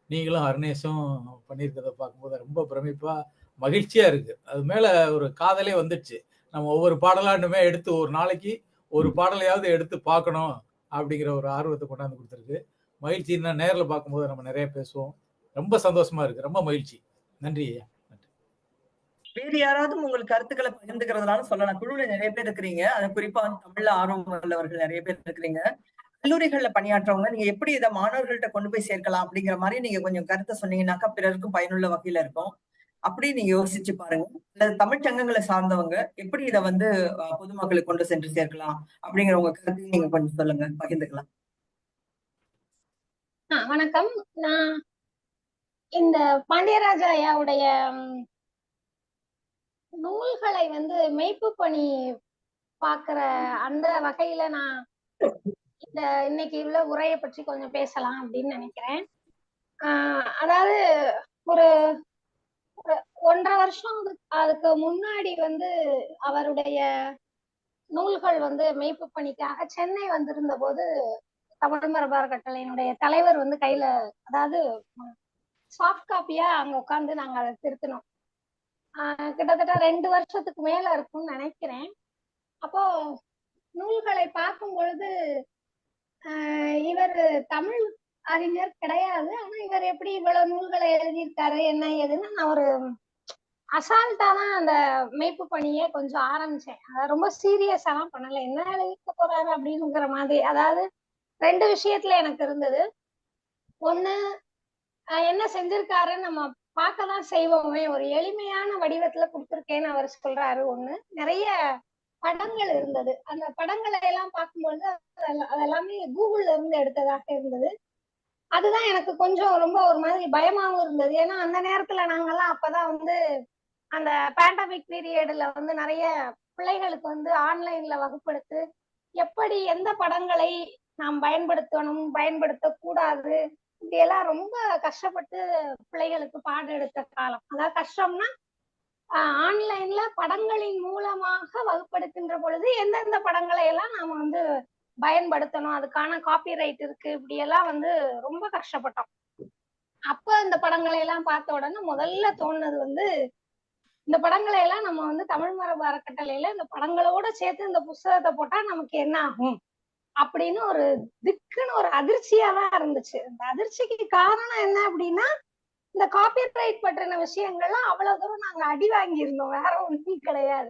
நீங்களும் அருணேஷும் பண்ணியிருக்கிறத பார்க்கும்போது ரொம்ப பிரமிப்பா மகிழ்ச்சியா இருக்கு. அது மேல ஒரு காதலே வந்துடுச்சு. நம்ம ஒவ்வொரு பாடலாண்டுமே எடுத்து ஒரு நாளைக்கு ஒரு பாடலையாவது எடுத்து பார்க்கணும் அப்படிங்கிற ஒரு ஆர்வத்தை கொண்டாந்து கொடுத்துருக்கு. மகிழ்ச்சி. இன்னும் நேரில் பார்க்கும்போது நம்ம நிறைய பேசுவோம். ரொம்ப சந்தோஷமா இருக்கு. ரொம்ப மகிழ்ச்சி. நன்றி ஐயா. வேறு யாராவது உங்கள் கருத்துக்களை பகிர்ந்துக்கிறதுனாலும் சொல்லலாம். குழுல நிறைய பேர் இருக்கிறீங்க. அது குறிப்பா வந்து தமிழ்ல ஆர்வம் உள்ளவர்கள் நிறைய பேர் இருக்கிறீங்க. கல்லூரிகள்ல பணியாற்றவங்க நீங்க எப்படி இதை மாணவர்கள்ட்ட கொண்டு போய் சேர்க்கலாம் அப்படிங்கிற மாதிரி நீங்க கொஞ்சம் கருத்தை சொன்னீங்கன்னாக்கா பிறருக்கும் பயனுள்ள வகையில இருக்கும். அப்படி நீங்க யோசிச்சு பாருங்க. அல்லது தமிழ் சங்கங்களை சார்ந்தவங்க எப்படி இதை வந்து பொதுமக்களுக்கு கொண்டு சென்று சேர்க்கலாம் அப்படிங்கிற உங்க கருத்தையும் நீங்க கொஞ்சம் சொல்லுங்க, பகிர்ந்துக்கலாம். வணக்கம். நான் இந்த பாண்டியராஜ ஐயாவுடைய நூல்களை வந்து மெய்ப்பு பணி பாக்குற அந்த வகையில நான் இந்த இன்னைக்கு உள்ள உரையை பற்றி கொஞ்சம் பேசலாம் அப்படின்னு நினைக்கிறேன். அதாவது ஒரு 1.5 வருஷம் அதுக்கு முன்னாடி வந்து அவருடைய நூல்கள் வந்து மெய்ப்பு பணிக்காக சென்னை வந்திருந்த போது தமிழ் மரபு அறக்கட்டளையினுடைய தலைவர் வந்து கையில, அதாவது சாஃப்ட் காப்பியா அங்க உட்காந்து நாங்க அதை திருத்தினோம். கிட்டத்தட்ட 2 வருஷத்துக்கு மேல இருக்கும்னு நினைக்கிறேன். அப்போ நூல்களை பார்க்கும் பொழுது இவர் தமிழ் அறிஞர் கிடையாது, ஆனா இவர் எப்படி இவ்வளவு நூல்களை எழுதியிருக்காரு என்ன ஏதுன்னு நான் ஒரு அசால்ட்டா தான் அந்த மெய்ப்பு பணியை கொஞ்சம் ஆரம்பிச்சேன். அதாவது ரொம்ப சீரியஸா எல்லாம் பண்ணல, என்ன எழுதிக்க போறாரு அப்படிங்கிற மாதிரி. அதாவது 2 விஷயத்துல எனக்கு இருந்தது. ஒண்ணு, என்ன செஞ்சிருக்காருன்னு நம்ம பார்க்கதான் செய்வோமே, ஒரு எளிமையான வடிவத்துல கொடுத்துருக்கேன்னு அவர் சொல்றாரு. ஒண்ணு, நிறைய படங்கள் இருந்தது. அந்த படங்களை எல்லாம் பார்க்கும்பொழுது அதெல்லாமே கூகுள்ல இருந்து எடுத்ததாக இருந்தது. அதுதான் எனக்கு கொஞ்சம் ரொம்ப ஒரு மாதிரி பயமாவும் இருந்தது. ஏன்னா அந்த நேரத்துல நாங்கெல்லாம் அப்பதான் வந்து அந்த பேண்டமிக் பீரியட்ல வந்து நிறைய பிள்ளைகளுக்கு வந்து ஆன்லைன்ல வகுப்பெடுத்து எப்படி எந்த படங்களை நாம் பயன்படுத்தணும் பயன்படுத்தக்கூடாது இப்படியெல்லாம் ரொம்ப கஷ்டப்பட்டு பிள்ளைகளுக்கு பாடம் எடுத்த காலம். அதாவது கஷ்டம்னா ஆன்லைன்ல படங்களின் மூலமாக வகுப்படுத்துகின்ற பொழுது எந்தெந்த படங்களை எல்லாம் நாம வந்து பயன்படுத்தணும், அதுக்கான காப்பிரைட் இருக்கு, இப்படி எல்லாம் வந்து ரொம்ப கஷ்டப்பட்டோம். அப்ப இந்த படங்களை எல்லாம் பார்த்த உடனே முதல்ல தோணுனது வந்து இந்த படங்களை எல்லாம் நம்ம வந்து தமிழ் மரபு அறக்கட்டளையில இந்த படங்களோட சேர்த்து இந்த புஸ்தகத்தை போட்டா நமக்கு என்ன ஆகும் அப்படின்னு ஒரு திக்குன்னு ஒரு அதிர்ச்சியா தான் இருந்துச்சு. இந்த அதிர்ச்சிக்கு காரணம் என்ன அப்படின்னா, இந்த காப்பிரைட் பற்றின விஷயங்கள்லாம் அவ்வளவு தூரம் நாங்க அடி வாங்கியிருந்தோம், வேற ஒன்றும் கிடையாது.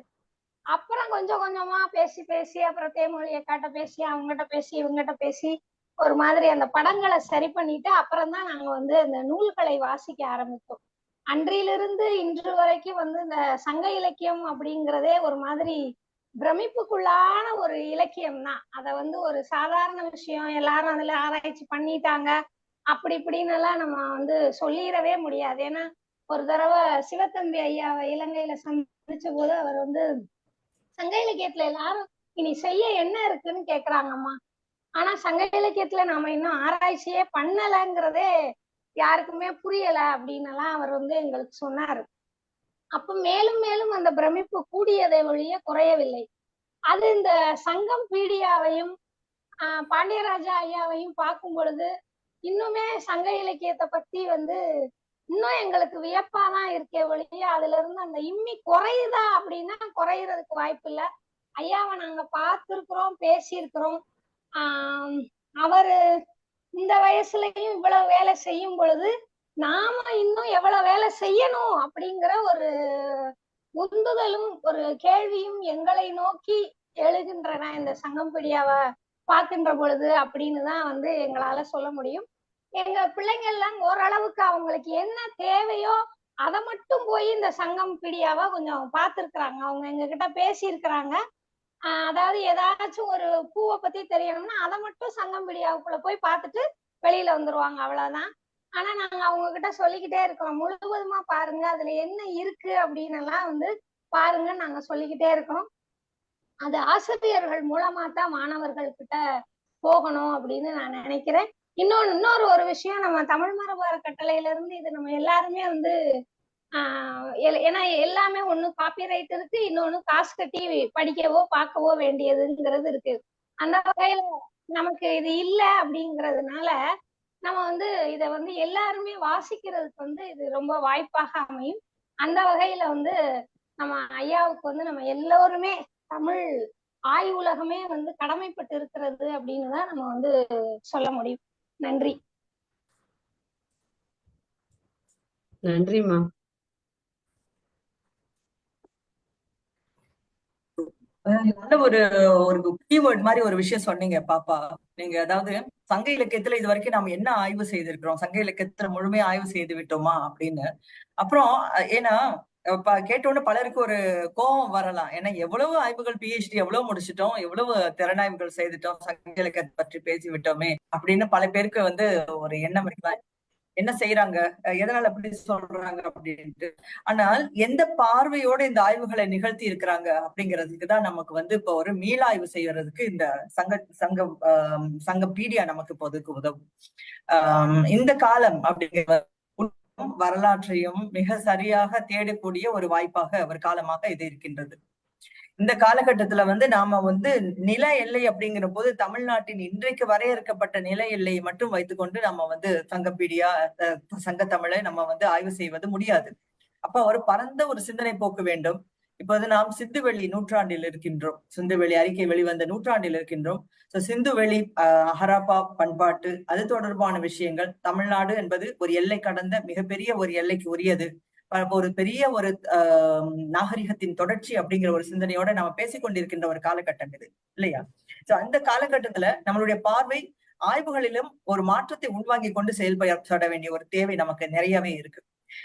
அப்புறம் கொஞ்சம் கொஞ்சமா பேசி பேசி அப்புறம் தேமொழி அக்காட்ட பேசி அவங்ககிட்ட பேசி இவங்ககிட்ட பேசி ஒரு மாதிரி அந்த படங்களை சரி பண்ணிட்டு அப்புறம் தான் நாங்க வந்து இந்த நூல்களை வாசிக்க ஆரம்பித்தோம். அன்றிலிருந்து இன்று வரைக்கும் வந்து இந்த சங்க இலக்கியம் அப்படிங்கிறதே ஒரு மாதிரி பிரமிப்புக்குள்ளான ஒரு இலக்கியம் தான். அதை வந்து ஒரு சாதாரண விஷயம் எல்லாரும் அதுல ஆராய்ச்சி பண்ணிட்டாங்க அப்படி இப்படின்னு எல்லாம் நம்ம வந்து சொல்லிடவே முடியாது. ஏன்னா ஒரு தடவை சிவத்தம்பி ஐயாவை இலங்கையில சந்திச்ச போது அவர் வந்து சங்க இலக்கியத்துல எல்லாரும் இனி செய்ய என்ன இருக்குன்னு கேக்குறாங்கம்மா, ஆனா சங்க இலக்கியத்துல நாம இன்னும் ஆராய்ச்சியே பண்ணலைங்கிறதே யாருக்குமே புரியல அப்படின்னு எல்லாம் அவர் வந்து எங்களுக்கு சொன்னாரு. அப்ப மேலும் மேலும் அந்த பிரமிப்பு கூடியதை ஒழிய குறையவில்லை. அது இந்த சங்கம் பீடியாவையும் பாண்டியராஜா ஐயாவையும் பார்க்கும் பொழுது இன்னுமே சங்க இலக்கியத்தை பத்தி இன்னும் எங்களுக்கு வியப்பாதான் இருக்கே ஒழிய அதுல இருந்து அந்த இம்மி குறையுதா அப்படின்னா குறையறதுக்கு வாய்ப்பு இல்லை. ஐயாவை நாங்க பார்த்திருக்கிறோம், பேசியிருக்கிறோம். அவரு இந்த வயசுலயும் இவ்வளவு வேலை செய்யும் பொழுது நாம இன்னும் எவ்வளவு வேலை செய்யணும் அப்படிங்கிற ஒரு உந்துதலும் ஒரு கேள்வியும் எங்களை நோக்கி எழுகின்றன இந்த சங்கம்பீடியாவை பார்க்கின்ற பொழுது அப்படின்னு தான் எங்களால சொல்ல முடியும். எங்க பிள்ளைங்க எல்லாம் ஓரளவுக்கு அவங்களுக்கு என்ன தேவையோ அதை மட்டும் போய் இந்த சங்கம்பீடியாவை கொஞ்சம் பார்த்திருக்கிறாங்க. அவங்க எங்க கிட்ட பேசியிருக்கிறாங்க. அதாவது ஏதாச்சும் ஒரு பூவை பத்தி தெரியணும்னா அதை மட்டும் சங்கம்பீடியாவுக்குள்ள போய் பார்த்துட்டு வெளியில வந்துருவாங்க, அவ்வளவுதான். ஆனா நாங்க அவங்க கிட்ட சொல்லிக்கிட்டே இருக்கிறோம், முழுவதுமா பாருங்க, அதுல என்ன இருக்கு அப்படின்னு எல்லாம் பாருங்கன்னு நாங்க சொல்லிக்கிட்டே இருக்கிறோம். அது ஆசிரியர்கள் மூலமா தான் மாணவர்கள் கிட்ட போகணும் அப்படின்னு நான் நினைக்கிறேன். இன்னொரு ஒரு விஷயம், நம்ம தமிழ் மரபு அறக்கட்டளையில இருந்து இது நம்ம எல்லாருமே ஏன்னா எல்லாமே ஒண்ணு காப்பிரைட் இருக்கு, இன்னொன்னு காசு கட்டி படிக்கவோ பார்க்கவோ வேண்டியதுங்கிறது இருக்கு. அந்த வகையில நமக்கு இது இல்லை அப்படிங்கிறதுனால நம்ம இத எல்லாருமே வாசிக்கிறதுக்கு இது ரொம்ப வாய்ப்பாக அமையும். அந்த வகையில நம்ம ஐயாவுக்கு நம்ம எல்லோருமே தமிழ் ஆய்வுலகமே கடமைப்பட்டு இருக்கிறது அப்படின்னு தான் நம்ம சொல்ல முடியும். நன்றி. நன்றிம்மா. நல்ல ஒரு கீவேர்ட் மாதிரி ஒரு விஷயம் சொன்னீங்க பாப்பா. நீங்க அதாவது சங்க இலக்கியத்துல இது வரைக்கும் நாம என்ன ஆய்வு செய்திருக்கிறோம், சங்க இலக்கியத்துல முழுமையா ஆய்வு செய்து விட்டோமா அப்படின்னு. அப்புறம் ஏன்னா கேட்டோன்னு பலருக்கு ஒரு கோபம் வரலாம். ஏன்னா எவ்வளவு ஆய்வுகள் PhD எவ்வளவு முடிச்சிட்டோம், எவ்வளவு திறனாய்வுகள் செய்துட்டோம், சங்க இலக்கியத்தை பற்றி பேசி விட்டோமே அப்படின்னு பல பேருக்கு ஒரு எண்ணம் இருக்கலாம். என்ன செய்யறாங்க, எதனால அப்படி சொல்றாங்க அப்படின்ட்டு. ஆனால் எந்த பார்வையோட இந்த ஆய்வுகளை நிகழ்த்தி இருக்கிறாங்க அப்படிங்கிறதுக்குதான் நமக்கு இப்போ ஒரு மீளாய்வு செய்யறதுக்கு இந்த சங்கம்பீடியா நமக்கு இப்போதுக்கு உதவும். இந்த காலம் அப்படிங்கிற வரலாற்றையும் மிக சரியாக தேடக்கூடிய ஒரு வாய்ப்பாக ஒரு காலமாக இது இருக்கின்றது. இந்த காலகட்டத்துல நாம நில எல்லை அப்படிங்கிற போது தமிழ்நாட்டின் இன்றைக்கு வரையறுக்கப்பட்ட நில எல்லையை மட்டும் வைத்துக்கொண்டு நம்ம சங்கம்பீடியா சங்க தமிழை நம்ம ஆய்வு செய்வது முடியாது. அப்ப ஒரு பரந்த ஒரு சிந்தனை போக்கு வேண்டும். இப்போது நாம் சிந்துவெளி நூற்றாண்டில் இருக்கின்றோம், சிந்துவெளி அறிக்கை வெளிவந்த நூற்றாண்டில் இருக்கின்றோம். சிந்துவெளி ஹராப்பா பண்பாட்டு அது தொடர்பான விஷயங்கள், தமிழ்நாடு என்பது ஒரு எல்லை கடந்த மிகப்பெரிய ஒரு எல்லைக்கு உரியது, ஒரு பெரிய ஒரு நாகரிகத்தின் தொடர்ச்சி அப்படிங்கிற ஒரு சிந்தனையோட நம்ம பேசிக்கொண்டிருக்கின்ற ஒரு காலகட்டம் இது இல்லையா? சோ அந்த காலகட்டத்துல நம்மளுடைய பார்வை ஆய்வுகளிலும் ஒரு மாற்றத்தை உள்வாங்கி கொண்டு செயல்பட வேண்டிய ஒரு தேவை நமக்கு நிறையவே இருக்கு.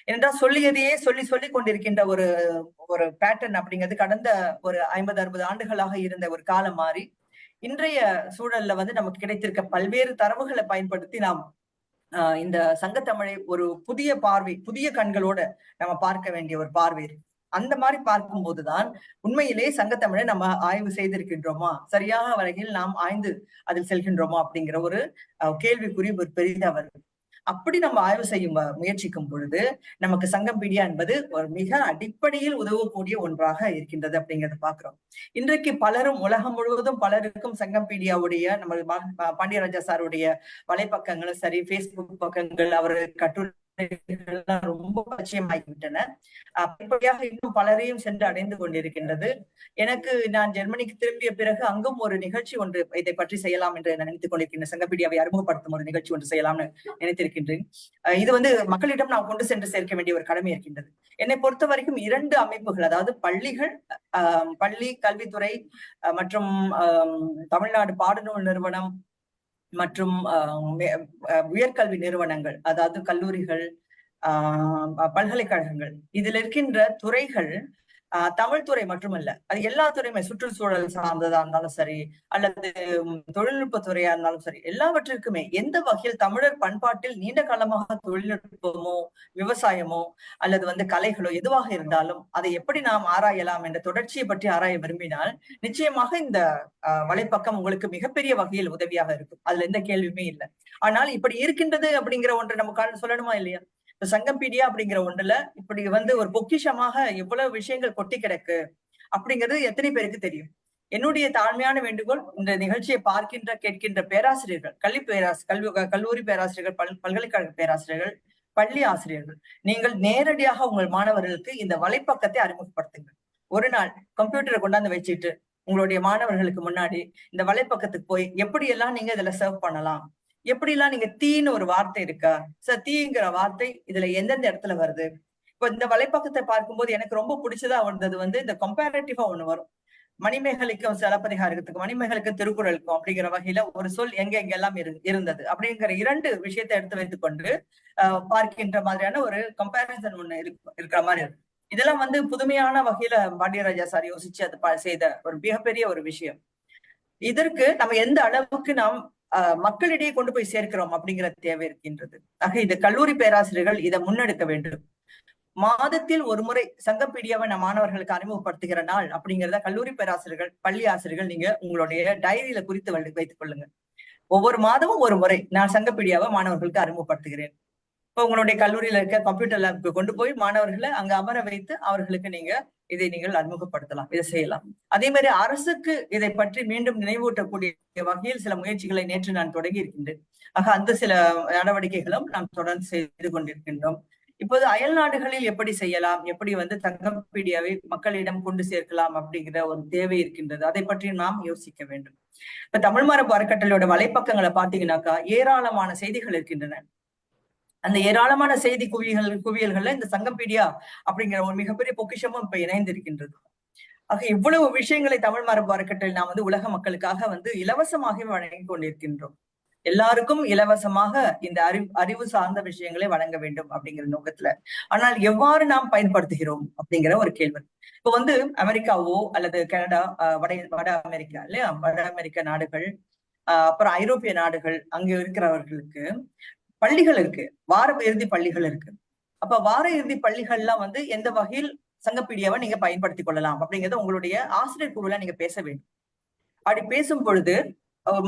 ஏனென்றால் சொல்லியதையே சொல்லி கொண்டிருக்கின்ற ஒரு பேட்டர்ன் அப்படிங்கிறது கடந்த ஒரு 50-60 ஆண்டுகளாக இருந்த ஒரு காலம் மாறி இன்றைய சூழல்ல நமக்கு கிடைத்திருக்க பல்வேறு தரவுகளை பயன்படுத்தி நாம் இந்த சங்கத்தமிழை ஒரு புதிய பார்வை, புதிய கண்களோட நம்ம பார்க்க வேண்டிய ஒரு பார்வை இருக்கு. அந்த மாதிரி பார்க்கும் போதுதான் உண்மையிலே சங்கத்தமிழை நம்ம ஆய்வு செய்திருக்கின்றோமா, சரியாக வரையில் நாம் ஆய்ந்து அதில் செல்கின்றோமா அப்படிங்கிற ஒரு கேள்விக்குறி ஒரு பெரிதா வருது. அப்படி நம்ம ஆய்வு செய்யும் முயற்சிக்கும் பொழுது நமக்கு சங்கம்பீடியா என்பது ஒரு மிக அடிப்படையில் உதவக்கூடிய ஒன்றாக இருக்கின்றது அப்படிங்கிறத பாக்குறோம். இன்றைக்கு பலரும் உலகம் முழுவதும் பலருக்கும் சங்கம்பீடியாவுடைய நம்ம பாண்டியராஜா சாருடைய வலைப்பக்கங்களும் சரி, Facebook பக்கங்கள், அவர் கட்டுரை ரொம்ப பரிச்சயமாகிவிட்டன. அப்படியாக இன்னும் பலரையும் சென்று அடைந்து கொண்டிருக்கின்றது. நான் ஜெர்மனிக்கு திரும்பிய பிறகு அங்கும் ஒரு நிகழ்ச்சி ஒன்று இதை பற்றி செய்யலாம் என்று நினைத்துக் கொண்டிருக்கின்ற சங்கம்பீடியாவை அறிமுகப்படுத்தும் ஒரு நிகழ்ச்சி ஒன்று செய்யலாம்னு நினைத்திருக்கின்றேன். இது மக்களிடம் நாம் கொண்டு சென்று சேர்க்க வேண்டிய ஒரு கடமை இருக்கின்றது. என்னை பொறுத்த வரைக்கும் 2 அமைப்புகள், அதாவது பள்ளிகள், பள்ளி கல்வித்துறை மற்றும் தமிழ்நாடு பாடநூல் நிறுவனம் மற்றும் உயர்கல்வி நிறுவனங்கள், அதாவது கல்லூரிகள், பல்கலைக்கழகங்கள், இதில் இருக்கின்ற துறைகள் தமிழ் துறை மட்டுமல்ல, அது எல்லா துறையுமே, சுற்றுச்சூழல் சார்ந்ததா இருந்தாலும் சரி, அல்லது தொழில்நுட்ப துறையா இருந்தாலும் சரி, எல்லாவற்றிற்குமே எந்த வகையில் தமிழர் பண்பாட்டில் நீண்ட காலமாக தொழில்நுட்பமோ விவசாயமோ அல்லது கலைகளோ எதுவாக இருந்தாலும் அதை எப்படி நாம் ஆராயலாம் என்ற தொடர்ச்சியை பற்றி ஆராய விரும்பினால் நிச்சயமாக இந்த வலைப்பக்கம் உங்களுக்கு மிகப்பெரிய வகையில் உதவியாக இருக்கும். அதுல எந்த கேள்வியுமே இல்லை. ஆனால் இப்படி இருக்கின்றது அப்படிங்கிற ஒன்றை நமக்கு சொல்லணுமா இல்லையா? சங்கம்பீடியா அப்படிங்கிற ஒன்றுல இப்படி ஒரு பொக்கிஷமாக எவ்வளவு விஷயங்கள் கொட்டி கிடக்கு அப்படிங்கிறது எத்தனை பேருக்கு தெரியும்? என்னுடைய தாழ்மையான வேண்டுகோள், இந்த நிகழ்ச்சியை பார்க்கின்ற கேட்கின்ற பேராசிரியர்கள், கல்லூரி பேராசிரியர்கள், பல்கலைக்கழக பேராசிரியர்கள், பள்ளி ஆசிரியர்கள், நீங்கள் நேரடியாக உங்கள் மாணவர்களுக்கு இந்த வலைப்பக்கத்தை அறிமுகப்படுத்துங்கள். ஒரு நாள் கம்ப்யூட்டரை கொண்டாந்து வச்சுட்டு உங்களுடைய மாணவர்களுக்கு முன்னாடி இந்த வலைப்பக்கத்துக்கு போய் எப்படி எல்லாம் நீங்க இதுல சர்வ் பண்ணலாம், எப்படி எல்லாம் நீங்க தீன்னு ஒரு வார்த்தை இருக்கா சார், தீங்கிற வார்த்தை இதுல எந்தெந்த இடத்துல வருது. இப்ப இந்த வலைப்பக்கத்தை பார்க்கும்போது எனக்கு ரொம்ப பிடிச்சதா வந்தது வந்து இந்த கம்பேரட்டிவா ஒண்ணு வரும். மணிமேகலைக்கும் சிலப்பதிகாரத்துக்கும் மணிமேகலைக்கும் திருக்குறளுக்கும் அப்படிங்கிற வகையில ஒரு சொல் எங்க எங்கெல்லாம் இருந்தது அப்படிங்கிற 2 விஷயத்தை எடுத்து வைத்துக் கொண்டு பார்க்கின்ற மாதிரியான ஒரு கம்பேரிசன் ஒண்ணு இருக்கிற மாதிரி இருக்கு. இதெல்லாம் வந்து புதுமையான வகையில பாண்டியராஜா சார் யோசிச்சு அது செய்த ஒரு மிகப்பெரிய ஒரு விஷயம். இதற்கு நம்ம எந்த அளவுக்கு நாம் மக்களிடையே கொண்டு போய் சேர்க்கிறோம் அப்படிங்கிற தேவை இருக்கின்றது. ஆக இந்த கல்லூரி பேராசிரியர்கள் இதை முன்னெடுக்க வேண்டும். மாதத்தில் ஒரு முறை சங்கப்பீடியாவை நம் மாணவர்களுக்கு அறிமுகப்படுத்துகிற நாள் அப்படிங்கிறத கல்லூரி பேராசிரியர்கள், பள்ளி ஆசிரியர்கள் நீங்க உங்களுடைய டைரியில குறித்து வைத்துக் கொள்ளுங்க. ஒவ்வொரு மாதமும் ஒரு முறை நான் சங்கப்பீடியாவை மாணவர்களுக்கு அறிமுகப்படுத்துகிறேன். இப்ப உங்களுடைய கல்லூரியில இருக்க கம்ப்யூட்டர் லேப்க்கு கொண்டு போய் மாணவர்களை அங்க அமர வைத்து அவர்களுக்கு நீங்கள் அறிமுகப்படுத்தலாம், இதை செய்யலாம். அதே மாதிரி அரசுக்கு இதை பற்றி மீண்டும் நினைவூட்டக்கூடிய வகையில் சில முயற்சிகளை நேற்று நான் தொடங்கி இருக்கின்றேன். ஆக அந்த சில நடவடிக்கைகளும் நாம் தொடர்ந்து செய்து கொண்டிருக்கின்றோம். இப்போது அயல் நாடுகளில் எப்படி செய்யலாம், எப்படி வந்து சங்கப்பீடியாவை மக்களிடம் கொண்டு சேர்க்கலாம் அப்படிங்கிற ஒரு தேவை இருக்கின்றது. அதை பற்றி நாம் யோசிக்க வேண்டும். இப்ப தமிழ் மரபு அறக்கட்டளையோட வலைப்பக்கங்களை பாத்தீங்கன்னாக்கா ஏராளமான செய்திகள் இருக்கின்றன. அந்த ஏராளமான செய்தி குவியல்கள்ல இந்த சங்கப்பீடியா அப்படிங்கிற ஒரு மிகப்பெரிய பொக்கிஷமும் இப்ப இணைந்திருக்கின்றது. ஆக இவ்வளவு விஷயங்களை தமிழ் மரபு அறக்கட்டளை நாம் வந்து உலக மக்களுக்காக வந்து இலவசமாக வழங்கி கொண்டிருக்கின்றோம். எல்லாருக்கும் இலவசமாக இந்த அறிவு சார்ந்த விஷயங்களை வழங்க வேண்டும் அப்படிங்கிற நோக்கத்துல. ஆனால் எவ்வாறு நாம் பயன்படுத்துகிறோம் அப்படிங்கிற ஒரு கேள்வி. இப்ப வந்து அமெரிக்காவோ அல்லது கனடா, வட அமெரிக்கா இல்லையா, வட அமெரிக்க நாடுகள், அப்புறம் ஐரோப்பிய நாடுகள், அங்க இருக்கிறவர்களுக்கு பள்ளிகள் இருக்கு, வார இறுதி பள்ளிகள் இருக்கு. அப்ப வார இறுதி பள்ளிகள்லாம் வந்து எந்த வகையில் சங்கப்பீடியாவை நீங்க பயன்படுத்திக் கொள்ளலாம் அப்படிங்கறத உங்களுடைய ஆசிரியர் குழுல நீங்க பேச வேண்டும். அப்படி பேசும் பொழுது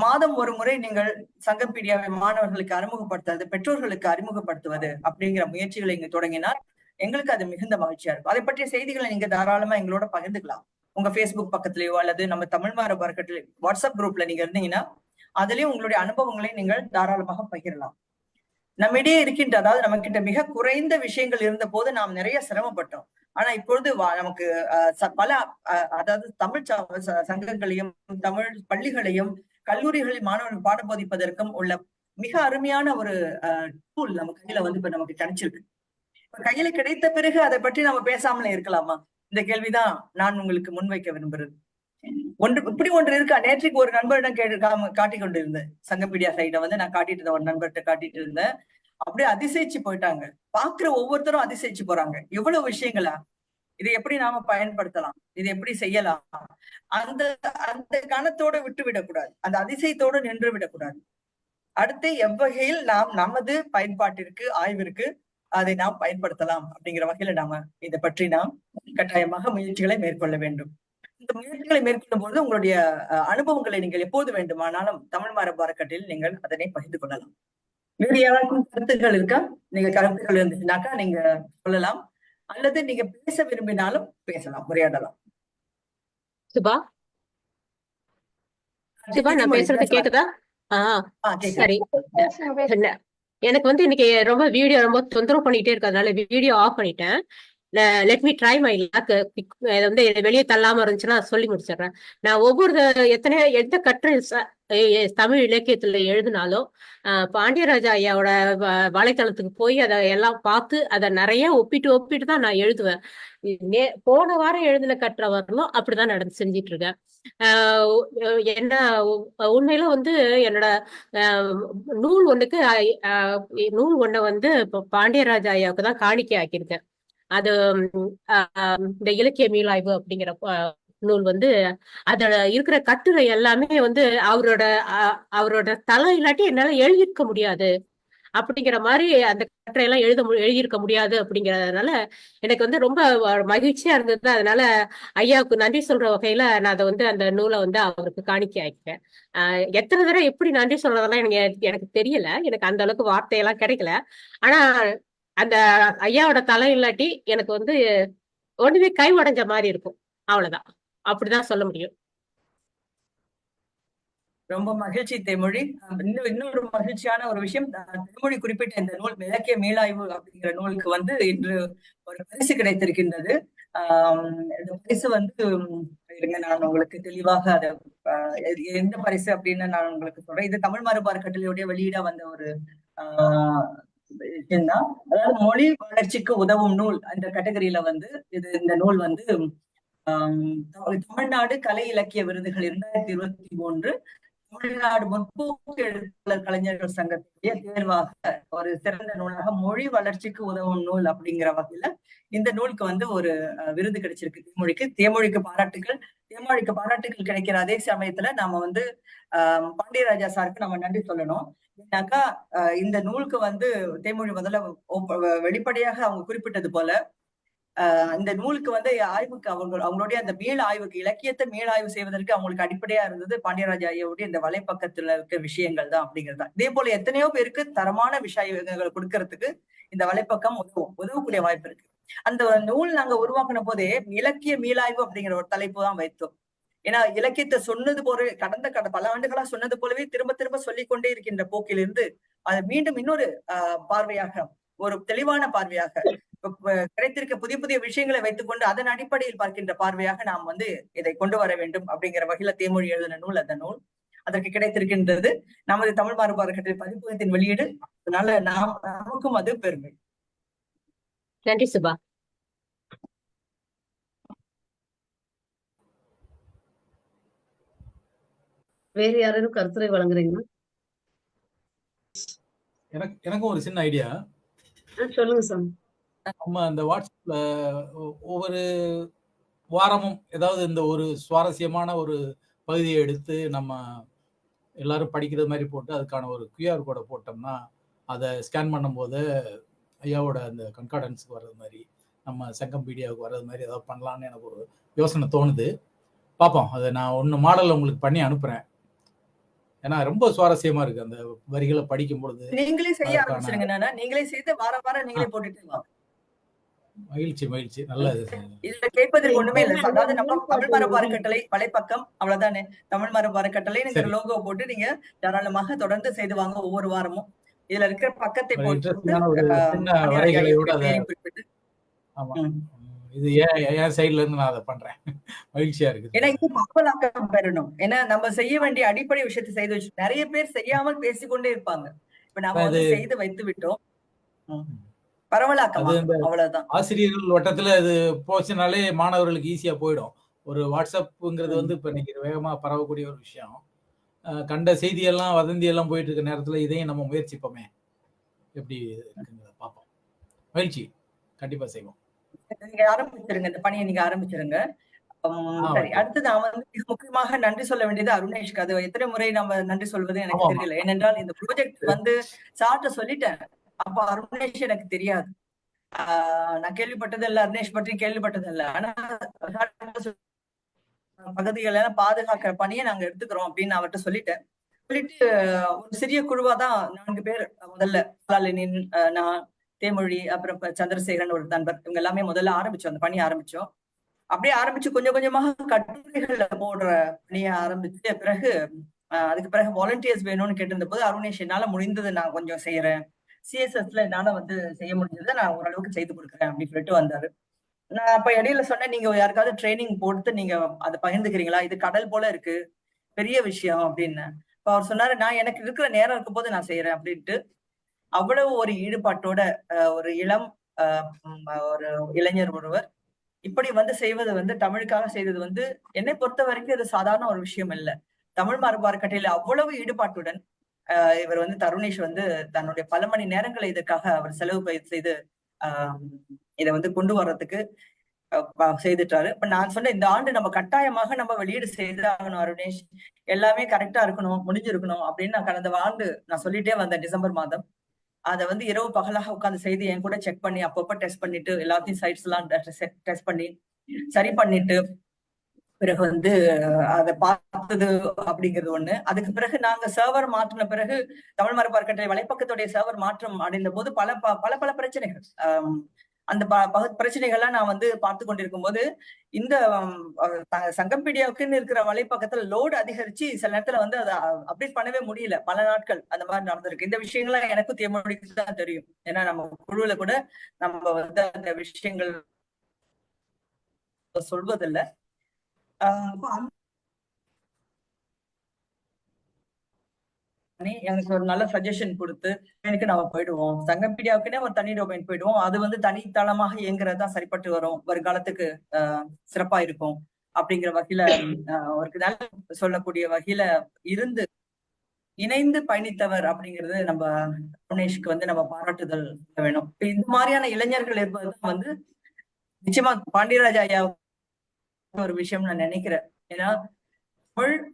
மாதம் ஒரு முறை நீங்கள் சங்கப்பீடியாவை மாணவர்களுக்கு அறிமுகப்படுத்துவது, பெற்றோர்களுக்கு அறிமுகப்படுத்துவது அப்படிங்கிற முயற்சிகளை இங்க தொடங்கினால் எங்களுக்கு அது மிகுந்த மகிழ்ச்சியா இருக்கும். அதை பற்றிய செய்திகளை நீங்க தாராளமா எங்களோட பகிர்ந்துக்கலாம். உங்க Facebook பக்கத்திலேயோ அல்லது நம்ம தமிழ் மரபு அறக்கட்டளை வாட்ஸ்அப் குரூப்ல நீங்க இருந்தீங்கன்னா அதுலயும் உங்களுடைய அனுபவங்களை நீங்கள் தாராளமாக பகிரலாம். நம்மிடையே இருக்கின்ற, அதாவது நம்ம கிட்ட மிக குறைந்த விஷயங்கள் இருந்த போது நாம் நிறைய சிரமப்பட்டோம். ஆனா இப்பொழுது நமக்கு பல அதாவது தமிழ் சங்கங்களையும் தமிழ் பள்ளிகளையும் கல்லூரிகளில் மாணவர்கள் பாடம் போதிப்பதற்கும் உள்ள மிக அருமையான ஒரு டூல் நம்ம கையில வந்து இப்ப நமக்கு கிடைச்சிருக்கு. கையில கிடைத்த பிறகு அதை பற்றி நம்ம பேசாமலே இருக்கலாமா? இந்த கேள்விதான் நான் உங்களுக்கு முன்வைக்க விரும்புறது. இப்படி ஒன்று இருக்கா? நேற்றுக்கு ஒரு நண்பரிடம் காட்டிக் கொண்டிருந்தேன். சங்கப்பீடியா சைட வந்து நான் காட்டிட்டு இருந்தேன், ஒரு நண்பர்கிட்ட காட்டிட்டு இருந்தேன். அப்படியே அதிசயிச்சு போயிட்டாங்க. பாக்குற ஒவ்வொருத்தரும் அதிசயிச்சு போறாங்க. எவ்வளவு விஷயங்களா, இதை எப்படி நாம பயன்படுத்தலாம், இதை எப்படி செய்யலாம், அந்த அந்த கணத்தோட விட்டு விடக்கூடாது, அந்த அதிசயத்தோடு நின்று விடக்கூடாது. அடுத்து எவ்வகையில் நாம் நமது பயன்பாட்டிற்கு, ஆய்விற்கு அதை நாம் பயன்படுத்தலாம் அப்படிங்கிற வகையில நாம இதை பற்றி நாம் கட்டாயமாக முயற்சிகளை மேற்கொள்ள வேண்டும். இந்த முயற்சிகளை மேற்கொள்ளும் போது உங்களுடைய அனுபவங்களை நீங்கள் எப்போது வேண்டுமானாலும் தமிழ் மரபு அறக்கட்டளையில் நீங்கள் அதனை பகிர்ந்து கொள்ளலாம். வேறு யாருக்கும் கருத்துக்கள் இருக்கா? நீங்க கருத்துக்கள் இருந்துச்சுனாக்கா நீங்க சொல்லலாம், அல்லது நீங்க பேச விரும்பினாலும் பேசலாம், உரையாடலாம். சுபா நான் பேசுறது கேக்குதா? சரி. எனக்கு வந்து இன்னைக்கு ரொம்ப வீடியோ ரொம்ப தொந்தரவு பண்ணிட்டே இருக்கிறதுனால வீடியோ ஆஃப் பண்ணிட்டேன். Let me try my luck. வந்து வெளியே தள்ளாம இருந்துச்சுன்னா சொல்லி முடிச்சிடுறேன். நான் ஒவ்வொரு எந்த கற்று தமிழ் இலக்கியத்துல எழுதினாலும் பாண்டியராஜா ஐயாவோட வலைத்தளத்துக்கு போய் அதை எல்லாம் பார்த்து அதை நிறைய ஒப்பிட்டு தான் நான் எழுதுவேன். போன வாரம் எழுதின கற்ற வரலும் அப்படிதான் நடந்து செஞ்சிட்டு இருக்கேன். என்ன உண்மையில வந்து என்னோட நூல் ஒண்ணு வந்து பாண்டியராஜா ஐயாவுக்கு தான் காணிக்கை ஆக்கியிருக்கேன். அது இந்த இலக்கிய மீளாய்வு அப்படிங்கிற நூல் வந்து அதுல இருக்கிற கட்டுரை எல்லாமே வந்து அவரோட தலை இல்லாட்டி என்னால எழுதியிருக்க முடியாது அப்படிங்கிற மாதிரி அந்த கட்டுரையெல்லாம் எழுதியிருக்க முடியாது அப்படிங்கறதுனால எனக்கு வந்து ரொம்ப மகிழ்ச்சியா இருந்தது. அதனால ஐயாவுக்கு நன்றி சொல்ற வகையில நான் அதை வந்து அந்த நூலை வந்து அவருக்கு காணிக்கை ஆக்கிட்டேன். எத்தனை தடவை எப்படி நன்றி சொல்றதெல்லாம் எனக்கு தெரியல, எனக்கு அந்த அளவுக்கு வார்த்தையெல்லாம் கிடைக்கல. ஆனா அந்த ஐயாவோட தலை இல்லாட்டி எனக்கு வந்து ஒண்ணுமே கை உடைஞ்ச மாதிரி இருக்கும், அவ்வளவுதான், அப்படிதான் சொல்ல முடியும். ரொம்ப மகிழ்ச்சி தேமொழி. இன்னொரு மகிழ்ச்சியான ஒரு விஷயம், தேமொழி குறிப்பிட்ட இந்த நூல் இலக்கிய மீளாய்வு அப்படிங்கிற நூலுக்கு வந்து இன்று ஒரு பரிசு கிடைத்திருக்கின்றது. இந்த பரிசு வந்து இருங்க, நான் உங்களுக்கு தெளிவாக அதை எந்த பரிசு அப்படின்னு நான் உங்களுக்கு சொல்றேன். இது தமிழ் மரபு அறக்கட்டளையுடைய வெளியிட வந்த ஒரு விஷயம்தான். அதாவது மொழி வளர்ச்சிக்கு உதவும் நூல் அந்த கேட்டகரியில வந்து இந்த நூல் வந்து தமிழ்நாடு கலை இலக்கிய விருதுகள் 2023 தமிழ்நாடு முற்போக்கு எழுத்தாளர் கலைஞர்கள் சங்கத்துடைய தேர்வாக ஒரு சிறந்த நூலாக மொழி வளர்ச்சிக்கு உதவும் நூல் அப்படிங்கிற வகையில இந்த நூலுக்கு வந்து ஒரு விருது கிடைச்சிருக்கு தேமொழிக்கு. தேமொழிக்கு பாராட்டுகள் கிடைக்கிற அதே சமயத்துல நாம வந்து பாண்டியராஜா சாருக்கு நம்ம நன்றி சொல்லணும். ஏன்னாக்கா இந்த நூலுக்கு வந்து தேமொழி முதல்ல வெளிப்படையாக அவங்க குறிப்பிட்டது போல இந்த நூலுக்கு வந்து ஆய்வுக்கு அவங்களுடைய அந்த மீள் ஆய்வுக்கு இலக்கியத்தை மீள் ஆய்வு செய்வதற்கு அவங்களுக்கு அடிப்படையா இருந்தது பாண்டியராஜா ஐயாவுடைய இந்த வலைப்பக்கத்துல இருக்க விஷயங்கள் தான் அப்படிங்கிறது. இதே போல எத்தனையோ பேருக்கு தரமான விஷயங்கள் கொடுக்கறதுக்கு இந்த வலைப்பக்கம் உதவக்கூடிய வாய்ப்பு இருக்கு. அந்த நூல் நாங்க உருவாக்கின போதே இலக்கிய மீளாய்வு அப்படிங்கிற ஒரு தலைப்பு தான் வைத்தோம். ஏன்னா இலக்கியத்தை சொன்னது போல கடந்த பல ஆண்டுகளா சொன்னது போலவே திரும்ப திரும்ப சொல்லிக்கொண்டே இருக்கின்ற போக்கிலிருந்து அது மீண்டும் இன்னொரு பார்வையாக, ஒரு தெளிவான பார்வையாக, கிடைத்திருக்க புதிய புதிய விஷயங்களை வைத்துக்கொண்டு அதன் அடிப்படையில் பார்க்கின்ற பார்வையாக நாம் வந்து இதை கொண்டு வர வேண்டும் அப்படிங்கிற வகையில தேமொழி எழுதின நூல் அந்த நூல் அதற்கு கிடைத்திருக்கின்றது. நமது தமிழ் மரபு அறக்கட்டளை பதிப்பகத்தின் வெளியீடு. அதனால நமக்கும் அது பெருமை. நன்றி சுபா. வேறு யாரும் கருத்துரை வழங்குறீங்களா? எனக்கும் ஒரு சின்ன ஐடியா. சொல்லுங்க சார். நம்ம அந்த வாட்ஸ்அப்ல ஒவ்வொரு வாரமும் ஏதாவது இந்த ஒரு சுவாரஸ்யமான ஒரு பகுதியை எடுத்து நம்ம எல்லாரும் படிக்கிறது மாதிரி போட்டு அதுக்கான ஒரு QR கோடை போட்டோம்னா அதை ஸ்கேன் பண்ணும்போது ஐயாவோட அந்த கன்கார்டன்ஸுக்கு வர்றது மாதிரி, நம்ம சங்கம் மீடியாவுக்கு வர்றது மாதிரி ஏதாவது பண்ணலான்னு எனக்கு ஒரு யோசனை தோணுது. பார்ப்போம். அதை நான் ஒன்று மாடல் உங்களுக்கு பண்ணி அனுப்புறேன். ஏன்னா ரொம்ப சுவாரஸ்யமா இருக்கு அந்த வரிகளை படிக்கும் பொழுது. நீங்களே செய்ய ஆரம்பிச்சிருங்க. நீங்களே செய்து வாரம் நீங்களே போட்டுட்டு வாங்க. மகிழ்ச்சி. நல்லது. இதுல கேட்பதற்கு ஒண்ணுமே இல்லை. அதாவது நம்ம தமிழ் மரபு அறக்கட்டளை வலைப்பக்கம் அவ்வளவுதானே. தமிழ் மரபு அறக்கட்டளை நீங்க லோகோ போட்டு நீங்க தாராளமாக தொடர்ந்து செய்து வாங்க. ஒவ்வொரு வாரமும் இதுல இருக்கிற பக்கத்தை போட்டு இது என் சைட்ல இருந்து நான் அதை பண்றேன். மகிழ்ச்சியா இருக்கு. ஏன்னா இது பரவலாக்கம் பெறணும். ஏன்னா நம்ம செய்ய வேண்டிய அடிப்படை விஷயத்தை செய்து வச்சு நிறைய பேர் செய்யாமல் பேசிக்கொண்டே இருப்பாங்க. இப்ப நாம வந்து செய்து வைத்து விட்டோம். பரவலாக்கம் அவ்வளவுதான். ஆசிரியர்கள் வட்டத்துல இது போச்சுனாலே மாணவர்களுக்கு ஈஸியா போயிடும். ஒரு வாட்ஸ்அப்ங்கிறது வந்து இப்ப இன்னைக்கு வேகமா பரவக்கூடிய ஒரு விஷயம். கண்ட செய்தியெல்லாம் வதந்தி எல்லாம் போயிட்டு இருக்க நேரத்துல இதையும் நம்ம முயற்சிப்போமே, எப்படி இருக்குங்கிறத பார்ப்போம். மகிழ்ச்சி. கண்டிப்பா செய்வோம். நீங்க ஆரம்பிச்சிருங்க, இந்த பணியை நீங்க ஆரம்பிச்சிருங்க. சரி, அடுத்து நான் வந்து மிக முக்கியமாக நன்றி சொல்ல வேண்டியது அருணேஷ்க்கு. அது எத்தனை முறை நம்ம நன்றி சொல்வது எனக்கு தெரியல. ஏனென்றால் இந்த ப்ராஜெக்ட் வந்து சார்ட்ட சொல்லிட்டேன். அப்ப அருணேஷ் எனக்கு தெரியாது. நான் கேள்விப்பட்டது இல்ல, அருணேஷ் பற்றி கேள்விப்பட்டது இல்ல. ஆனா பகுதிகளை பாதுகாக்கிற பணியை நாங்க எடுத்துக்கிறோம் அப்படின்னு அவர்கிட்ட சொல்லிட்டு ஒரு சிறிய குழுவா தான் 4 பேர் முதல்ல லெனின், நான், தேமொழி, அப்புறம் சந்திரசேகரன் ஒரு நண்பர், இவங்க எல்லாமே முதல்ல ஆரம்பிச்சோம். அந்த பணியை ஆரம்பிச்சோம். அப்படியே ஆரம்பிச்சு கொஞ்சம் கொஞ்சமாக கட்டுரைகள்ல போடுற பணியை ஆரம்பிச்சு பிறகு அதுக்கு பிறகு வாலண்டியர்ஸ் வேணும்னு கேட்டிருந்த போது அருணேஷ் என்னால முடிந்தது நான் கொஞ்சம் செய்யறேன், CSSல என்னால வந்து செய்ய முடிஞ்சதை நான் ஓரளவுக்கு செய்து கொடுக்குறேன் அப்படின்னு சொல்லிட்டு வந்தாரு. நான் அப்ப இடையில சொன்னேன், நீங்க யாருக்காவது ட்ரைனிங் போட்டு நீங்க அதை பகிர்ந்துக்கிறீங்களா, இது கடல் போல இருக்கு, பெரிய விஷயம் அப்படின்னு. இப்ப அவர் சொன்னாரு, நான் எனக்கு இருக்கிற நேரம் இருக்கும் போது நான் செய்யறேன் அப்படின்ட்டு. அவ்வளவு ஒரு ஈடுபாட்டோட ஒரு இளம் ஒரு இளைஞர் ஒருவர் இப்படி வந்து செய்வது வந்து தமிழுக்காக செய்தது வந்து என்னை பொறுத்த வரைக்கும் இது சாதாரண ஒரு விஷயம் இல்லை. தமிழ் மரபு அறக்கட்டளையில அவ்வளவு ஈடுபாட்டுடன் இவர் வந்து தருணேஷ் வந்து தன்னுடைய பல மணி நேரங்களை இதற்காக அவர் செலவு செய்து இதை வந்து கொண்டு வர்றதுக்கு செய்துட்டாரு. இப்ப நான் சொன்ன இந்த ஆண்டு நம்ம கட்டாயமாக நம்ம வெளியீடு செய்தாகணும் அருணேஷ், எல்லாமே கரெக்டா இருக்கணும், முடிஞ்சிருக்கணும் அப்படின்னு நான் கடந்த ஆண்டு நான் சொல்லிட்டே வந்தேன். டிசம்பர் மாதம் அதை வந்து இரவு பகலாக உட்காந்து செய்து என் கூட செக் பண்ணி அப்பப்போ டெஸ்ட் பண்ணிட்டு எல்லாத்தையும் சைட்ஸ் எல்லாம் டெஸ்ட் பண்ணி சரி பண்ணிட்டு பிறகு வந்து அதை பார்த்தது அப்படிங்கிறது ஒண்ணு. அதுக்கு பிறகு நாங்க சர்வர் மாற்றின பிறகு தமிழ் மரபு அறக்கட்டளை வலைப்பக்கத்துடைய சர்வர் மாற்றம் அடைந்த போது பல பிரச்சனைகள். அந்த பிரச்சனைகள்லாம் நான் வந்து பார்த்து கொண்டிருக்கும் போது இந்த சங்கம்பீடியாவுக்குன்னு இருக்கிற வலைப்பக்கத்துல லோடு அதிகரிச்சு சில நேரத்துல வந்து அதை அப்டேட் பண்ணவே முடியல. பல நாட்கள் அந்த மாதிரி நடந்திருக்கு. இந்த விஷயங்கள்லாம் எனக்கும் தேமொழிக்கு தான் தெரியும். ஏன்னா நம்ம குழுவுல கூட நம்ம வந்து அந்த விஷயங்கள் சொல்வதில்லை. எனக்கு ஒரு நல்ல சஜஷன் கொடுத்து எனக்கு நம்ம போயிடுவோம், சங்கம்பீடியாவுக்குன்னே ஒரு தனி டொமைன் போயிடுவோம், அது வந்து தனித்தளமாக இயங்குறதுதான் சரிப்பட்டு வரும், வருங்காலத்துக்கு சிறப்பா இருக்கும் அப்படிங்கிற வகையில ஒரு நல்ல சொல்லக்கூடிய வகையில இருந்து இணைந்து பயணித்தவர் அப்படிங்கிறது நம்ம அருணேஷ்க்கு வந்து நம்ம பாராட்டுதல் வேணும். இப்ப இந்த மாதிரியான இளைஞர்கள் இருப்பதுதான் வந்து நிச்சயமா பாண்டியராஜ ஐயா ஒரு விஷயம் நான் நினைக்கிறேன். ஏன்னா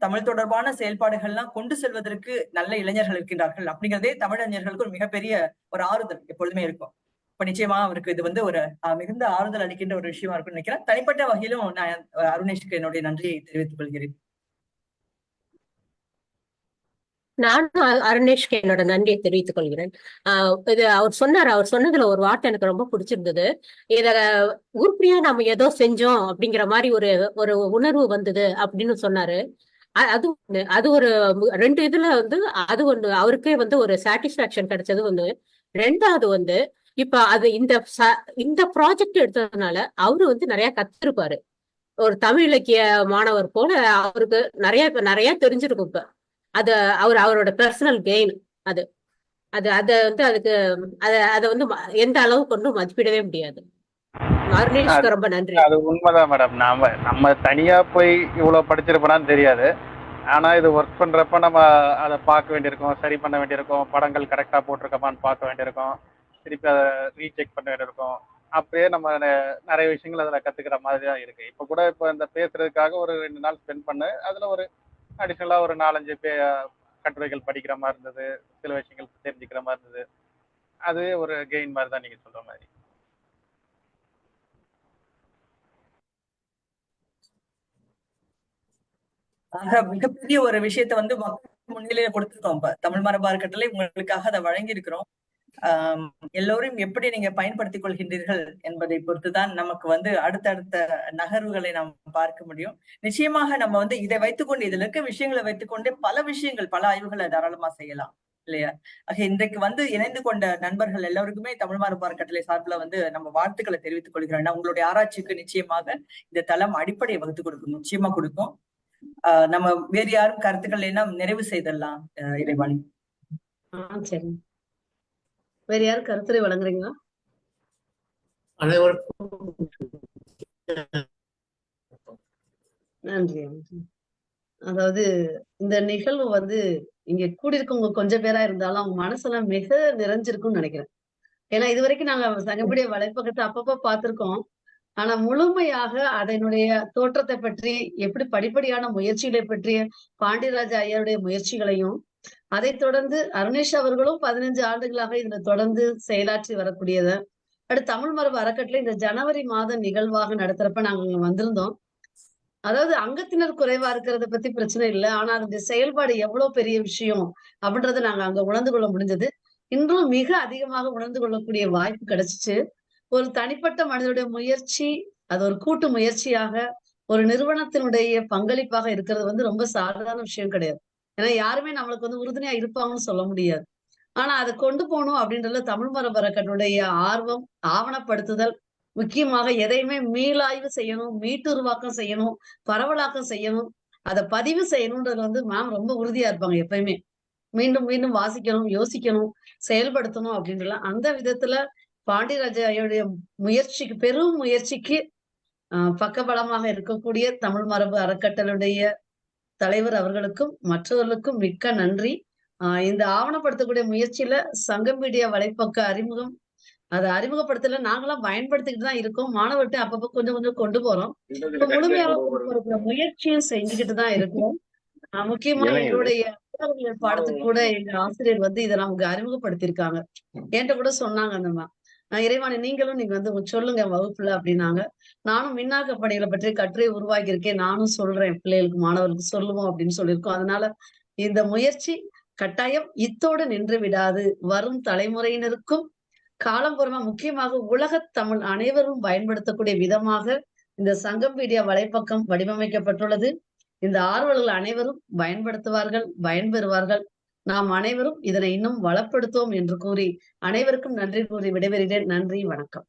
தமிழ் தொடர்பான செயல்பாடுகள்லாம் கொண்டு செல்வதற்கு நல்ல இளைஞர்கள் இருக்கின்றார்கள் அப்படிங்கிறதே தமிழறிஞர்களுக்கு ஒரு மிகப்பெரிய ஒரு ஆறுதல் எப்பொழுதுமே இருக்கும். இப்ப நிச்சயமா அவருக்கு இது வந்து ஒரு மிகுந்த ஆறுதல் அளிக்கின்ற ஒரு விஷயமா இருக்கும்னு நினைக்கிறேன். தனிப்பட்ட வகையிலும் நான் அருணேஷ்க்கு என்னுடைய நன்றியை தெரிவித்துக் கொள்கிறேன். நானும் அருணேஷ்க்கு என்னோட நன்றியை தெரிவித்துக் கொள்கிறேன். இது அவர் சொன்னதுல ஒரு வார்த்தை எனக்கு ரொம்ப பிடிச்சிருந்தது. இத உருப்படியா நம்ம ஏதோ செஞ்சோம் அப்படிங்கிற மாதிரி ஒரு உணர்வு வந்தது அப்படின்னு சொன்னாரு. அது ஒரு 2 இதுல வந்து அது ஒண்ணு அவருக்கே வந்து ஒரு சாட்டிஸ்பாக்சன் கிடைச்சது ஒண்ணு. 2வது வந்து இப்ப அது இந்த ப்ராஜெக்ட் எடுத்ததுனால அவரு வந்து நிறைய கத்திருப்பாரு. ஒரு தமிழ் இலக்கிய மாணவர் போல அவருக்கு நிறைய தெரிஞ்சிருக்கும். இப்ப அது அவரோட பர்சனல் கெயின். அது வந்து அதுக்கு அதை வந்து எந்த அளவு கொண்டு மதிப்பிடவே முடியாது. அருணேஷ்க்கு ரொம்ப நன்றி. அது உண்மைதான் மேடம். நம்ம தனியா போய் இவ்வளவு படிச்சிருப்போம்னு தெரியாது. ஆனா இது ஒர்க் பண்றப்ப நம்ம அதை பார்க்க வேண்டியிருக்கும், சரி பண்ண வேண்டியிருக்கும், படங்கள் கரெக்டா போட்டிருக்கோமான்னு பார்க்க வேண்டியிருக்கும், திருப்பி அதை ரீசெக் பண்ண வேண்டியிருக்கும். அப்படியே நம்ம நிறைய விஷயங்கள் அதில் கத்துக்கிற மாதிரி தான் இருக்கு. இப்போ கூட இந்த பேசுறதுக்காக ஒரு 2 நாள் ஸ்பெண்ட் பண்ணு, அதுல ஒரு அடிஷனலா ஒரு 4-5 கட்டுரைகள் படிக்கிற மாதிரி இருந்தது, சில விஷயங்கள் தெரிஞ்சுக்கிற மாதிரி இருந்தது. அது ஒரு கெயின் மாதிரி தான் நீங்க சொல்ற மாதிரி. மிகப்பெரிய ஒரு விஷயத்த வந்து மக்கள் முன்னிலையில கொடுத்துருக்கோம். இப்ப தமிழ் மரபு அறக்கட்டளை உங்களுக்காக அதை வழங்கி இருக்கிறோம். எல்லோரும் எப்படி நீங்க பயன்படுத்திக் கொள்கின்றீர்கள் என்பதை பொறுத்துதான் நமக்கு வந்து அடுத்தடுத்த நகர்வுகளை நாம் பார்க்க முடியும். நிச்சயமாக நம்ம வந்து இதை வைத்துக்கொண்டு இதுல இருக்க விஷயங்களை வைத்துக்கொண்டே பல ஆய்வுகளை தாராளமா செய்யலாம் இல்லையா? ஆக இன்றைக்கு வந்து இணைந்து கொண்ட நண்பர்கள் எல்லோருக்குமே தமிழ் மரபு அறக்கட்டளை சார்பில் வந்து நம்ம வாழ்த்துக்களை தெரிவித்துக் கொள்கிறோம். உங்களுடைய ஆராய்ச்சிக்கு நிச்சயமாக இந்த தளம் அடிப்படையை வகுத்து கொடுக்கும், நிச்சயமா கொடுக்கும். நம்ம வேறு யாரும் கருத்துக்கள் என்ன நிறைவு செய்தரலாம் இறைவாணி. சரி, வேற யாரும் கருத்துரை வழங்குறீங்களா? அனைவருக்கும் நன்றி. அதாவது இந்த நிகழ்வு வந்து இங்க கூடியிருக்கவங்க கொஞ்சம் பேரா இருந்தாலும் அவங்க மனசெல்லாம் மிக நிறைஞ்சிருக்கும்னு நினைக்கிறேன். ஏன்னா இது வரைக்கும் நாங்க சங்கம்பீடிய வலைப்பக்கத்தை அப்பப்ப பார்த்திருக்கோம். ஆனா முழுமையாக அதனுடைய தோற்றத்தை பற்றி, எப்படி படிப்படியான முயற்சிகளை பற்றிய பாண்டியராஜ ஐயருடைய முயற்சிகளையும், அதைத் தொடர்ந்து அருணேஷ் அவர்களும் 15 ஆண்டுகளாக இதுல தொடர்ந்து செயலாற்றி வரக்கூடியத, அடுத்து தமிழ் மரபு அறக்கட்டளை இந்த ஜனவரி மாத நிகழ்வாக நடத்துறப்ப நாங்க அங்க வந்திருந்தோம். அதாவது அங்கத்தினர் குறைவா இருக்கிறத பத்தி பிரச்சனை இல்லை, ஆனா அதனுடைய செயல்பாடு எவ்வளவு பெரிய விஷயம் அப்படின்றத நாங்க அங்க உணர்ந்து கொள்ள முடிஞ்சது. இன்றும் மிக அதிகமாக உணர்ந்து கொள்ளக்கூடிய வாய்ப்பு கிடைச்சிச்சு. ஒரு தனிப்பட்ட மனிதனுடைய முயற்சி, அது ஒரு கூட்டு முயற்சியாக, ஒரு நிறுவனத்தினுடைய பங்களிப்பாக இருக்கிறது வந்து ரொம்ப சாதாரண விஷயம் கிடையாது. ஏன்னா யாருமே நம்மளுக்கு வந்து உறுதுணையா இருப்பாங்கன்னு சொல்ல முடியாது. ஆனா அதை கொண்டு போகணும் அப்படின்றதுல தமிழ் மரபு அறக்கட்டளையுடைய ஆர்வம், ஆவணப்படுத்துதல், முக்கியமாக எதையுமே மீளாய்வு செய்யணும், மீட்டுருவாக்கம் செய்யணும், பரவலாக்கம் செய்யணும், அதை பதிவு செய்யணும்ன்றதுல வந்து மேம் ரொம்ப உறுதியா இருப்பாங்க எப்பயுமே. மீண்டும் மீண்டும் வாசிக்கணும், யோசிக்கணும், செயல்படுத்தணும் அப்படின்றலாம். அந்த விதத்துல பாண்டியராஜ ஐயாவுடைய முயற்சிக்கு, பெரும் முயற்சிக்கு பக்கபலமாக இருக்கக்கூடிய தமிழ் மரபு அறக்கட்டளையுடைய தலைவர் அவர்களுக்கும் மற்றவர்களுக்கும் மிக்க நன்றி. இந்த ஆவணப்படுத்தக்கூடிய முயற்சியில சங்கம்பீடியா வலைப்பக்க அறிமுகம், அதை அறிமுகப்படுத்தல நாங்களாம் பயன்படுத்திக்கிட்டு தான் இருக்கோம். மாணவர்கிட்ட அப்பப்ப கொஞ்சம் கொஞ்சம் கொண்டு போறோம். இப்ப முழுமையாக கொடுக்கிற முயற்சியும் செஞ்சுக்கிட்டு தான் இருக்கோம். முக்கியமா எங்களுடைய பாடத்துக்கு கூட எங்க ஆசிரியர் வந்து இதை நமக்கு அறிமுகப்படுத்திருக்காங்க. என்கிட்ட கூட சொன்னாங்க அந்த மேம், இறைவாணி நீங்களும் நீங்க வந்து சொல்லுங்க வகுப்புல அப்படின்னாங்க. நானும் மின்னாக்க பணிகளை பற்றி கட்டுரை உருவாக்கி இருக்கேன், நானும் சொல்றேன், பிள்ளைகளுக்கு மாணவர்களுக்கு சொல்லுவோம் அப்படின்னு சொல்லியிருக்கோம். அதனால இந்த முயற்சி கட்டாயம் இத்தோடு நின்று விடாது. வரும் தலைமுறையினருக்கும் காலம்புறமா முக்கியமாக உலகத் தமிழ் அனைவரும் பயன்படுத்தக்கூடிய விதமாக இந்த சங்கம் மீடியா வலைப்பக்கம் வடிவமைக்கப்பட்டுள்ளது. இந்த ஆர்வலர்கள் அனைவரும் பயன்படுத்துவார்கள், பயன்பெறுவார்கள். நாம் அனைவரும் இதனை இன்னும் வளப்படுத்துவோம் என்று கூறி அனைவருக்கும் நன்றி கூறி விடைபெறுகிறேன். நன்றி, வணக்கம்.